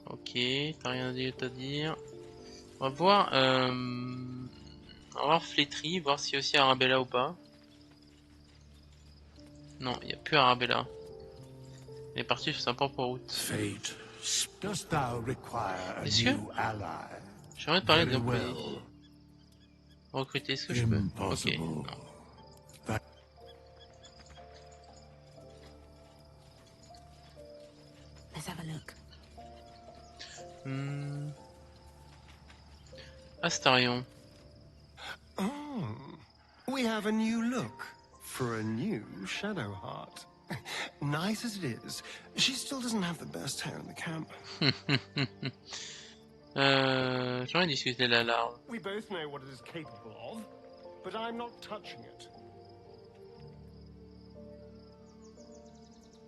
Ok, t'as rien d'autre à dire. On va voir. On va voir Flétry, voir s'il y a aussi Arabella ou pas. Non, il n'y a plus Arabella. Il est parti sur sa propre route. Est-ce que j'aimerais te parler de l'employé. Recruter, est-ce que je peux? Ok, non. Let's have a look. Astarion. Oh, we have a new look for a new Shadowheart. Nice as it is, she still doesn't have the best hair in the camp. J'aimerais discuter de la larve. We both know what it is capable of, but I'm not touching it.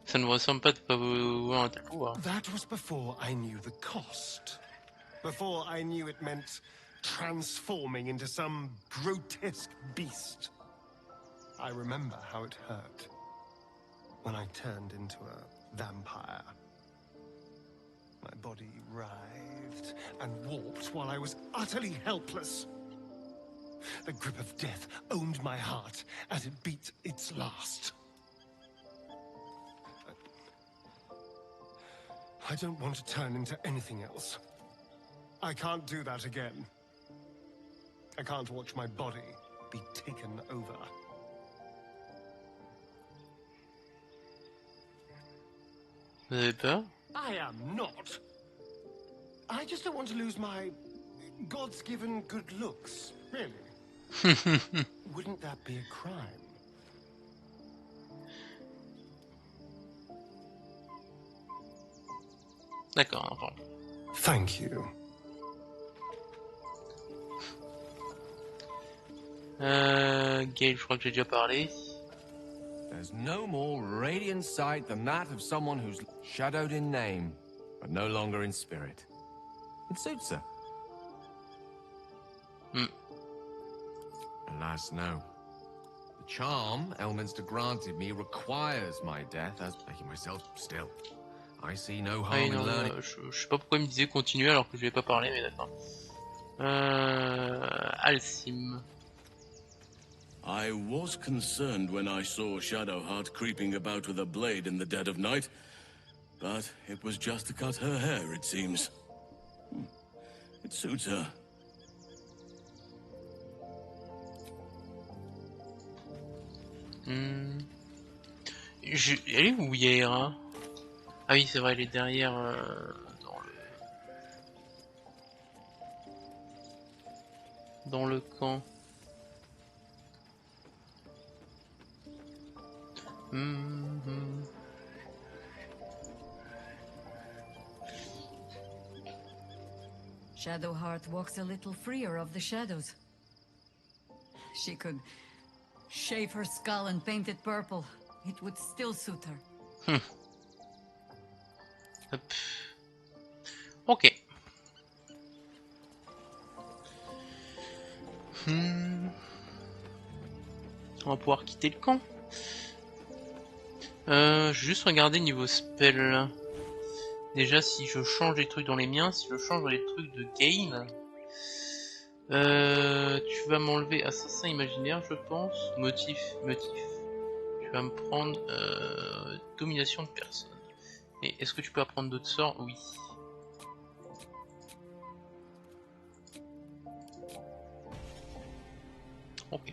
Ça ne me ressemble pas de pas voir un tel pouvoir. That was before I knew the cost. Before I knew it meant transforming into some grotesque beast. I remember how it hurt when I turned into a vampire. My body writhed and warped while I was utterly helpless. The grip of death owned my heart as it beat its last. I don't want to turn into anything else. I can't do that again. I can't watch my body be taken over. Vous avez peur? I am not. I just don't want to lose my God's given good looks, really. Wouldn't that be a crime? D'accord, enfin. Thank you. Gale, je crois que j'ai déjà parlé. There's no more radiant sight than that of someone who's shadowed in name, but no longer in spirit. It suits her. Alas, no. The charm Elminster granted me requires my death as making myself still. I see no harm in learning. Je sais pas pourquoi il me disait continuer alors que je vais pas parler, mais d'accord. Alcim. I was concerned when I saw Shadowheart creeping about with a blade in the dead of night, but it was just to cut her hair, it seems. It suits her. Elle est où Yaira? Ah oui, c'est vrai, elle est derrière dans le camp. Shadowheart walks a little freer of the shadows. She could shave her skull and paint it purple. It would still suit her. Hop. Ok. On va pouvoir quitter le camp. Je vais juste regarder niveau spell. Déjà si je change des trucs dans les miens, si je change dans les trucs de Gale. Tu vas m'enlever assassin imaginaire je pense. Motif. Tu vas me prendre domination de personne. Et est-ce que tu peux apprendre d'autres sorts? Oui. Ok.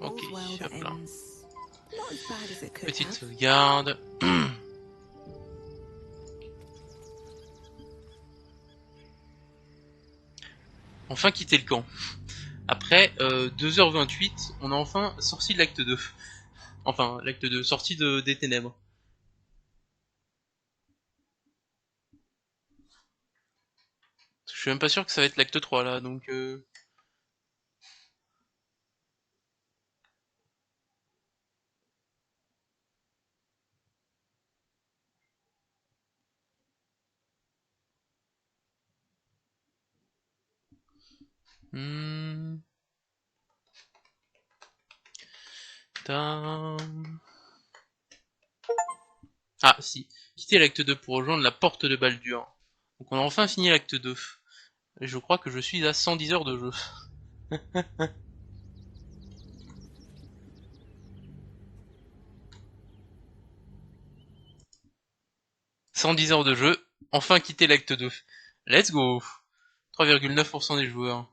Ok, hop là. Petite sauvegarde. Enfin quitter le camp. Après 2h28, on a enfin sorti de l'acte 2. Enfin, l'acte 2, sorti des ténèbres. Je suis même pas sûr que ça va être l'acte 3 là, donc... Ah si, quitter l'acte 2 pour rejoindre la porte de Baldur. Donc on a enfin fini l'acte 2. Et je crois que je suis à 110 heures de jeu. 110 heures de jeu, enfin quitter l'acte 2. Let's go. 3,9% des joueurs.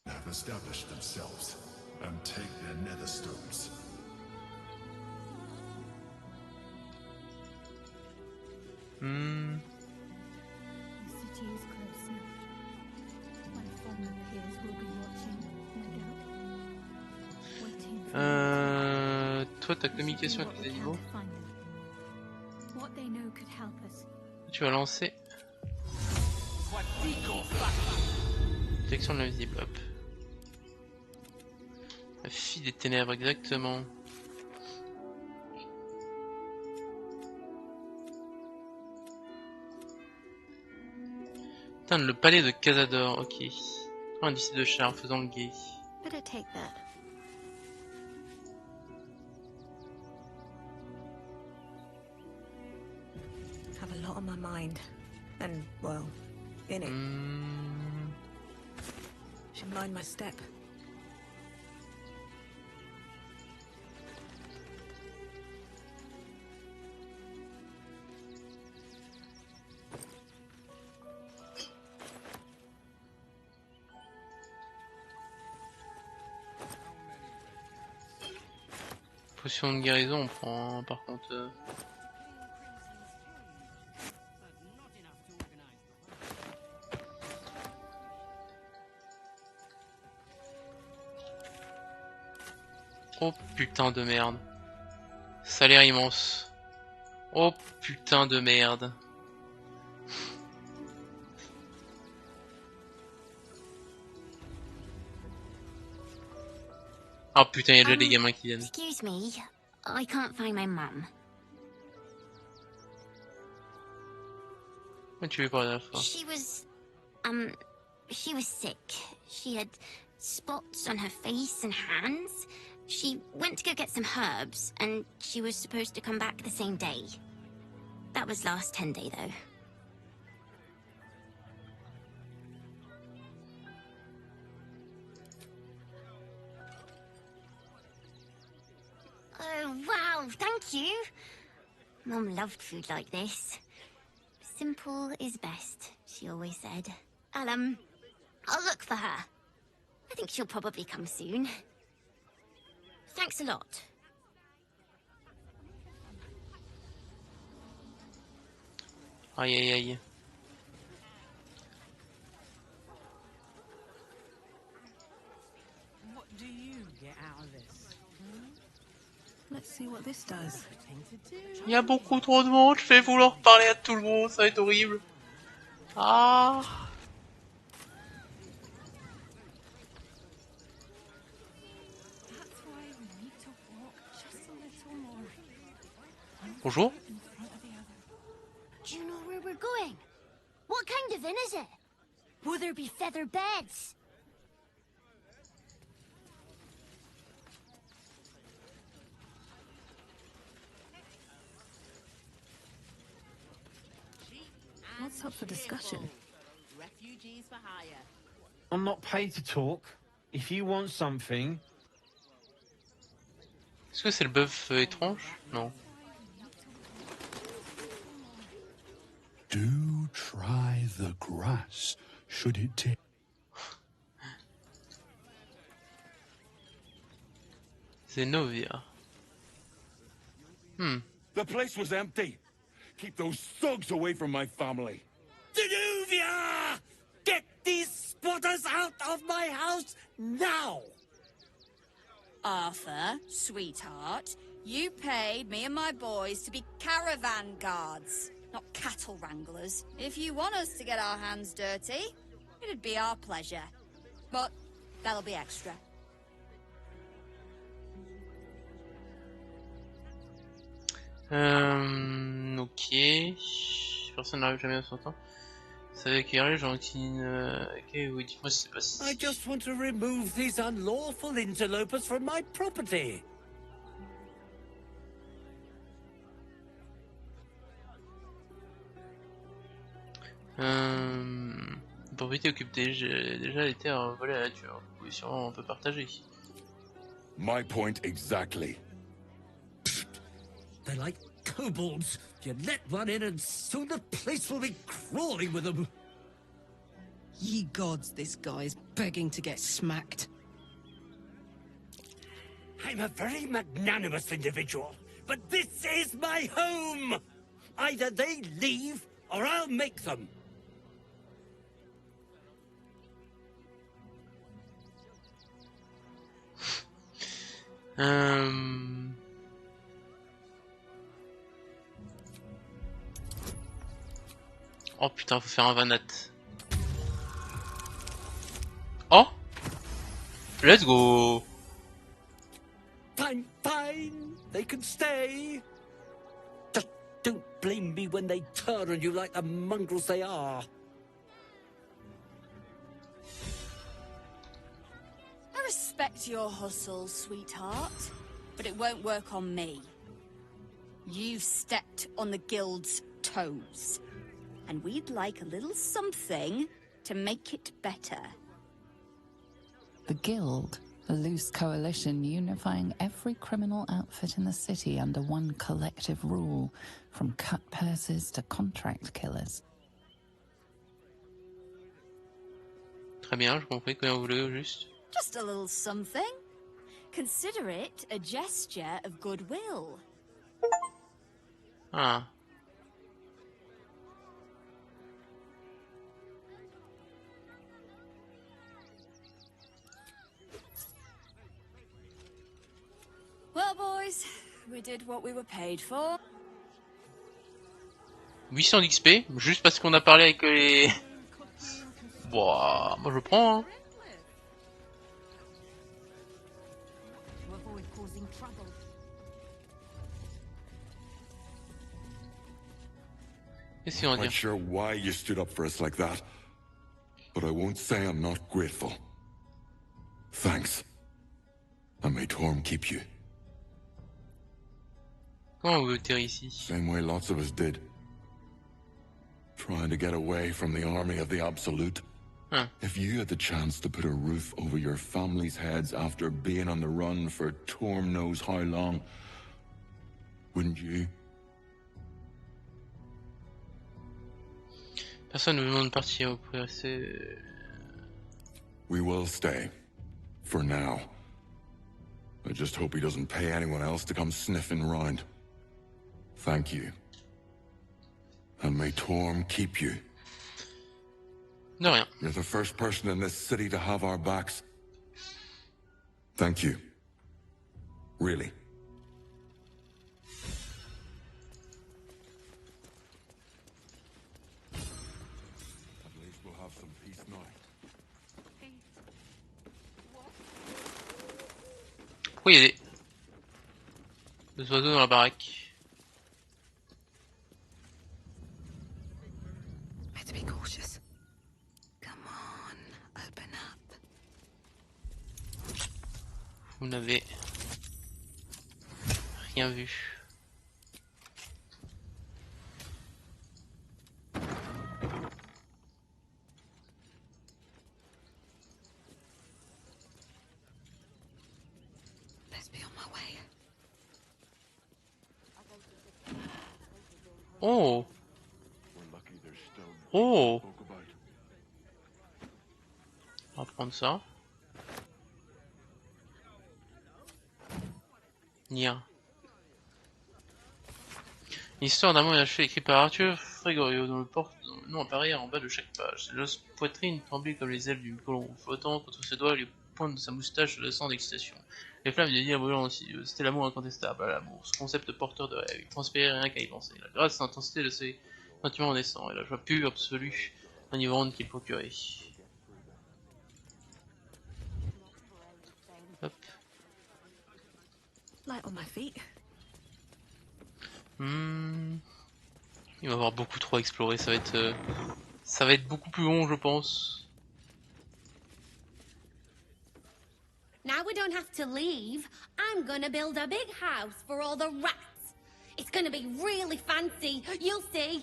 Have established themselves and take their nether stones. The city is close now. My former peers will be watching, no doubt. Waiting. Toi ta communication avec les animaux. What they know could help us. Tu vas lancer. Détection de l'invisible, hop. La fille des ténèbres, exactement. Putain, le palais de Cazador, ok. Indice de charme, faisons le gay. Better take that. Have a lot on my mind. And, well, in it. Should mind my step. Potion de guérison, on prend hein, par contre. Oh putain de merde. Salaire immense. Oh putain de merde. Oh putain, y'a déjà des gamins qui viennent. Excuse me, I can't find my mum. Comment tu veux parler à la fois? She was sick. She had spots on her face and hands. She went to go get some herbs, and she was supposed to come back the same day. That was last 10-day, though. Oh, wow, thank you. Mum loved food like this. Simple is best, she always said. I'll look for her. I think she'll probably come soon. Thanks a lot. Aïe aïe aïe. What do you get out of this? Let's see what this does. Il y a beaucoup trop de monde, je vais vouloir parler à tout le monde, ça va être horrible. Ah. Bonjour. Do you know where we're going? What kind of inn is it? Will there be feather beds? What's up for discussion? Refugees for hire. I'm not paid to talk. If you want something. Est-ce que c'est le bœuf étrange? Non. Do try the grass, should it take. Zenobia. The place was empty. Keep those thugs away from my family. Zenobia! Get these squatters out of my house now! Arthur, sweetheart, you paid me and my boys to be caravan guards, not cattle wranglers. If you want us to get our hands dirty, it'd be our pleasure. But that'll be extra. Ok. Personne n'arrive jamais à son temps. Ça va éclairer, j'en ok, oui, dites-moi si c'est pas si. I just want to remove these unlawful interlopers from my property. Propriété occupée, j'ai déjà été volé à la nature. Vous pouvez sûrement un peu partager. My point exactly. They're like kobolds. You let one in and soon the place will be crawling with them. Ye gods, this guy's begging to get smacked. I'm a very magnanimous individual, but this is my home! Either they leave, or I'll make them. Oh putain, faut faire un vanat. Oh, let's go. they can stay. Just don't blame me when they turn on you like the mongrels they are. I respect your hustle, sweetheart, but it won't work on me. You've stepped on the guild's toes, and we'd like a little something to make it better. The Guild, a loose coalition unifying every criminal outfit in the city under one collective rule, from cut purses to contract killers. Très bien, je compris combien vous voulez au juste. Just a little something. Consider it a gesture of goodwill. Ah. Well, boys, we did what we were paid for. 800 d'XP, juste parce qu'on a parlé avec les... Boah, moi je prends, hein. Qu'est-ce qu'il en I'm dit? not sure why you stood up for us like that, but I won't say I'm not grateful. Thanks. And may Torm keep you. Comment on veut atterrir ici? Same way lots of us did. Trying to get away from the army of the Absolute. Huh. If you had the chance to put a roof over your family's heads after being on the run for Torm knows how long, wouldn't you? Personne ne me demande de partir, vous pouvez rester... We will stay. For now. I just hope he doesn't pay anyone else to come sniffing round. Thank you. And may Torm keep you. De rien. You're the first person in this city to have our backs. Thank you. Really. At least we'll have some peace now. Pourquoi il y a des oiseaux dans la baraque? Better be cautious. Come on, open up. Vous n'avez rien vu. Let's be on my way. Oh! Oh! On va prendre ça. Nia. Histoire d'un mot inachevé écrit par Arthur Frégorio dans le porte nom apparaît en bas de chaque page. Ses grosses poitrines tremblaient comme les ailes du colomb, flottant contre ses doigts les pointes de sa moustache de sang d'excitation. Les flammes du désir brûlant aussi. C'était l'amour incontestable, l'amour, ce concept porteur de rêve. Il transpirait rien qu'à y penser. La grâce et l'intensité de ses sentiments naissants et la joie pure, absolue, enivrante qu'il procurait. Hop. Light on my feet. Il va y avoir beaucoup trop à explorer, ça va être beaucoup plus long je pense. Now we don't have to leave. I'm gonna build a big house for all the rats. It's gonna be really fancy. You'll see.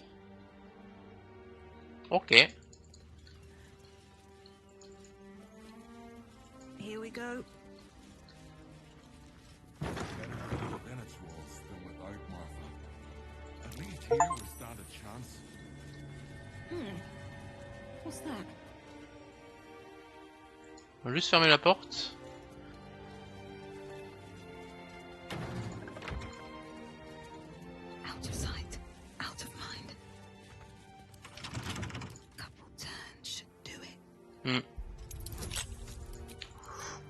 Ok. Here we go. Bennett's wall still without Martha. At least here we stand a chance. What's that? On va juste fermer la porte. Out of sight, out of mind. Couple turns should do it.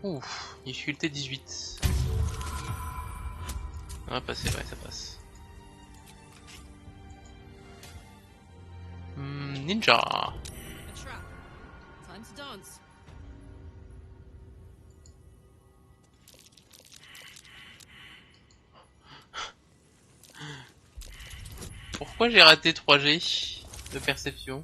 Ouf, difficulté 18. Ça va passer, ouais, ça passe. Ninja. A trap. Time to dance. Pourquoi j'ai raté 3G de perception?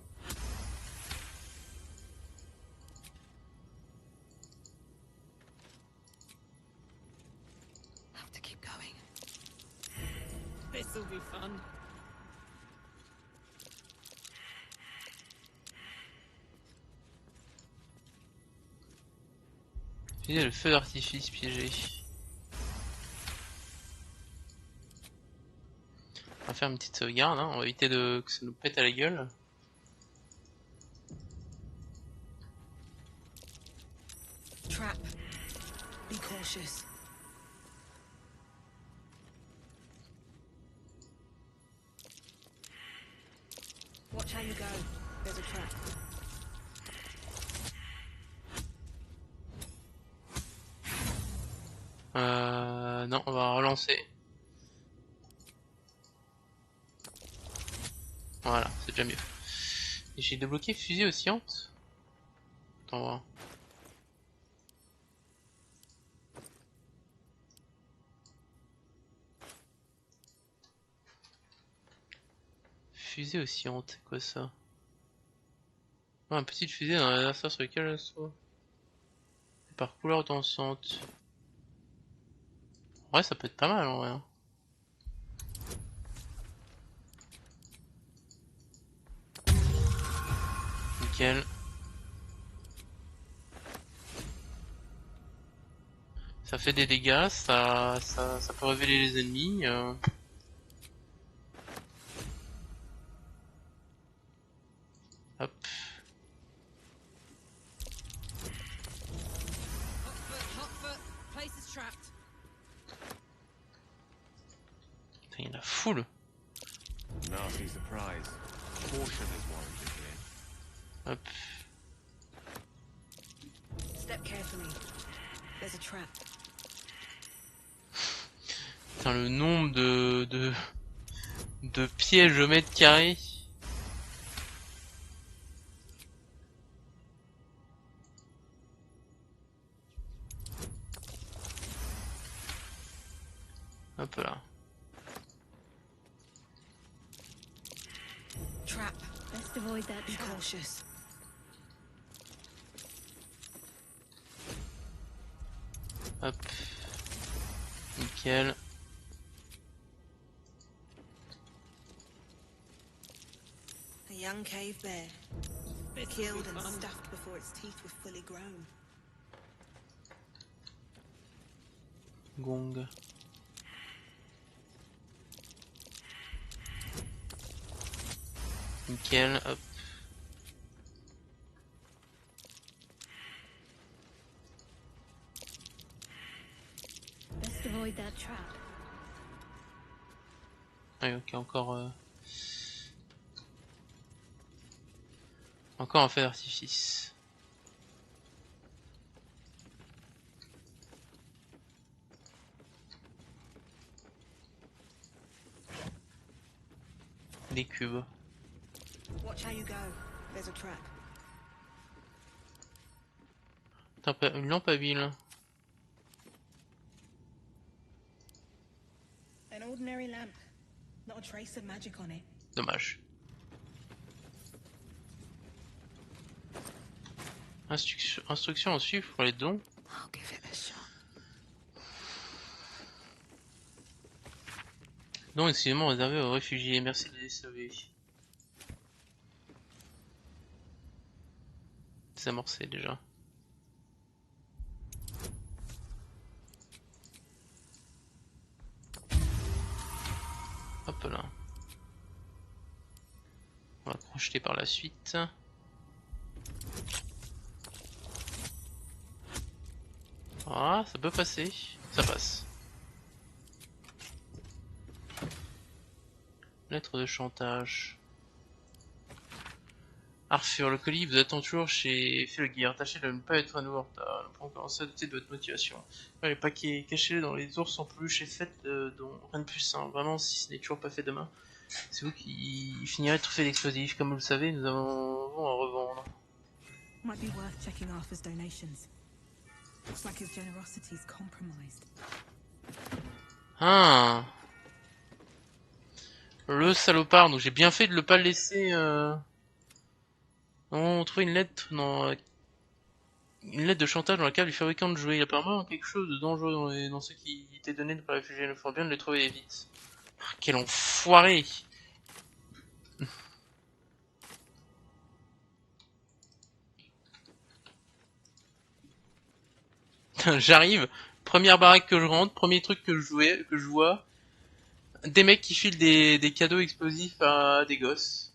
Have to keep going. This'll be fun. Utiliser le feu d'artifice piégé. On va faire une petite sauvegarde, hein. On va éviter que ça nous pète à la gueule. Trap. Be cautious. Watch how you go. There's a trap. Non, on va relancer. Voilà, c'est déjà mieux. Et j'ai débloqué fusée oscillante. Attends voir. Fusée oscillante, c'est quoi ça? Ah, une petite fusée dans l'adversaire sur lequel elle soit. Par couleur dansante. Ouais, ça peut être pas mal en vrai. Nickel. Ça fait des dégâts, ça peut révéler les ennemis. Hop. Putain, il y en a full. Nasty surprise. Caution is warranted here. Hop. Step carefully. There's a trap. Putain, le nombre de pièges au mètre carré. Hop là. Trap. Best avoid that Be trap. cautious. Hop. Nickel. A young cave bear. Killed and stuffed before its teeth were fully grown. Gong. Nickel, hop. Best avoid that trap. Ah, ok, encore un feu d'artifice. Des cubes. Watch how you go. There's a trap. Une lampe à huile. An ordinary lamp. Not a trace of magic on it. Dommage. Instruction à suivre pour les dons. I'll give it a shot. Dons exclusivement réservés aux réfugiés. Merci de les sauver. Désamorcé déjà. Hop là. On va crocheter par la suite. Ah, ça peut passer. Ça passe. Lettre de chantage. Arthur, le colis vous attend toujours chez Felgear. Tâchez de ne pas être à nouveau en retard. Pour commencer à douter de votre motivation. Les paquets, cachez-les dans les ours en peluche et faites dont rien de plus simple. Vraiment, si ce n'est toujours pas fait demain, c'est vous qui finirez tout fait d'explosifs. Comme vous le savez, nous avons à revendre. Might be worth checking Arthur's donations. Looks like his generosity is compromised. Ah. Le salopard, donc j'ai bien fait de le pas laisser... On trouve une lettre de chantage dans laquelle le fabricant de jouets. Il y a apparemment quelque chose de dangereux dans ce qui t'est donné par les réfugiés. Il faut bien de les trouver vite. Quel enfoiré! J'arrive, première baraque que je rentre, premier truc que je vois, des mecs qui filent des cadeaux explosifs à des gosses.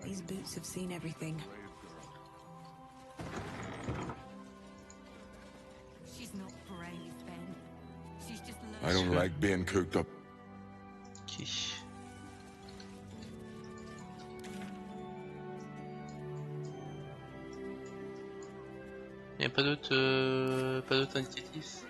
These boots have seen everything. She's not brave, Ben. She's just I don't like being cooped up. Okay. Y'a pas d'autres indicatifs.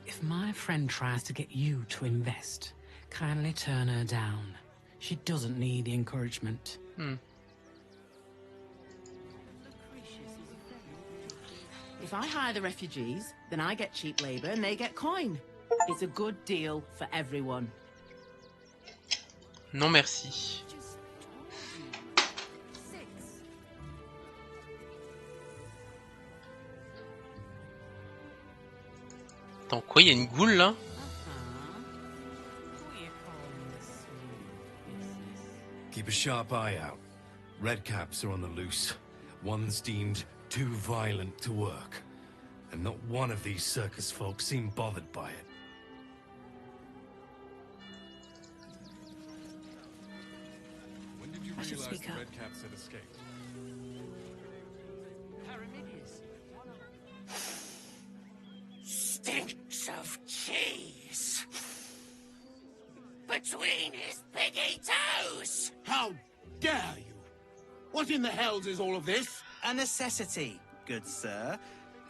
If my friend tries to get you to invest, kindly turn her down. She doesn't need the encouragement. If I hire the refugees, then I get cheap labor and they get coin. It's a good deal for everyone. Non merci. Attends, quoi, y'a une goule là? Keep a sharp eye out. Redcaps are on the loose. One's deemed too violent to work. And not one of these circus folk seem bothered by it. When did you I should realize speak the up. Redcaps had escaped? Stinks of cheese. Between his piggy toes. How dare you? What in the hells is all of this? A necessity, good sir.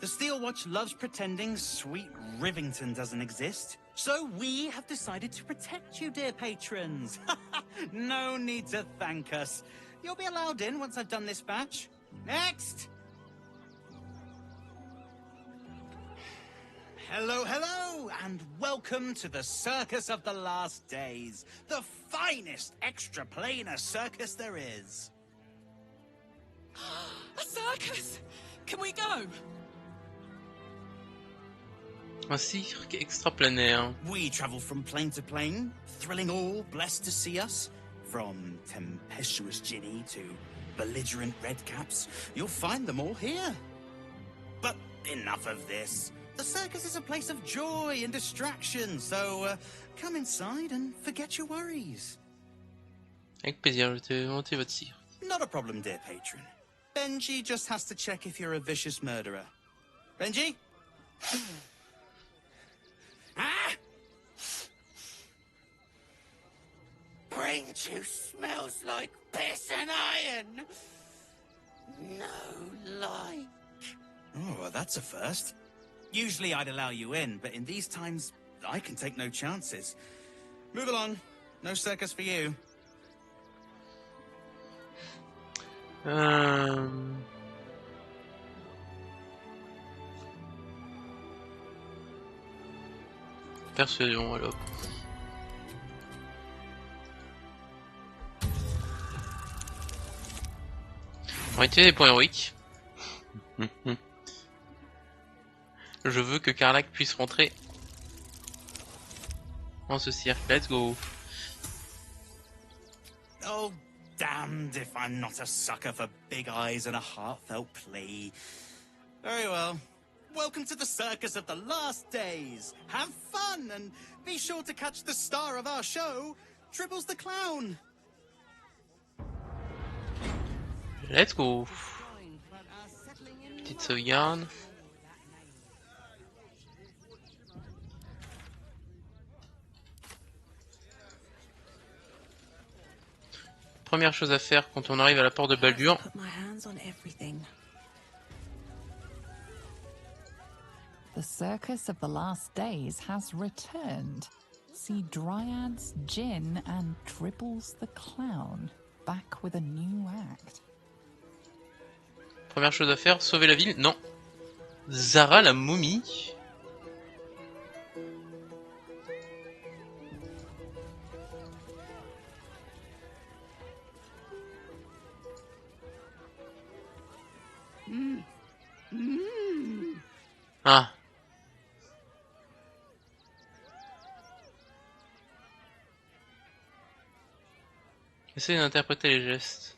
The Steel Watch loves pretending sweet Rivington doesn't exist. So we have decided to protect you, dear patrons. No need to thank us. You'll be allowed in once I've done this batch. Next! Hello, hello, and welcome to the Circus of the Last Days. The finest extra-planar circus there is. A circus! Can we go? Un cirque extraplanaire. We travel from plane to plane, thrilling all blessed to see us. From tempestuous Ginny to belligerent redcaps, you'll find them all here. But enough of this. The circus is a place of joy and distraction, so come inside and forget your worries. Avec plaisir, je vais monter votre cire. Not a problem, dear patron. Benji just has to check if you're a vicious murderer. Benji? Ah! Brain juice smells like piss and iron. No like. Oh, well, that's a first. Usually I'd allow you in, but in these times, I can take no chances. Move along. No circus for you. Persuasion alors. On va utiliser des points héroïques. Je veux que Karlak puisse rentrer en ce cirque. Let's go. Oh, damned if I'm not a sucker for big eyes and a heartfelt plea. Very well. Welcome to the Circus of the Last Days. Have fun and be sure to catch the star of our show, Tribbles the Clown. Let's go. Petite sauvegarde. Première chose à faire quand on arrive à la porte de Baldur. Put my hands on everything. circus of the last days has returned. See Dryads, Jin, and Dribbles the Clown back with a new act. Première chose à faire, sauver la ville? Non. Zara la momie? Ah. Essaye d'interpréter les gestes.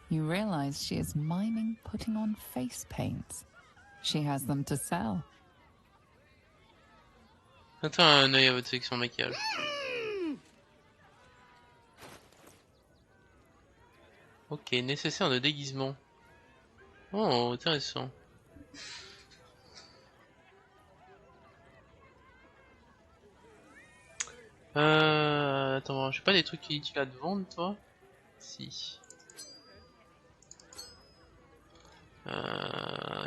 You realize she is miming putting on face paints. She has them to sell. Attends un œil à votre sélection de maquillage. Ok, nécessaire de déguisement. Oh, intéressant. Attends, j'ai pas des trucs inutiles à te vendre, toi? Si.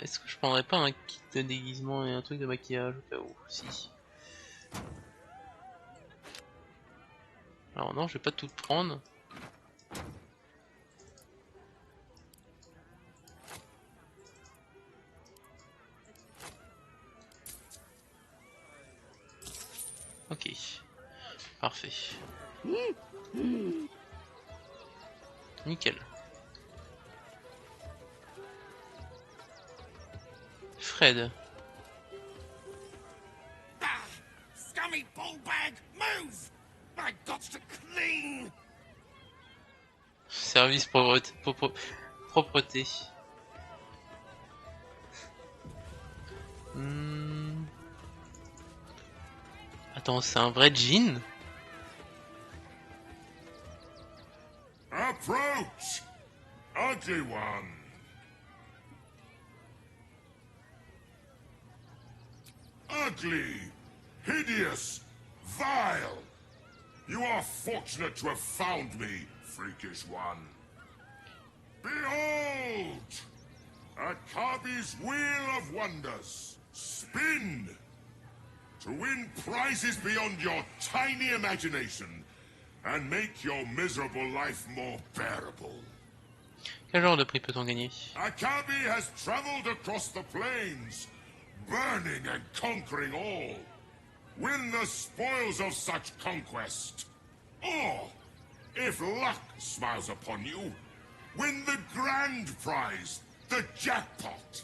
Est-ce que je prendrais pas un kit de déguisement et un truc de maquillage au cas où? Si. Alors non, je vais pas tout prendre. Ok. Parfait. Nickel. Fred. Scummy ballbag, move! I got to clean! Service propreté. Attends, c'est un vrai jean? Approach, ugly one. Ugly, hideous, vile. You are fortunate to have found me, freakish one. Behold! Akabi's Wheel of Wonders. Spin! To win prizes beyond your tiny imagination and make your miserable life more bearable. Quel genre de prix peut-on gagner? Akabi has traveled across the plains, burning and conquering all. Win the spoils of such conquest. Or, if luck smiles upon you, win the grand prize, the jackpot.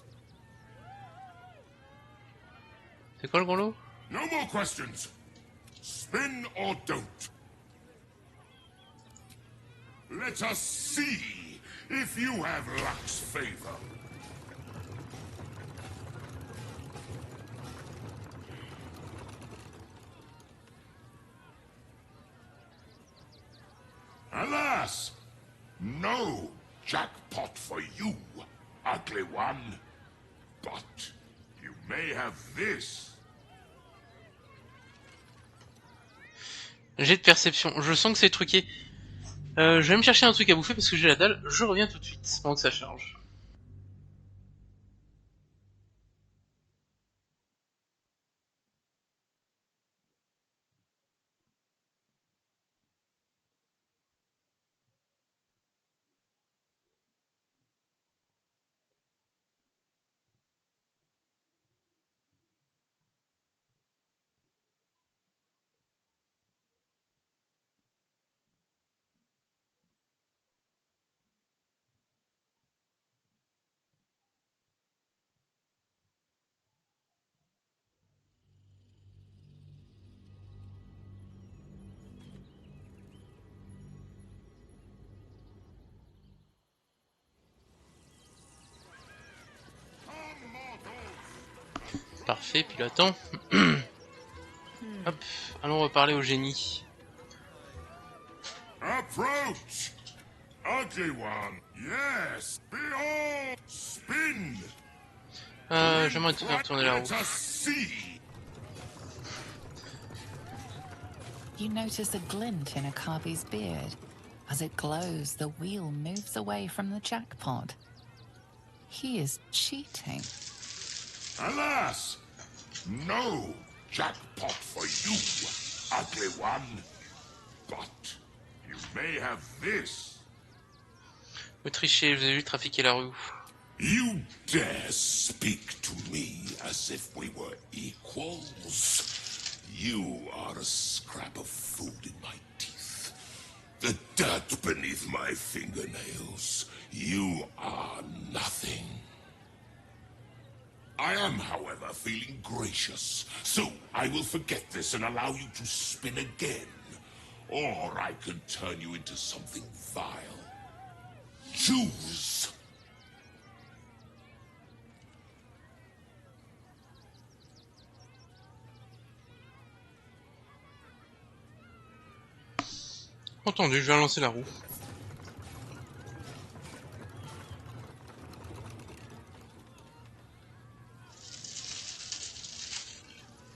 C'est quoi le gros lot? No more questions. Spin or don't. Let us see if you have luck's favor. Alas, no jackpot for you, ugly one. But you may have this. Jet de perception. Je sens que c'est truqué. Je vais me chercher un truc à bouffer parce que j'ai la dalle. Je reviens tout de suite pendant que ça charge. Parfait, puis l'attends. Hop, allons reparler au génie. Approach, ugly one. Yes, behold, spin. J'aimerais te faire tourner la roue. You notice a glint in Akabi's beard. As it glows, the wheel moves away from the jackpot, He is cheating. Alas! No jackpot for you, ugly one. But you may have this. Vous trichez, je vous ai vu trafiquer la rue. You dare speak to me as if we were equals? You are a scrap of food in my teeth. The dirt beneath my fingernails. You are nothing. I am, however, feeling gracious, so I will forget this and allow you to spin again. Or I can turn you into something vile. Choose! Entendu, je vais lancer la roue.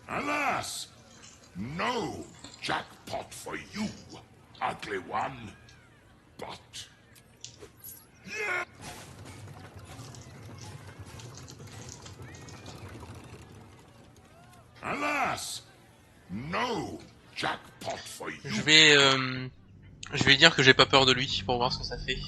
Alas! No jackpot for you, ugly one. But... Yeah. Alas! No jackpot for you. Je vais dire que j'ai pas peur de lui pour voir ce que ça fait.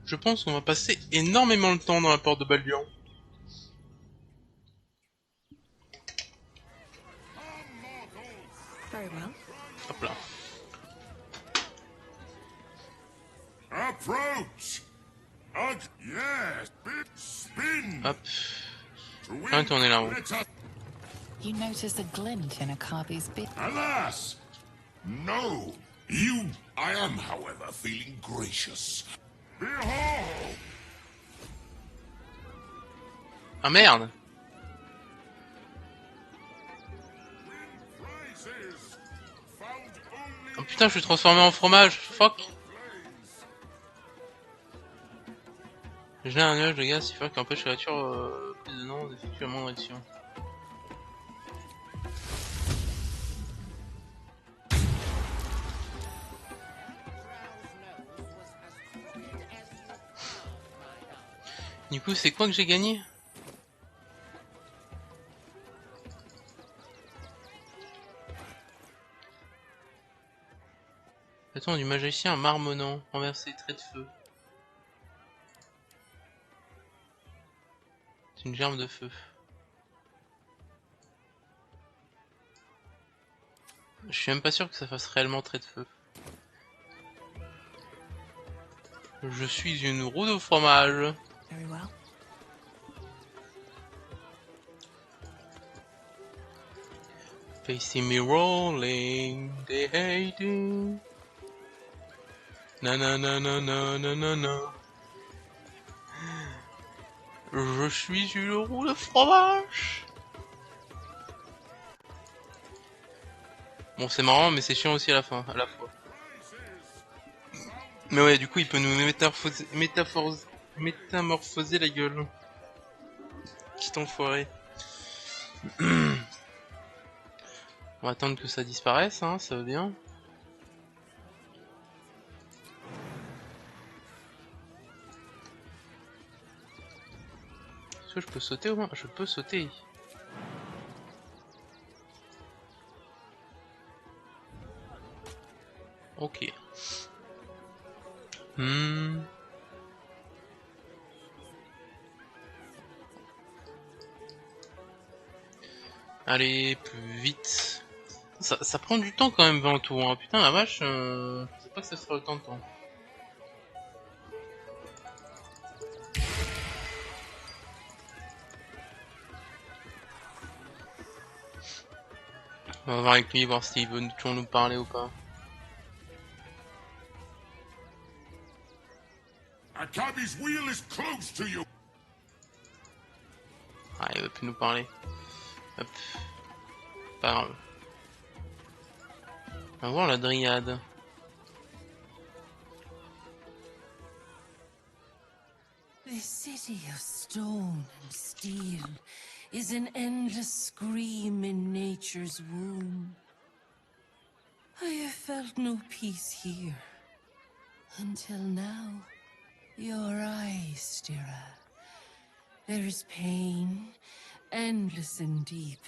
Je pense qu'on va passer énormément de temps dans la porte de Baldur. Very well. Hop là. Approach! Yes, spin! Hop. Un tourner la roue. You notice a glint in Akabi's beard. Alas! No! You... I am, however, feeling gracious. Behold! Ah merde! Oh putain, je suis transformé en fromage! Fuck! J'ai un nuage de gaz si fort qui empêche la voiture plus de non d'effectuer la moindre action. Du coup, c'est quoi que j'ai gagné? Attends, du magicien marmonnant, renversé, trait de feu. C'est une germe de feu. Je suis même pas sûr que ça fasse réellement trait de feu. Je suis une roue de fromage. Very well. They see me rolling, they hating. Na na na na na na na na. Je suis une roue de fromage. Bon, c'est marrant, mais c'est chiant aussi à la fin, à la fois. Mais ouais, du coup, il peut nous métamorphoser la gueule. Petit enfoiré. On va attendre que ça disparaisse, hein, ça va bien. Est-ce que je peux sauter au moins? Je peux sauter. Ok. Allez, plus vite. Ça prend du temps quand même 20 tours, hein. Putain la vache, je sais pas que ça sera autant de temps. On va voir avec lui, voir s'il veut toujours nous parler ou pas. A cabby's wheel is close to you. Ah, il veut plus nous parler. Hop. Pas grave. On va voir la dryade. This city of stone and steel is an endless scream in nature's womb. I have felt no peace here. Until now. Your eyes, Stira. There is pain, endless and deep,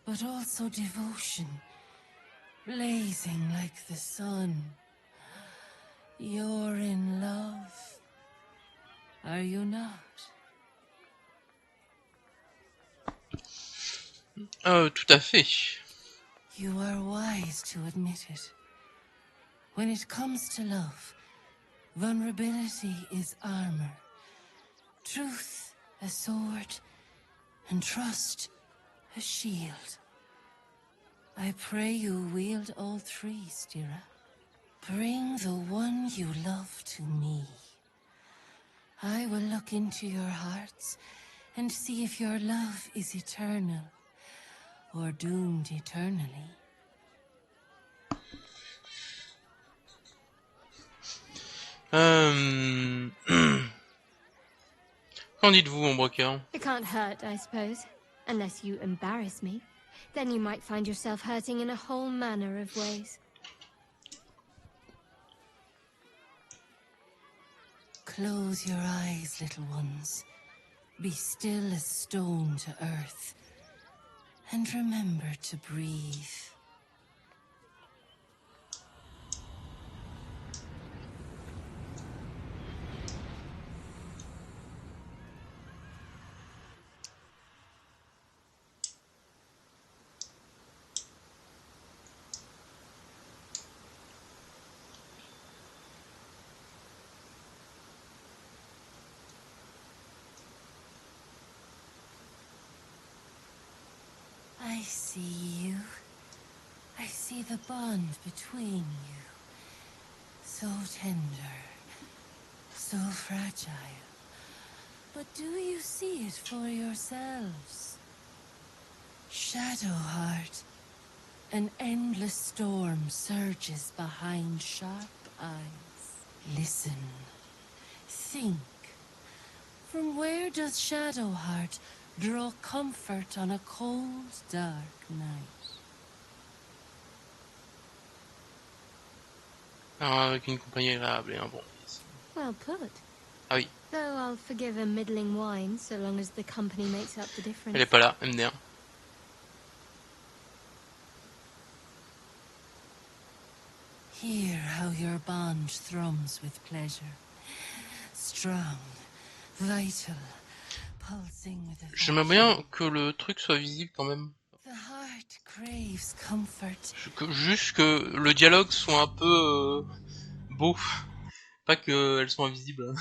but also devotion, blazing like the sun. You're in love. Are you not? Oh, tout à fait. You are wise to admit it. When it comes to love, vulnerability is armor. Truth, a sword, and trust, a shield. I pray you wield all three, Stira. Bring the one you love to me. I will look into your hearts and see if your love is eternal or doomed eternally. Qu'en dites-vous, mon broker? It can't hurt, I suppose. Unless you embarrass me. Then you might find yourself hurting in a whole manner of ways. Close your eyes, little ones. Be still as stone to earth. And remember to breathe. I see you. I see the bond between you. So tender. So fragile. But do you see it for yourselves? Shadowheart. An endless storm surges behind sharp eyes. Listen. Think. From where does Shadowheart draw comfort on a cold, dark night? Ah, avec une compagnie agréable et un bon fils. Well put. Ah oui, Though I'll forgive a middling wine so long as the company makes up the difference. elle est pas là, MDR. Hear how your bond thrums with pleasure. Strong, vital, pulsing with affection. J'aimerais bien que le truc soit visible quand même. The heart craves comfort. Juste que le dialogue soit un peu beau. Pas qu'elles soient invisibles.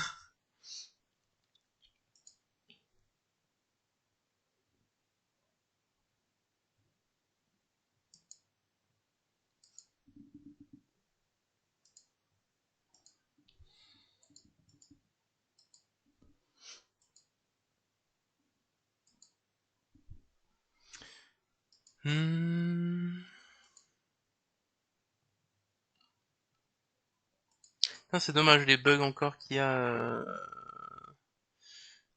C'est dommage les bugs encore qu'il y a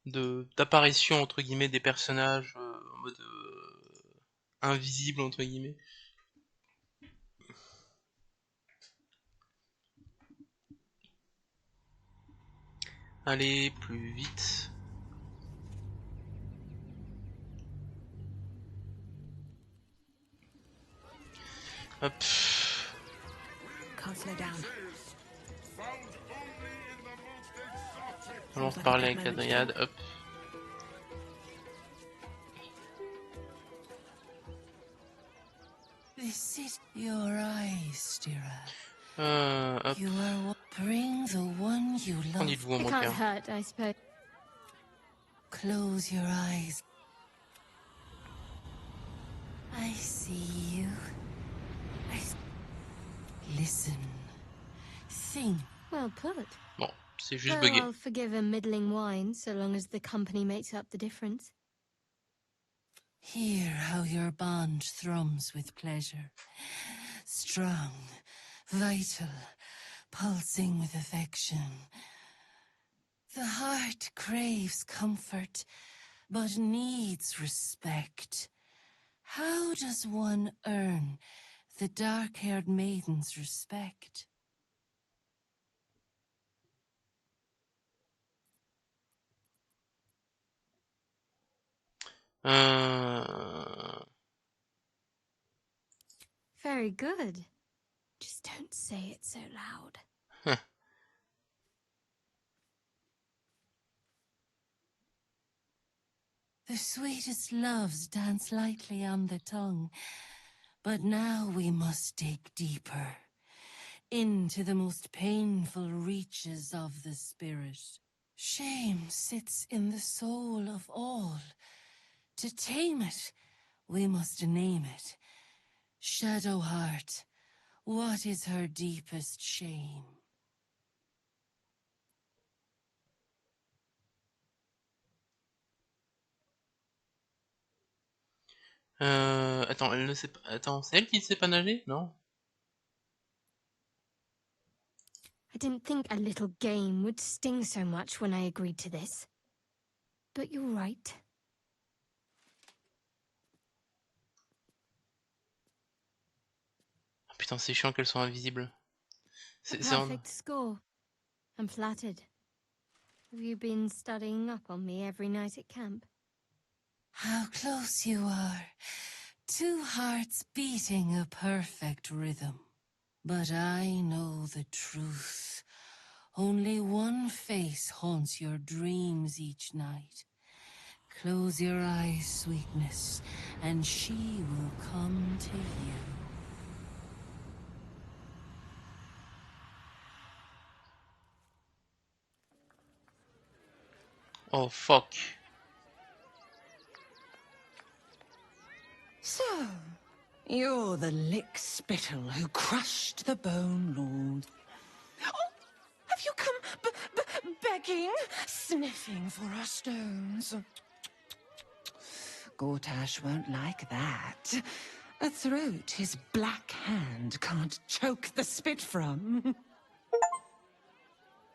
d'apparition entre guillemets des personnages en mode invisible entre guillemets. Allez, plus vite. Hop. Can't slow down. Allons parler avec la dryade, hop. This is your eyes, Stira. Hop. You are bring the one you Qu'en love. dites-vous, It mon can't cœur? hurt, I suppose. Close your eyes. I see you. Listen. Think. Well put. Bon, c'est juste Though bugué. I'll forgive a middling wine so long as the company makes up the difference. Hear how your bond thrums with pleasure. Strong, vital, pulsing with affection. The heart craves comfort, but needs respect. How does one earn the dark-haired maiden's respect? Very good. Just don't say it so loud. The sweetest loves dance lightly on the tongue, but now we must dig deeper, into the most painful reaches of the spirit. Shame sits in the soul of all. To tame it, we must name it. Shadow heart, what is her deepest shame? Attends, elle ne sait pas... Attends, c'est elle qui ne sait pas nager? Non? I didn't think a little game would sting so much when I agreed to this. But you're right. Oh, putain, c'est chiant qu'elles soient invisibles. A perfect score. I'm flattered. Have you been studying up on me every night at camp? How close you are. Two hearts beating a perfect rhythm. But I know the truth. Only one face haunts your dreams each night. Close your eyes, sweetness, and she will come to you. Oh, fuck. So, you're the lick-spittle who crushed the Bone Lord. Oh, have you come begging, sniffing for our stones? Gortash won't like that. A throat his black hand can't choke the spit from.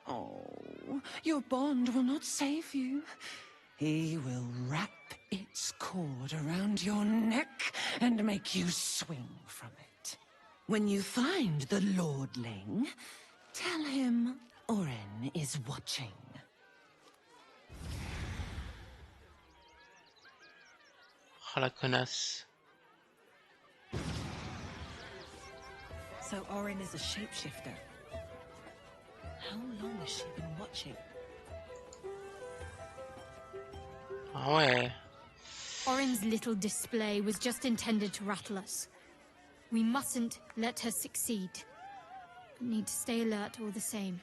Oh, your bond will not save you. He will wrap its cord around your neck and make you swing from it. When you find the lordling, tell him Orin is watching. Oh, la connasse. So Orin is a shapeshifter. How long has she been watching? Ah ouais. Orin's little display was just intended to rattle us. We mustn't let her succeed. We need to stay alert all the same.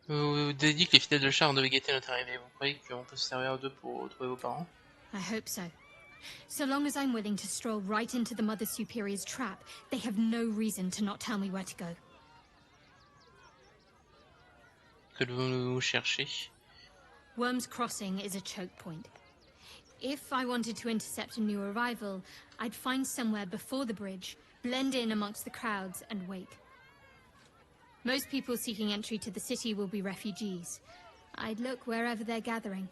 Vous avez dit que les fidèles de Char devaient guetter notre arrivée. Vous croyez qu'on peut se servir d'eux pour trouver vos parents? I hope so. So long as I'm willing to stroll right into the Mother Superior's trap, they have no reason to not tell me where to go. Que devons-nous chercher? Worm's Crossing is a choke point. If I wanted to intercept a new arrival, I'd find somewhere before the bridge, blend in amongst the crowds, and wait. Most people seeking entry to the city will be refugees. I'd look wherever they're gathering.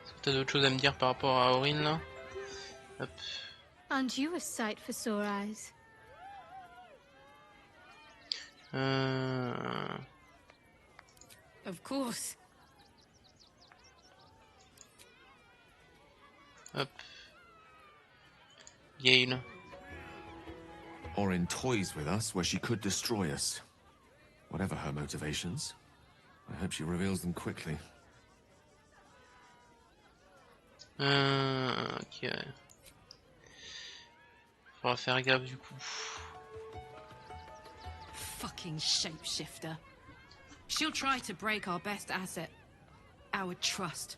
Est-ce que t'as d'autres choses à me dire par rapport à Orin là? Hop. Aren't you a sight for sore eyes? Of course. Hop. Gale. Orin toys with us where she could destroy us. Whatever her motivations, I hope she reveals them quickly. Ok, ouais. Faudra faire gaffe du coup. Fucking shapeshifter. She'll try to break our best asset. Our trust.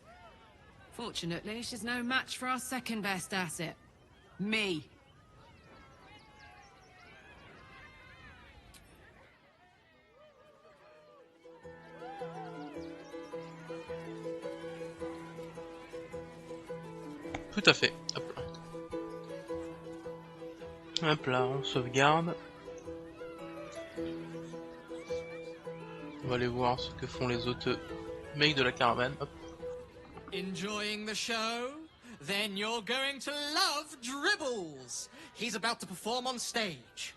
Fortunately, she's no match for our second best asset. Me. Tout à fait. Hop là. Hop là, on sauvegarde. On va aller voir ce que font les autres mecs de la caravane. Hop. Enjoying the show? Then you're going to love Dribbles. He's about to perform on stage.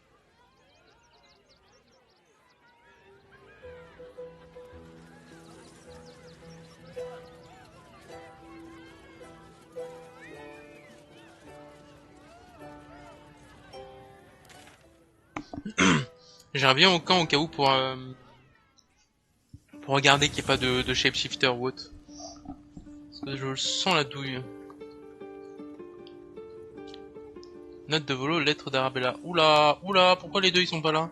J'irai bien au camp au cas où pour regarder qu'il n'y ait pas de shapeshifter ou autre. Parce que je sens la douille. Note de Volo, lettre d'Arabella. Oula, oula, pourquoi les deux ils sont pas là?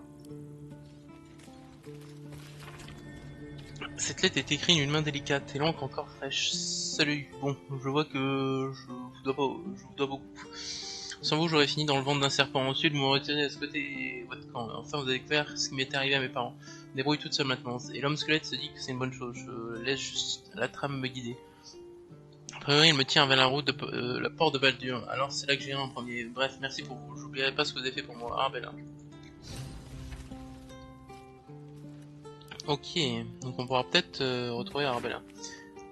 Cette lettre est écrite d'une main délicate et l'encre encore fraîche. Salut, bon, je vois que je vous dois beaucoup. Sans vous, j'aurais fini dans le ventre d'un serpent. Ensuite, vous me retirez à ce côté votre camp. Enfin, vous avez découvert ce qui m'était arrivé à mes parents. Je me débrouille toute seule maintenant. Et l'homme squelette se dit que c'est une bonne chose. Je laisse juste la trame me guider. A priori, il me tient vers la route de la porte de Baldur. Alors, c'est là que j'irai en premier. Bref, merci pour vous. J'oublierai pas ce que vous avez fait pour moi. Arabella. Ok, donc on pourra peut-être retrouver Arabella.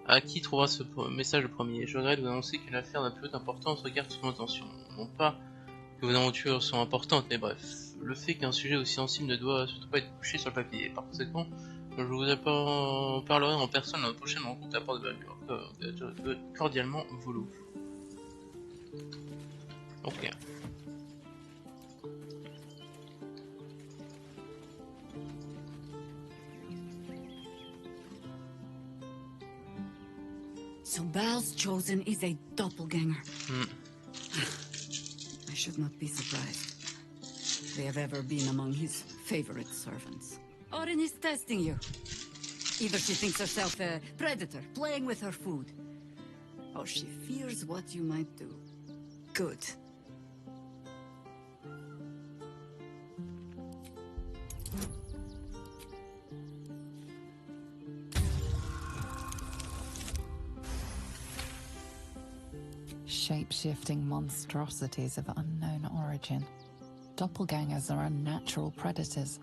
À qui trouvera ce message le premier? Je regrette de vous annoncer qu'une affaire d'un peu d'importance regarde toute mon attention. Non pas que vos aventures sont importantes, mais bref. Le fait qu'un sujet aussi sensible ne doit surtout pas être couché sur le papier. Par conséquent, je vous en parlerai en personne dans la prochaine rencontre à la porte de Baldur. Cordialement, Volo. Ok. So Bal's chosen is a doppelganger. I should not be surprised. They have ever been among his favorite servants. Orin is testing you. Either she thinks herself a predator, playing with her food, or she fears what you might do. Good. Shape-shifting monstrosities of unknown origin. Doppelgangers are unnatural predators,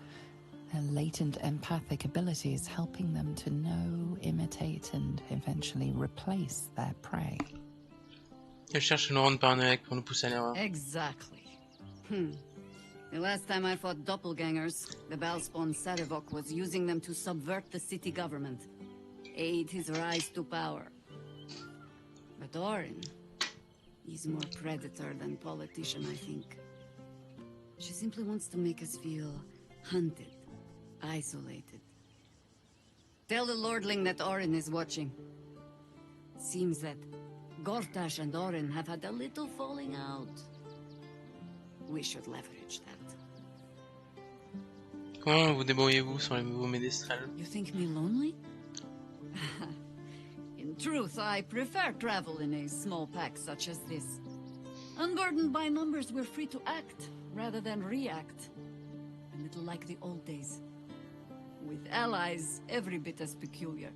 their latent empathic abilities helping them to know, imitate, and eventually replace their prey. Elle cherche une ronde paranoïaque pour nous pousser à l'erreur. Exactly. The last time I fought doppelgangers, the Balspawn Sarevok was using them to subvert the city government, aid his rise to power. But Orin, he's more predator than politician, I think. She simply wants to make us feel hunted, isolated. Tell the Lordling that Orin is watching. Seems that Gortash and Orin have had a little falling out. We should leverage that. Comment vous débrouillez-vous sans les nouveaux ménestrels? You think me lonely? In truth, I prefer travel in a small pack such as this. Unburdened by numbers, we're free to act rather than react. A little like the old days. With allies every bit as peculiar.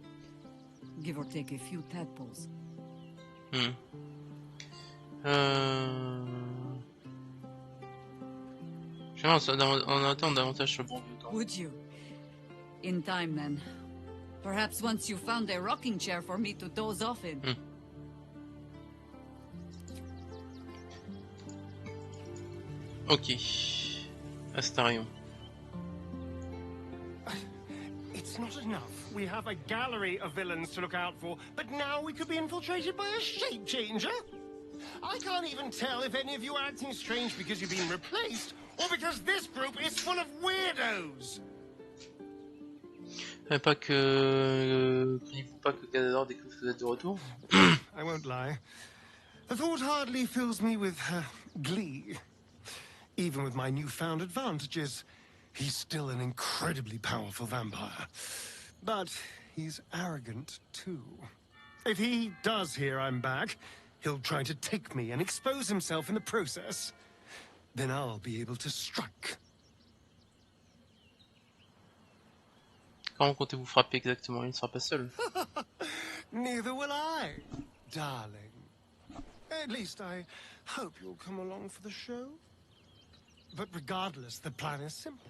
Give or take a few tadpoles. On attend davantage sur le bon vieux temps. Would you? In time, then. Perhaps once you found a rocking chair for me to doze off in. Ok. Astarion. It's not enough. We have a gallery of villains to look out for, but now we could be infiltrated by a shape changer? I can't even tell if any of you are acting strange because you've been replaced, or because this group is full of weirdos. Pas que... Craignez-vous pas que Cadador découvre que vous êtes de retour? I won't lie. The thought hardly fills me with glee. Even with my newfound advantages, he's still an incredibly powerful vampire. But he's arrogant too. If he does hear I'm back, he'll try to take me and expose himself in the process. Then I'll be able to strike. Comment comptez-vous frapper exactement? Il ne sera pas seul. Neither will I, darling. At least I hope you'll come along for the show. But regardless, the plan is simple.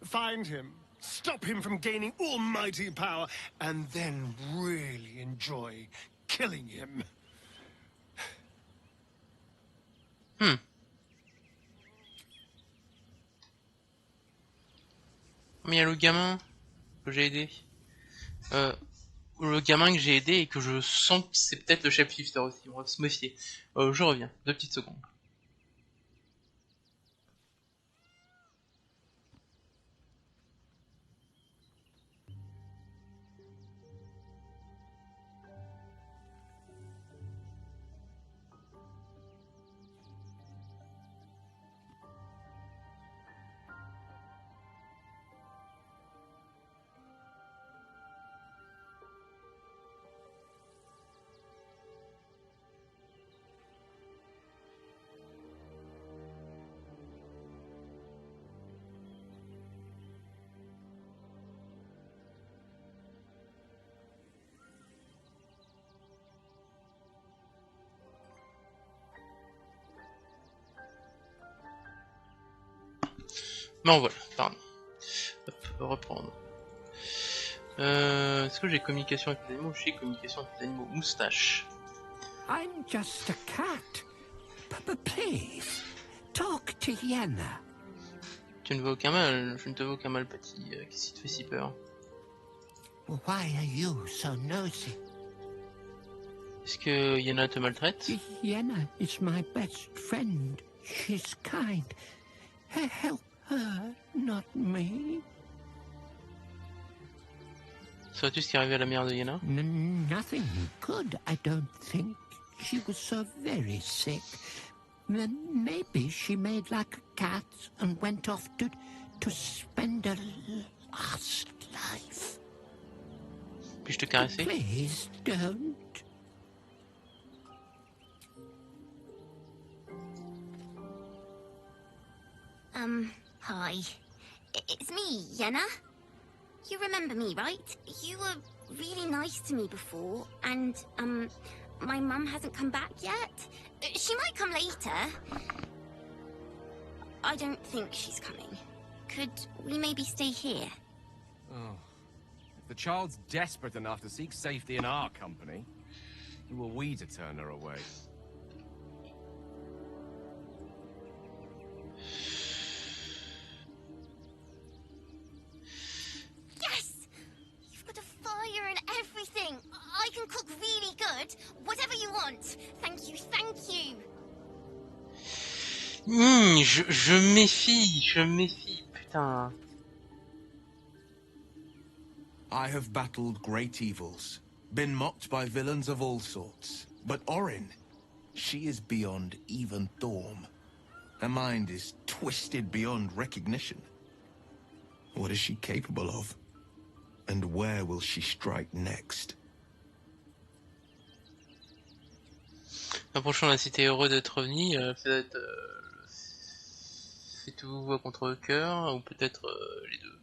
Find him, stop him from gaining almighty power, and then really enjoy killing him. Mais il y a le gamin que j'ai aidé. Le gamin que j'ai aidé et que je sens que c'est peut-être le shapeshifter aussi. On va se méfier. Je reviens. 2 petites secondes. Non, voilà, pardon. Hop, reprendre. Est-ce que j'ai communication avec les animaux? J'ai communication avec les animaux. Moustache. I'm just a cat. But please, talk to Yenna. Tu ne vois aucun mal, je ne te vois aucun mal, petit. Qu'est-ce qui te fait si peur? Why are you so nosy? Est-ce que Yenna te maltraite? Yenna is my best friend. She's kind. Help her, not me. Saurais-tu ce qui est arrivé à la mère de Yenna? Nothing good, I don't think. She was so very sick. Then maybe she made like a cat and went off to spend her last life. Puis-je te caresser? Please don't. Hi. It's me, Yenna. You remember me, right? You were really nice to me before, and, my mum hasn't come back yet. She might come later. I don't think she's coming. Could we maybe stay here? Oh. If the child's desperate enough to seek safety in our company, who are we to turn her away? Yes! You've got a fire and everything. I can cook really good. Whatever you want. Thank you, thank you. Je méfie, putain. I have battled great evils, been mocked by villains of all sorts. But Orin, she is beyond even Thorm. Her mind is twisted beyond recognition. What is she capable of? And where will she strike next? Approchons la cité, heureux d'être revenu. Peut-être faites-vous voix contre le cœur, ou peut-être les deux.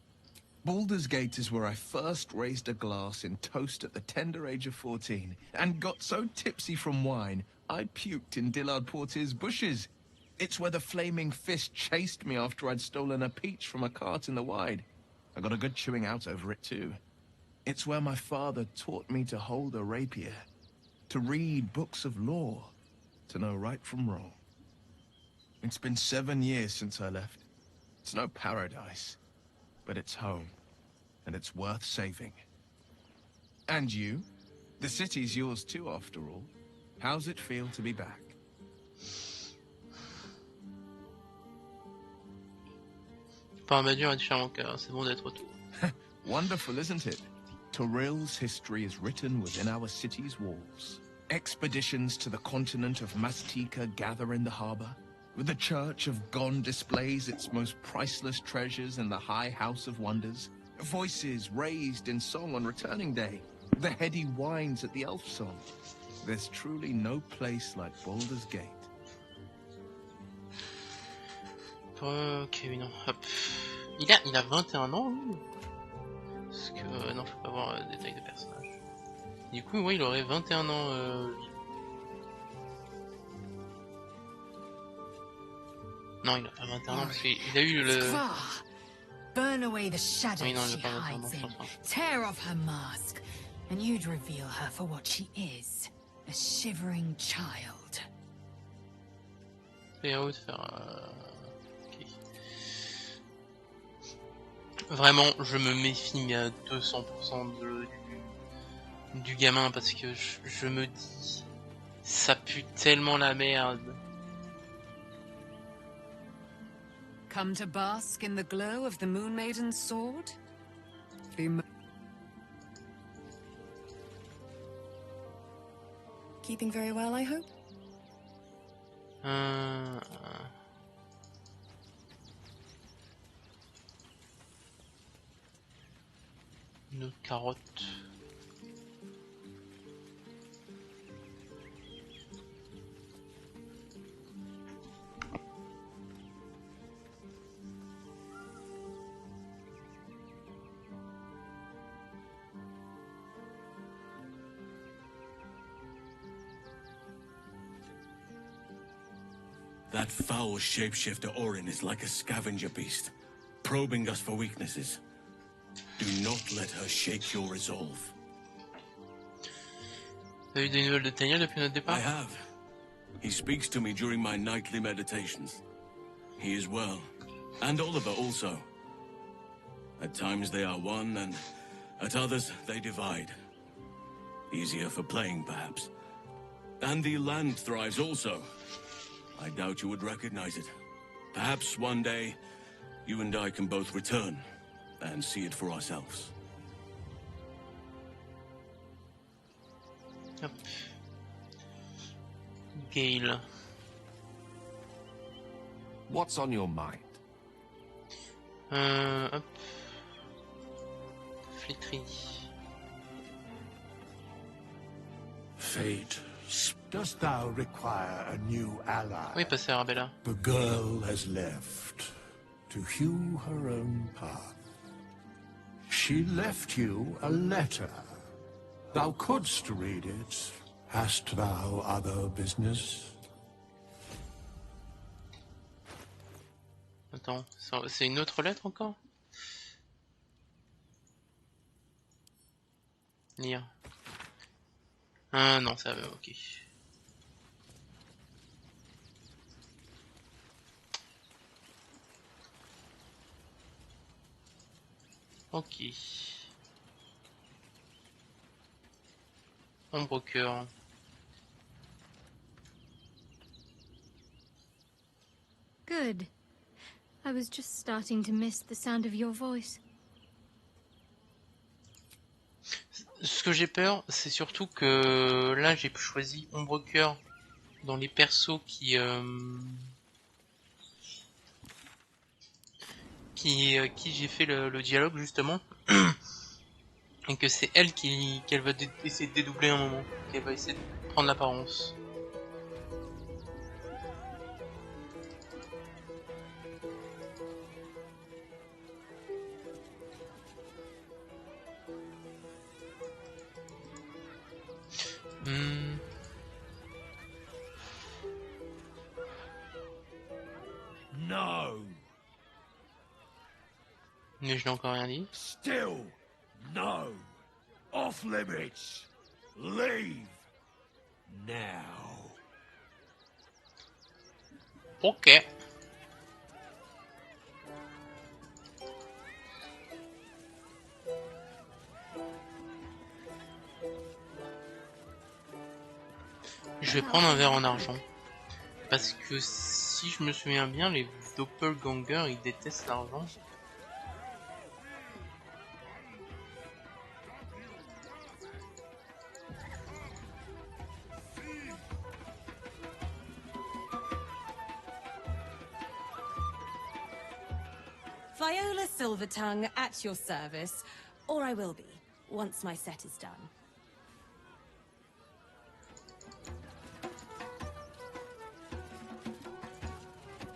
Baldur's Gate is where I first raised a glass in toast at the tender age of 14, and got so tipsy from wine, I puked in Dillard Portier's bushes. It's where the flaming fist chased me after I'd stolen a peach from a cart in the Wide. I got a good chewing out over it too. It's where my father taught me to hold a rapier, to read books of law, to know right from wrong. It's been 7 years since I left. It's no paradise, but it's home, and it's worth saving. And you? The city's yours too, after all. How's it feel to be back? Parmadur a différent cœur, c'est bon d'être retour. Wonderful, isn't it? Torill's history is written within our city's walls. Expeditions to the continent of Mastika gather in the harbor. The Church of Gon displays its most priceless treasures in the High House of Wonders. Voices raised in song on returning day. The heady whines at the elf song. There's truly no place like Baldur's Gate. Ok, oui, non, hop. Il a 21 ans, lui. Parce que, non, faut pas voir le détail de personnage. Du coup, oui, il aurait 21 ans, lui. Non, il a pas 21 ans, parce qu'il a eu le... Skvar, burn away the shadows Oui, non, il a she pas 21 ans, hides je in. pense pas. Tear off her mask, and you'd reveal her for what she is, a shivering child. C'est à eux de faire... Ok. Vraiment, je me méfie, mais à 200% du gamin, parce que je me dis... Ça pue tellement la merde. Come to bask in the glow of the Moon Maiden's sword? Keeping very well, I hope? Une carotte. That foul shapeshifter Orin is like a scavenger beast, probing us for weaknesses. Do not let her shake your resolve. T'as eu des nouvelles de Daniel depuis notre départ? I have. He speaks to me during my nightly meditations. He is well. And Oliver also. At times they are one, and at others they divide. Easier for playing, perhaps. And the land thrives also. I doubt you would recognize it. Perhaps one day, you and I can both return and see it for ourselves. Hop. Gale. What's on your mind? Hop. Flétrie. Fate, dost thou require a new ally? Oui, passer Arabella. The girl has left to hew her own path. She left you a letter. Thou couldst read it. Hast thou other business? Attends, c'est une autre lettre encore? Lire. Ah non, ça va, ok. Ok. Ombre cœur. Good. I was just starting to miss the sound of your voice. Ce que j'ai peur, c'est surtout que là j'ai choisi Ombre cœur dans les persos qui j'ai fait le dialogue justement, et que c'est elle qu'elle va essayer de dédoubler un moment, qu'elle va essayer de prendre l'apparence. No. Mais je n'ai encore rien dit. Still, no. Off limits. Leave. Now. Ok. Je vais prendre un verre en argent. Parce que si je me souviens bien, les doppelgangers ils détestent l'argent. Viola Silvertongue at your service, or I will be, once my set is done.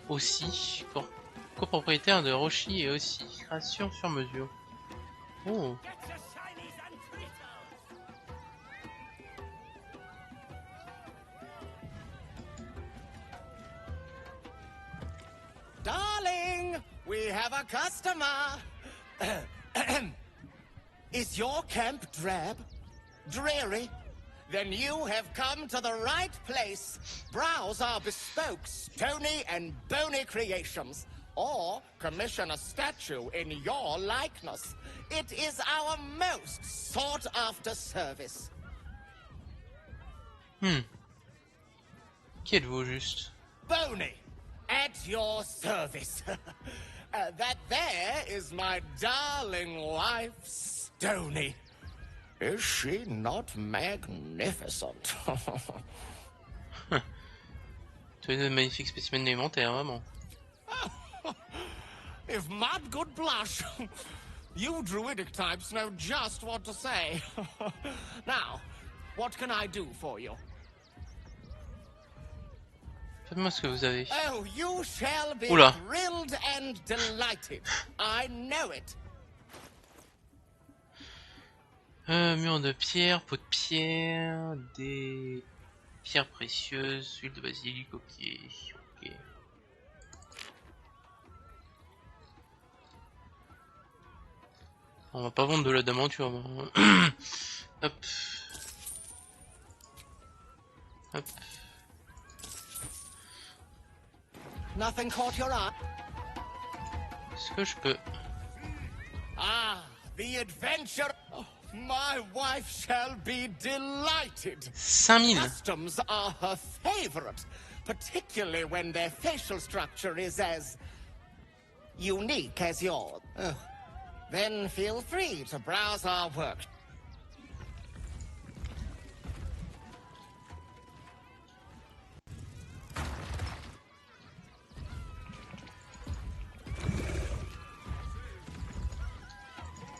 Aussi, copropriétaire de Roshi et aussi création sur mesure. Oh. Darling, we have a customer. Is your camp drab? Dreary? Then you have come to the right place. Browse our bespoke, stony and bony creations. Or commission a statue in your likeness. It is our most sought-after service. Qui êtes-vous au juste? Bony, at your service. That there is my darling wife, Stony. Is she not magnificent? Tu es un magnifique spécimen élémentaire, vraiment. If mud could blush, you druidic types know just what to say. Now, what can I do for you? Faites-moi ce que vous avez. Oh, you shall be Oula. thrilled and delighted. I know it. Mur de pierre, pot de pierre, des pierres précieuses, huile de basilic, ok. On va pas vendre de la d'aventure. Hop. Hop. Nothing caught your eye? Est-ce que je peux? Ah, the adventure. Oh, my wife shall be delighted. 5000. Customs are her favorite, particularly when their facial structure is as unique as yours. Then feel free to browse our work.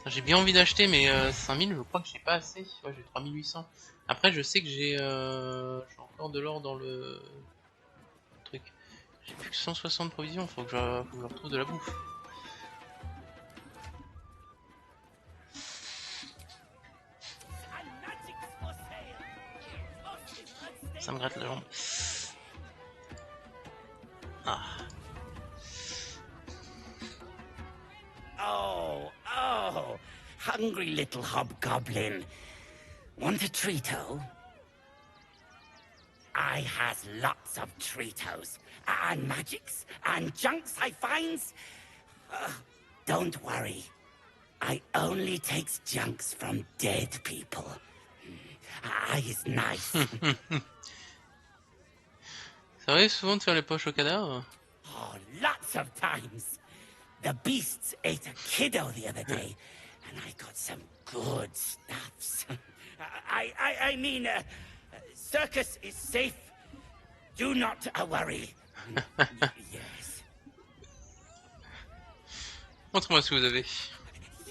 J'ai bien envie d'acheter, mais 5000, je crois que j'ai pas assez. Ouais, j'ai 3800. Après, je sais que j'ai encore de l'or dans le truc. J'ai plus que 160 provisions, faut que je retrouve de la bouffe. Ça me gratte la jambe. Ah. Oh, hungry little hobgoblin. Want a treato? I has lots of treatos, and magics, and junks I finds. Don't worry. I only takes junks from dead people. I is nice. Ça arrive souvent de faire les poches aux cadavres? Oh, lots of times. The beasts ate a kiddo the other day, and I got some good stuffs. I mean, circus is safe. Do not worry. Yes. Montre-moi ce que vous avez.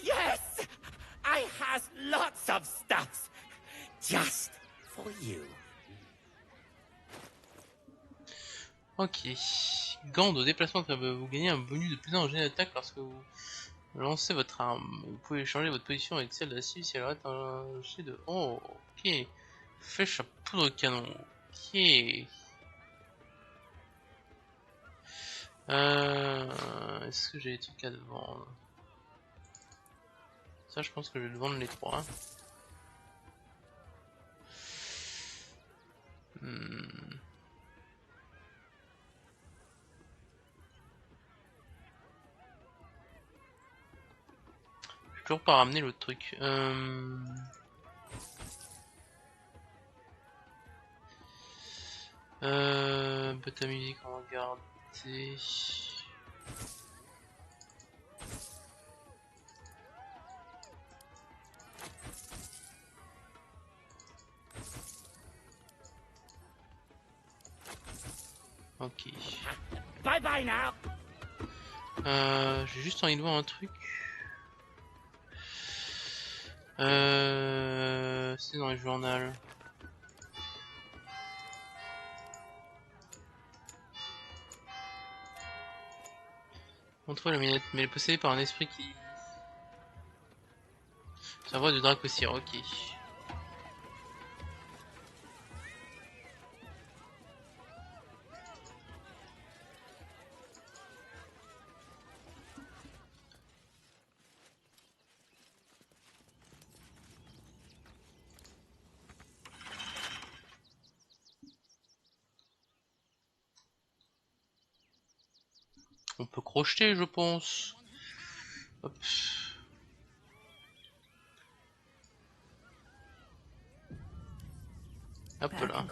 Yes! I has lots of stuffs. Just for you. Ok. Gants de déplacement, vous gagnez un bonus de plus 1 en jet d'attaque lorsque vous lancez votre arme. Vous pouvez changer votre position avec celle de la cible si elle arrête un jet de... Oh, ok. Flèche à poudre de canon. Ok. Est-ce que j'ai des trucs à vendre? Ça, je pense que je vais vendre les trois. J'ai toujours pas ramené l'autre truc. Boîte à musique, on va garder. Ok. Bye bye now. J'ai juste envie de voir un truc. C'est dans les journaux. Montre la minette, mais elle est possédée par un esprit qui... Sa voix de Dracosir, ok. On peut crocheter, je pense. Hop. Hop là.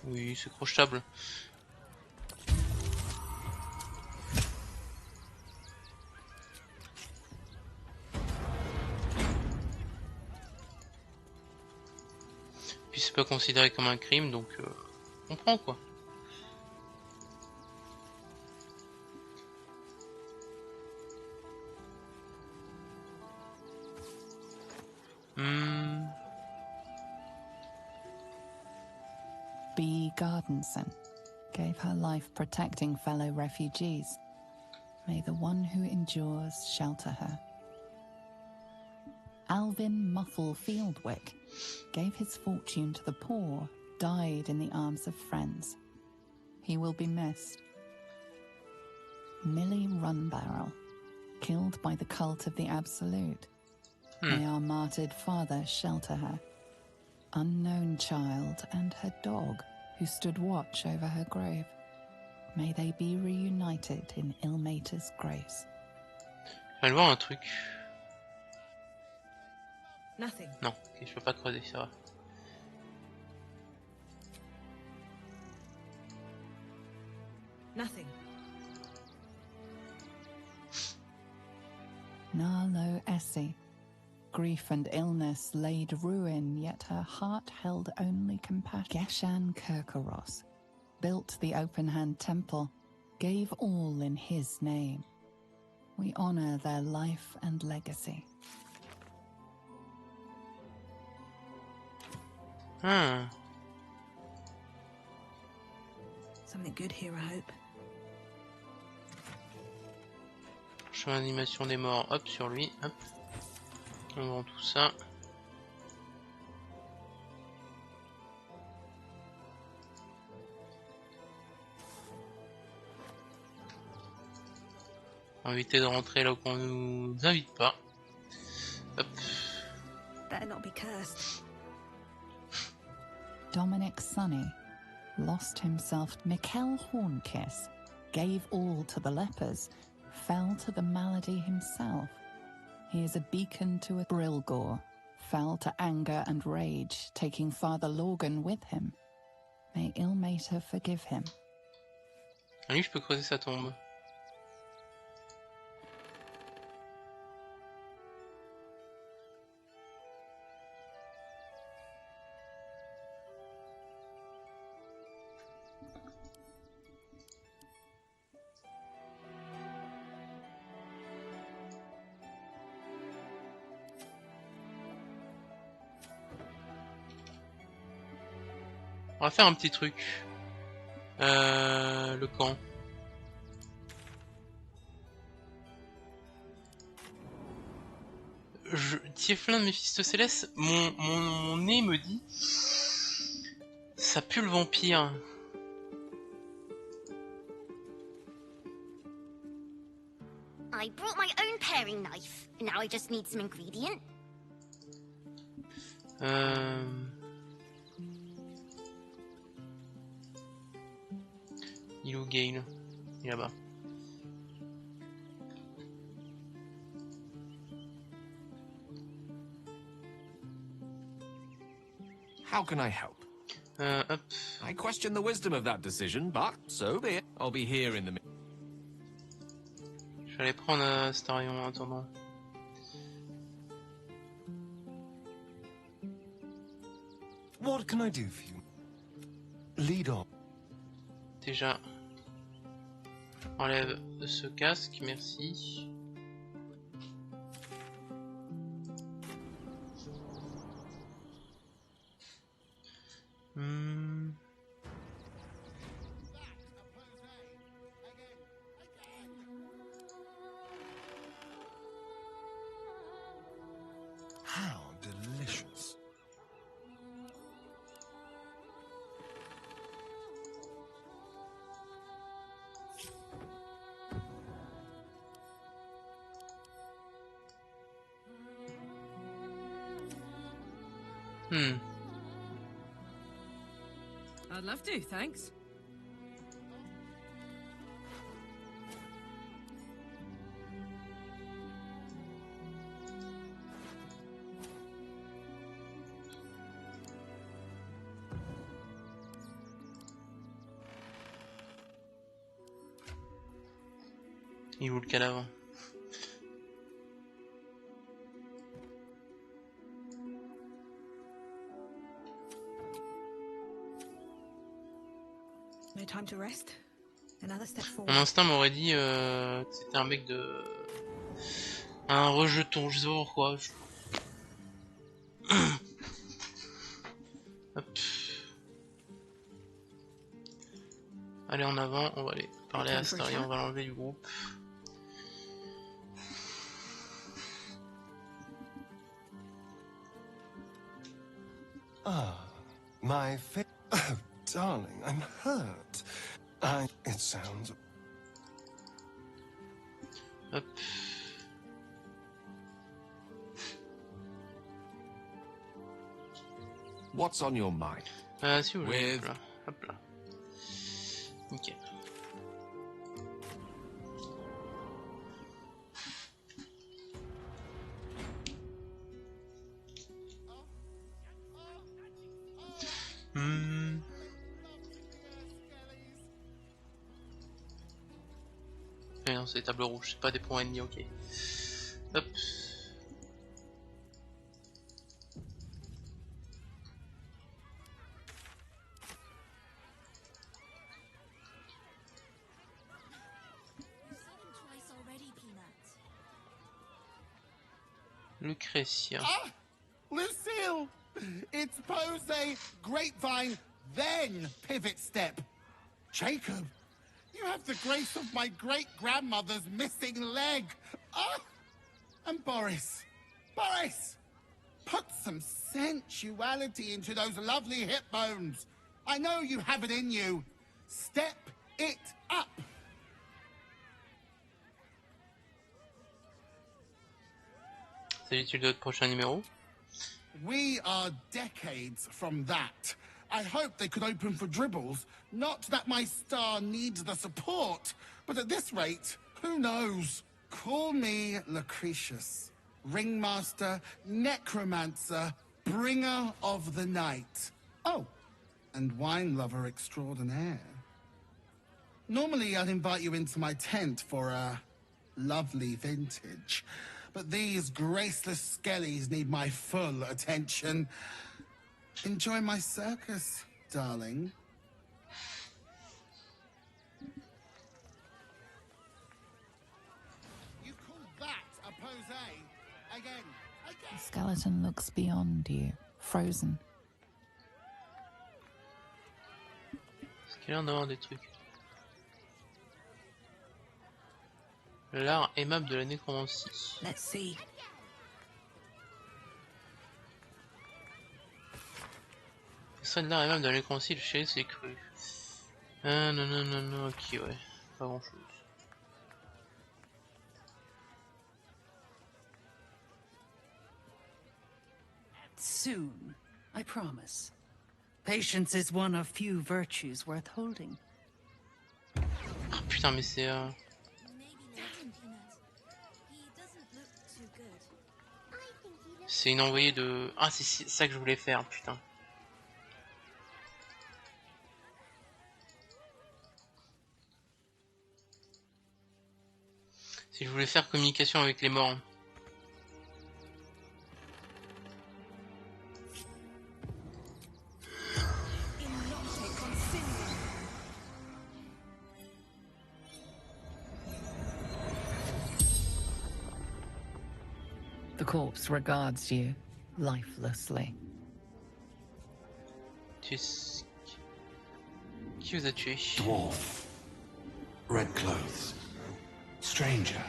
Oui, c'est crochetable. Puis c'est pas considéré comme un crime, donc on prend quoi. B. Gardenson gave her life protecting fellow refugees. May the one who endures shelter her. Alvin Muffle Fieldwick gave his fortune to the poor, died in the arms of friends. He will be missed. Millie Runbarrel, killed by the cult of the Absolute. May our martyred father shelter her. Unknown child and her dog, who stood watch over her grave. May they be reunited in Ilmater's grace. Je viens de voir un truc. Nothing. Non, ok, je peux pas creuser, c'est vrai. Nothing. Narlo Essie. Grief and illness laid ruin, yet her heart held only compassion. Geshan Kirkaros built the open-hand temple, gave all in his name. We honor their life and legacy. Something good here, I hope. Chemin d'animation des morts, hop, sur lui, hop. On vend tout ça. On va éviter de rentrer là où on nous invite pas. Hop. Better not be cursed. Dominic Sonny lost himself. Mikkel Hornkiss gave all to the lepers, fell to the malady himself. He is a beacon to a Brilgor, fell to anger and rage, taking Father Lorgan with him. May Ilmater forgive him. Ah, lui, je peux creuser sa tombe. On va faire un petit truc. Le camp. Tieflin Méphisto-Céleste, mon nez me dit... Ça pue le vampire. I brought my own paring knife. Now I just need some ingredient. Il est où Gale? Il est là-bas. How can I help? Hop. I question the wisdom of that decision, but so be it. I'll be here in the minute. Je vais aller prendre Astarion en attendant. What can I do for you? Lead on. Déjà, enlève ce casque, merci. Hmm. I'd love to, thanks. Il est où le cadavre? No time to rest. Another step Mon forward. instinct m'aurait dit que c'était un mec de... un rejeton, je sais pas pourquoi. Hop. Allez en avant, on va aller parler à Astari, on va l'enlever du groupe. Ah, my oh, darling, I'm hurt. It sounds... Hop. What's on your mind? Si vous voulez, hop là. Hop là. Nickel. Non, c'est des tables rouges, c'est pas des points ennemis, ok. Hop. Lucretia. Ah! Lucille! It's pose, grapevine, then pivot step. Jacob, you have the grace of my great-grandmother's missing leg. Ah! And Boris, put some sensuality into those lovely hip bones. I know you have it in you. Step it up. S'agit-il de votre prochain numéro? We are decades from that. I hope they could open for dribbles. Not that my star needs the support, but at this rate, who knows? Call me Lucretius, ringmaster, necromancer, bringer of the night. Oh, and wine lover extraordinaire. Normally, I'd invite you into my tent for a lovely vintage. But these graceless skellies need my full attention. Enjoy my circus, darling. You call that a pose? Again. The skeleton looks beyond you, frozen. Est-ce qu'il y a l'air d'avoir des trucs? L'art aimable de la nécromancie. Let's see. Ce serait de l'art aimable de la nécromancie, le chéri c'est cru. Ah non non non non, ok ouais, pas grand chose. Soon, I promise. Patience is one of few virtues worth holding. Ah putain mais c'est... C'est une envoyée de... Ah c'est ça que je voulais faire, putain. Si je voulais faire communication avec les morts. The corpse regards you lifelessly. Qui vous a tué? Dwarf. Red clothes. Stranger.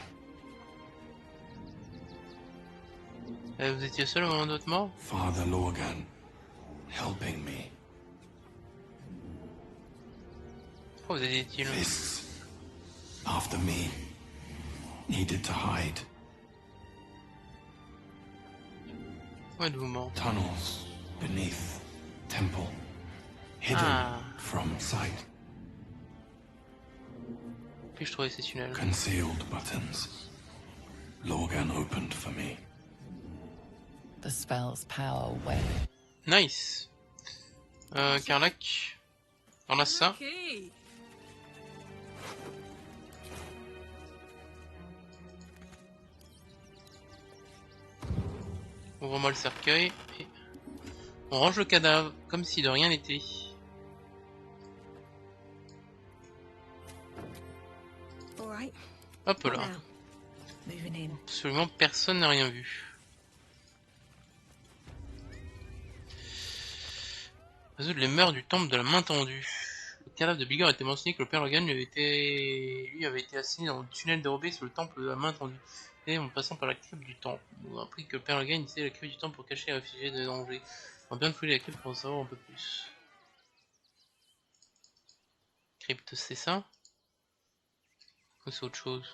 Vous étiez seul au moment de votre mort? Father Lorgan. Helping me. Pourquoi vous étiez là? Fists. After me. Needed to hide. Où êtes-vous mort? Tunnels beneath temple, hidden from sight. Puis-je trouver ces tunnels? Concealed buttons. Lorgan opened for me. The spell's power went. Nice. Carlac. On a ça. Okay. Ouvre-moi le cercueil. Et on range le cadavre, comme si de rien n'était. Hop là. Absolument personne n'a rien vu. Résoudre les meurtres du temple de la main tendue. Le cadavre de Bigor était mentionné que le père Logan lui avait été assigné dans le tunnel dérobé sur le temple de la main tendue. Et en passant par la crypte du temple. On a appris que le père Logan utilisait la crypte du temple pour cacher les réfugiés de danger. On va bien fouiller la crypte pour en savoir un peu plus. Crypte, c'est ça? Ou c'est autre chose?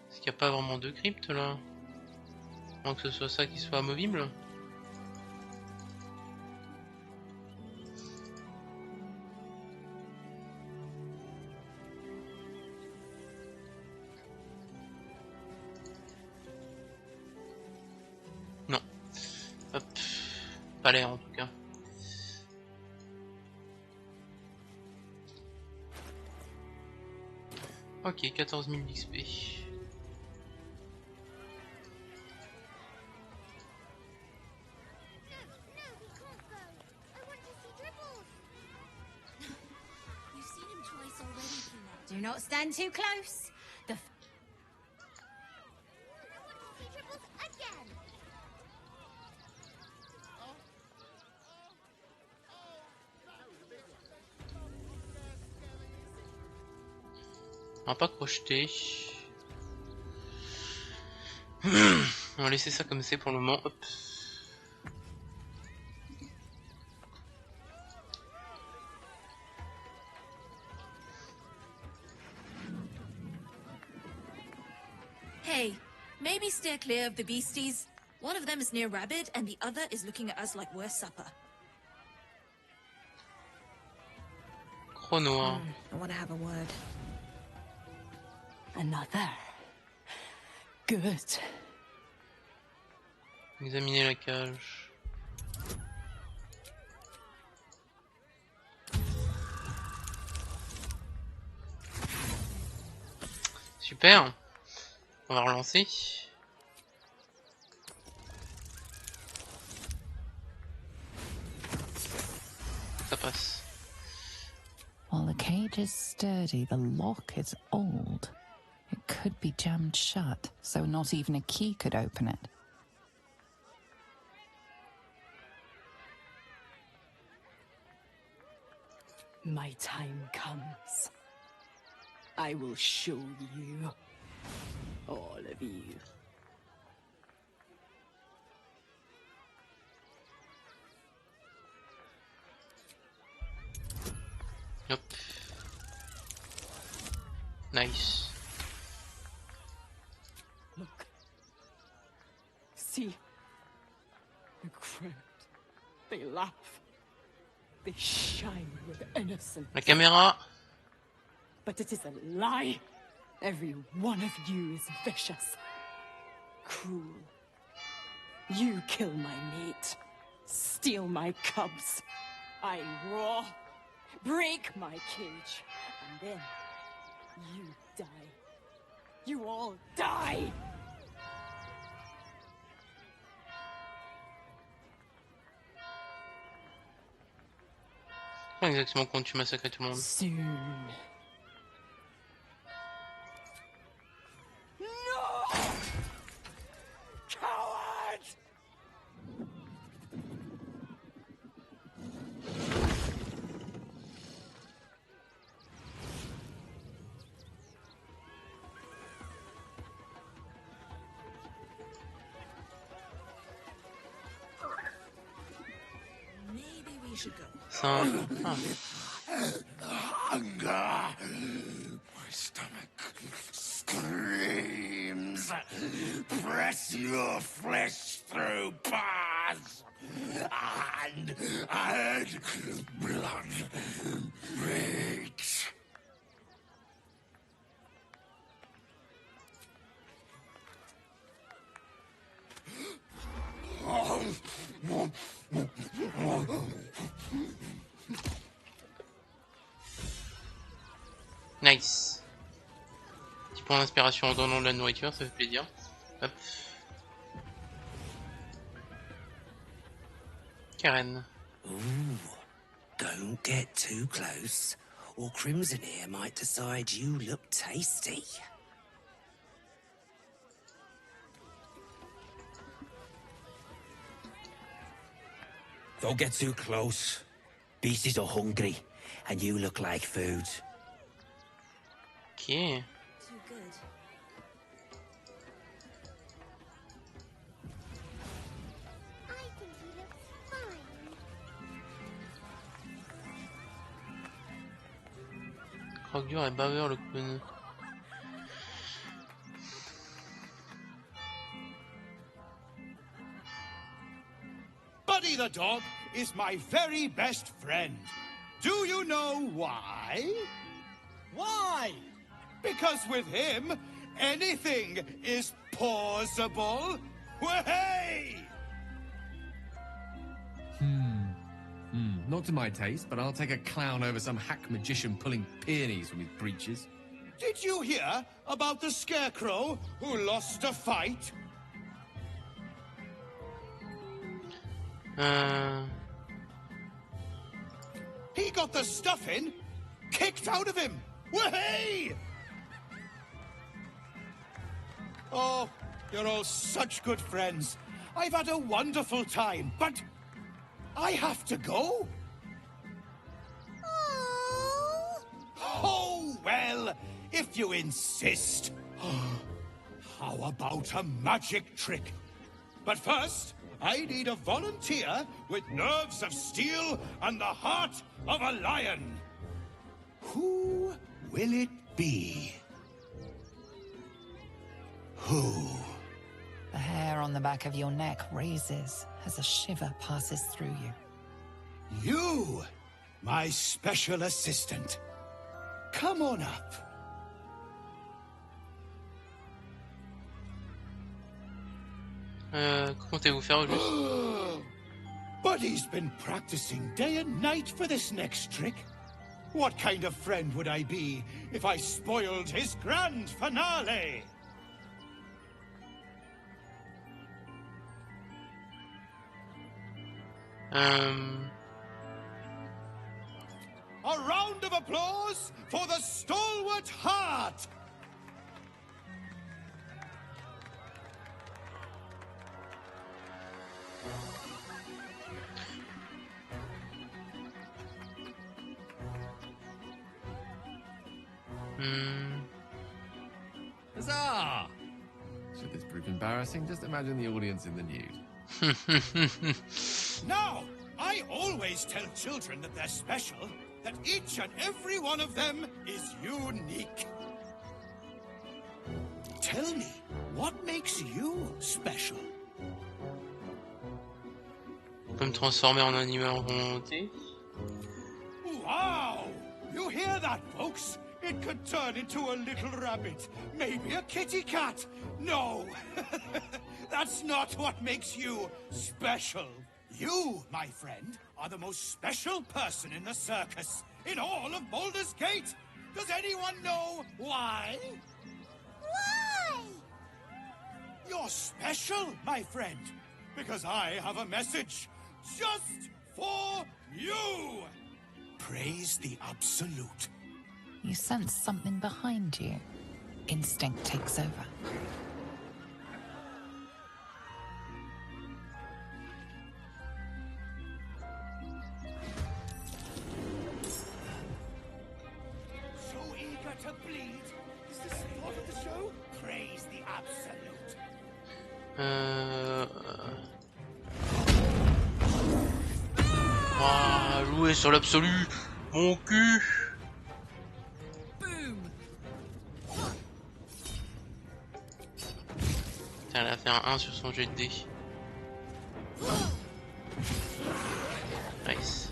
Est-ce qu'il n'y a pas vraiment de crypte là? Moins que ce soit ça qui soit amovible? Non. Hop. Pas l'air en tout cas. Ok, 14 000 d'XP. Do not stand too close. On va pas crocheter. On va laisser ça comme c'est pour le moment. Hop. Hey, maybe steer clear of the beasties. One of them is near Rabbit, and the other is looking at us like we're supper. Chrono. I want to have a word. Another. Good. Examiner la cage. Super. On va relancer. Ça passe. While the cage is sturdy, the lock is old. It could be jammed shut, so not even a key could open it. My time comes. I will show you. All of you. Hop. Nice. Look. See. The crypt. They laugh. They shine with innocence. La caméra. But it is a lie. Every one of you is vicious. Cruel. You kill my mate. Steal my cubs. I roar. Break my cage. And then you die. You all die! Pas exactement quand tu massacres tout le monde. Soon. No! Coward! C'est un... Ah. Hunger. My stomach screams. Press your flesh through bars. And add blood breaks. Nice. Petit point d'inspiration en donnant de la nourriture, ça fait plaisir. Hop. Karen. Ooh, don't get too close, or Crimson here might decide you look tasty. Don't get too close. Beasties are hungry, and you look like food. Okay. Too good. Croque-dur et Bauer le clown. Buddy the dog is my very best friend. Do you know why? Why? Because with him, anything is possible. Way! Not to my taste, but I'll take a clown over some hack magician pulling peonies from his breeches. Did you hear about the scarecrow who lost a fight? He got the stuffing kicked out of him. Way! Oh, you're all such good friends. I've had a wonderful time, but I have to go. Oh, well, if you insist. How about a magic trick? But first, I need a volunteer with nerves of steel and the heart of a lion. Who will it be? Who? The hair on the back of your neck raises as a shiver passes through you. You, my special assistant. Come on up. Comptez-vous faire au juste? Buddy's been practicing day and night for this next trick. What kind of friend would I be if I spoiled his grand finale? A round of applause for the stalwart heart! Huzzah! Should this prove embarrassing, just imagine the audience in the nude. Now, I always tell children that they're special, that each and every one of them is unique. Tell me, what makes you special? On peut me transformer en animal en volonté. Wow! You hear that, folks? It could turn into a little rabbit, maybe a kitty cat. No, that's not what makes you special. You, my friend, are the most special person in the circus, in all of Baldur's Gate. Does anyone know why? Why? You're special, my friend, because I have a message just for you. Praise the Absolute. You sense something behind you. Instinct takes over. So eager to bleed. Is this part of the show? Praise the Absolute. Wow. jouer sur l'absolu. Mon cul. Putain, elle a fait un 1 sur son jet de dés. Nice.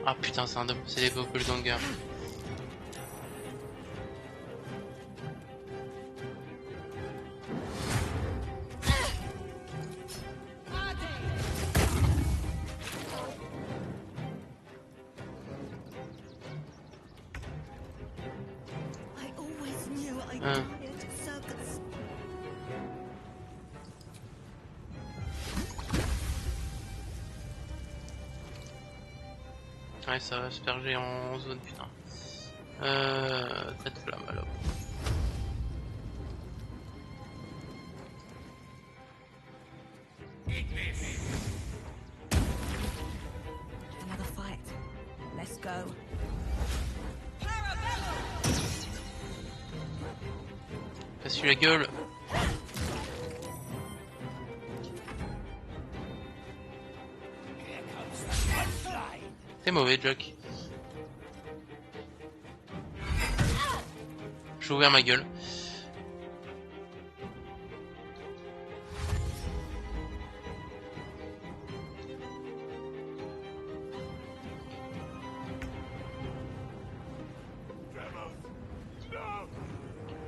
Ah putain, c'est des doppelgangers. Ouais, ça va se perger en zone, putain. Tête flamme alors. Another fight. Let's go. Casse-lui la gueule. T'es mauvais, Jack. J'ai ouvert ma gueule.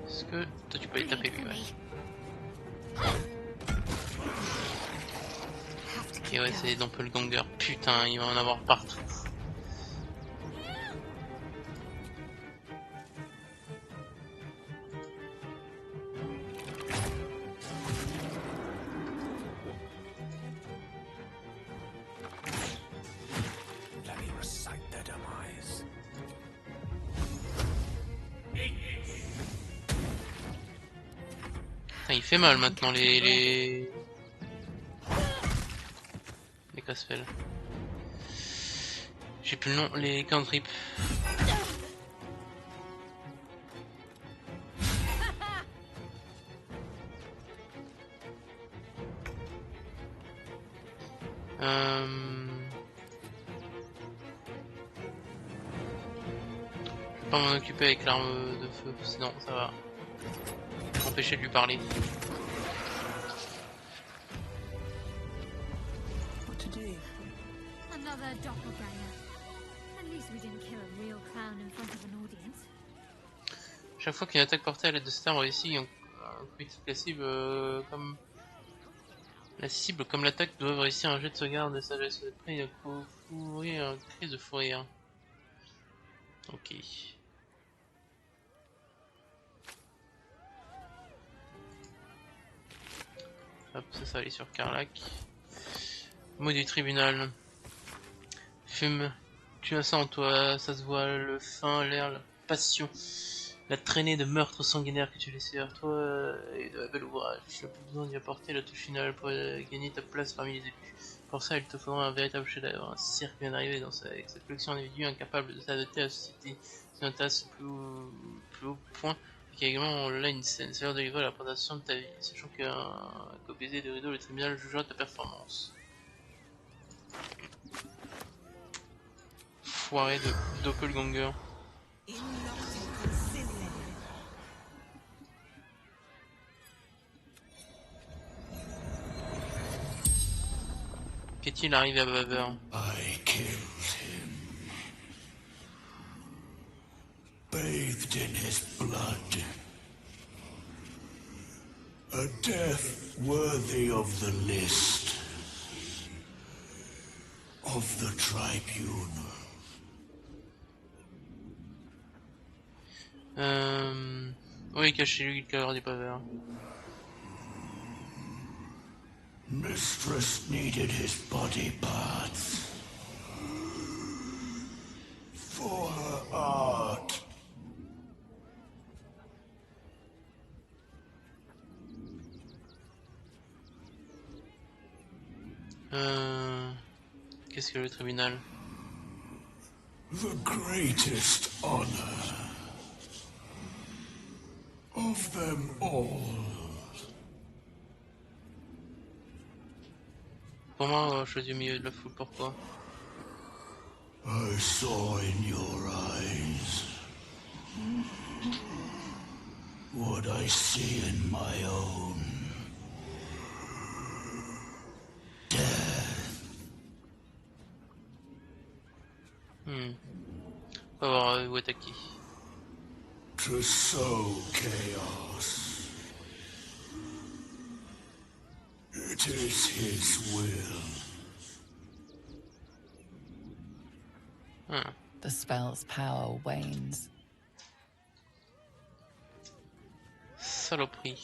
Est-ce que toi tu peux aller taper lui, ouais. Ok, ouais, c'est des doppelgangers. Putain, il va en avoir partout. Putain, il fait mal maintenant les casse-fels. J'ai plus le nom, les cantrips. Je vais pas m'en occuper avec l'arme de feu, sinon ça va m'empêcher de lui parler. Another doppelganger. At least we didn't kill a real clown in front of an audience. Chaque fois qu'une attaque portée à l'aide de cette arme réussit, un critique la cible comme l'attaque doivent réussir un jet de sauvegarde de sagesse. Vous êtes prêt à couvrir un cri de fou rire. Ok. Hop, ça va aller sur Carlac. Mot du tribunal. Fume. Tu as ça en toi, ça se voit, le faim, l'air, la passion. La traînée de meurtres sanguinaires que tu laissais vers toi et de la belle ouvrage. Tu n'as plus besoin d'y apporter la touche finale pour gagner ta place parmi les élus. Pour ça, il te faudra un véritable chef-d'œuvre, un cirque bien arrivé avec cette collection d'individus incapables de s'adapter à la société. C'est un tasse plus haut point, et qui a également là une scène. C'est l'heure de livrer la présentation de ta vie, sachant qu'au baiser de rideau, le tribunal jugera ta performance. Foiré de doppelganger. Qu'est-il arrivé à Baveur? I killed him. Bathed in his blood. A death worthy of the list. Of the tribunal. Oui, cachez-lui le cœur du Baveur. Mistress needed his body parts. For her art. Qu'est-ce que le tribunal? The greatest honor. Of them all. Pour moi, choisis au milieu de la foule, pourquoi? I saw in your eyes what I see in my own. On va voir où attaquer. To sow chaos. It is his will. The spell's power wanes. Saloperie.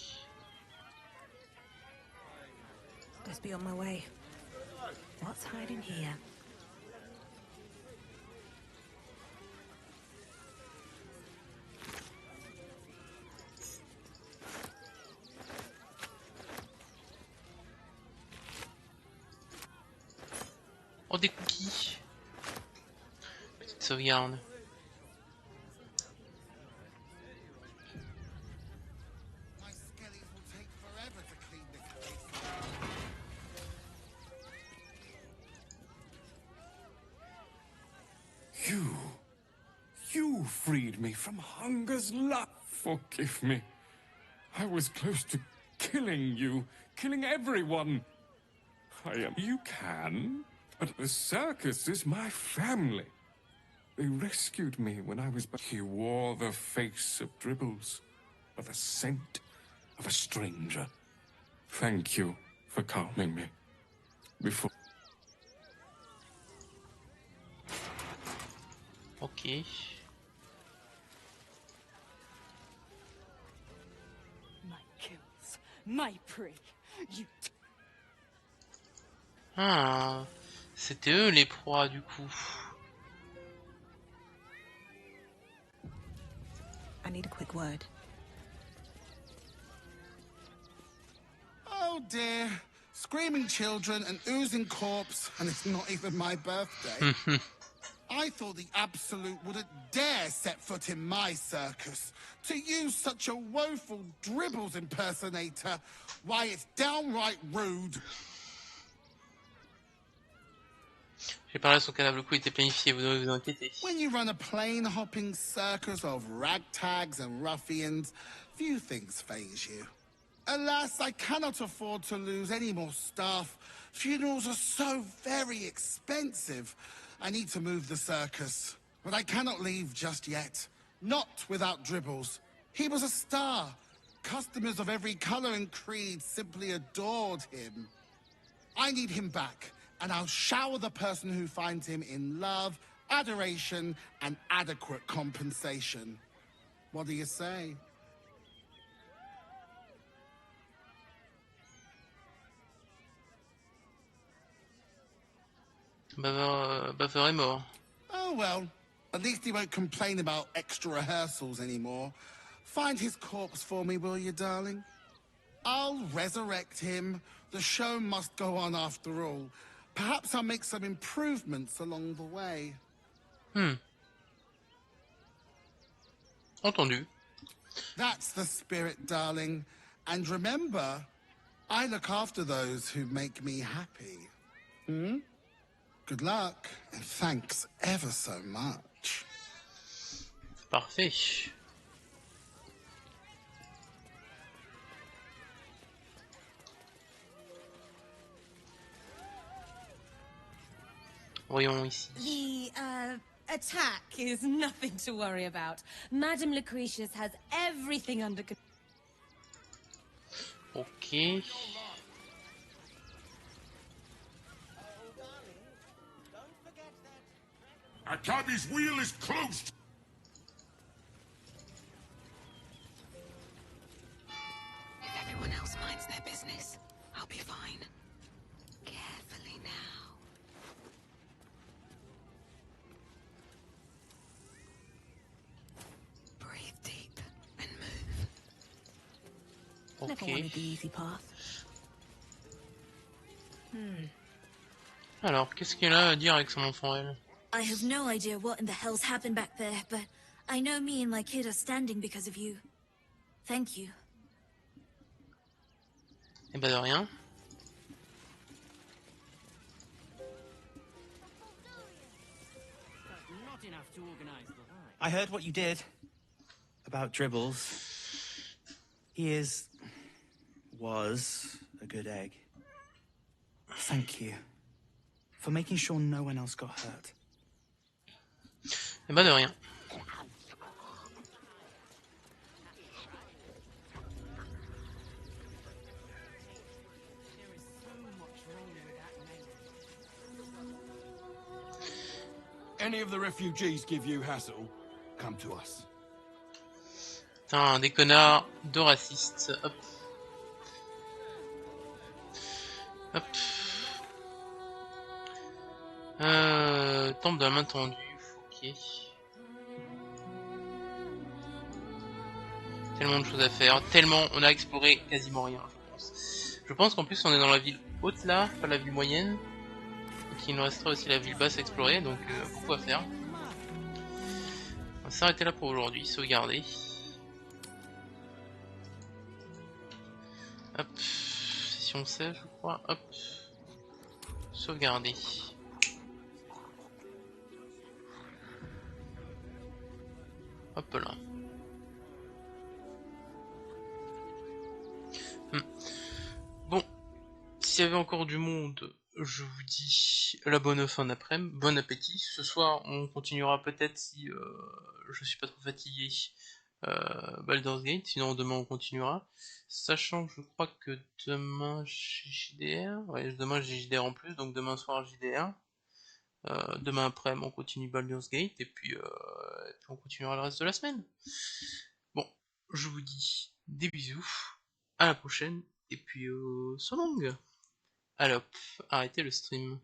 Just be on my way. What's hiding here? Oh, des cookies. Petite sauvegarde. You freed me from hunger's lust. Forgive me. I was close to killing you, killing everyone. You can, but the circus is my family. They rescued me when I was he wore the face of Dribbles, or the scent of a stranger. Thank you for calming me. Before... Ok. My kills, my prey. You. Ah, c'était eux les proies du coup. I need a quick word. Oh dear. Screaming children, an oozing corpse, and it's not even my birthday. I thought the Absolute wouldn't dare set foot in my circus. To use such a woeful Dribbles impersonator, why, it's downright rude. J'ai parlé à son cadavre, le coup était planifié, vous devez vous inquiéter. When you run a plane-hopping circus of ragtags and ruffians, few things faze you. Alas, I cannot afford to lose any more staff. Funerals are so very expensive. I need to move the circus, but I cannot leave just yet. Not without Dribbles. He was a star. Customers of every color and creed simply adored him. I need him back, and I'll shower the person who finds him in love, adoration, and adequate compensation. What do you say? Buffer est mort. Oh well, at least he won't complain about extra rehearsals anymore. Find his corpse for me, will you, darling? I'll resurrect him. The show must go on after all. Perhaps I'll make some improvements along the way. Entendu. That's the spirit, darling. And remember, I look after those who make me happy. Good luck, and thanks ever so much. Parfait. Voyons ici. The, attack is nothing to worry about. Madame Lucretius has everything under control. Ok. Akabi's wheel is closed! If everyone else minds their business, I'll be fine. Carefully now. Breathe deep and move. Never wanted the easy path. Alors, qu'est-ce qu'elle a à dire avec son enfant, elle? I have no idea what in the hell's happened back there, but I know me and my kid are standing because of you. Thank you. Eh ben de rien. I heard what you did about Dribbles. He was a good egg. Thank you for making sure no one else got hurt. Eh ben de rien. Any of the refugees give you hassle, come to us. Putain, des connards, deux racistes. Hop. Hop. Temple de la main tendue. Ok. Tellement de choses à faire. Tellement, on a exploré quasiment rien, je pense. Je pense qu'en plus on est dans la ville haute là, pas la ville moyenne. Et qu'il nous restera aussi la ville basse à explorer, donc beaucoup à faire. On va s'arrêter là pour aujourd'hui, sauvegarder. Hop, session 16 je crois, hop, sauvegarder. Hop là. Bon, s'il y avait encore du monde, je vous dis la bonne fin d'après-midi, bon appétit. Ce soir on continuera peut-être si je suis pas trop fatigué. Baldur's Gate, sinon demain on continuera. Sachant que je crois que demain j'ai JDR, ouais demain j'ai JDR en plus, donc demain soir JDR. Demain après on continue Baldur's Gate et puis on continuera le reste de la semaine. Bon, je vous dis des bisous, à la prochaine et puis so long. Allez hop, arrêtez le stream.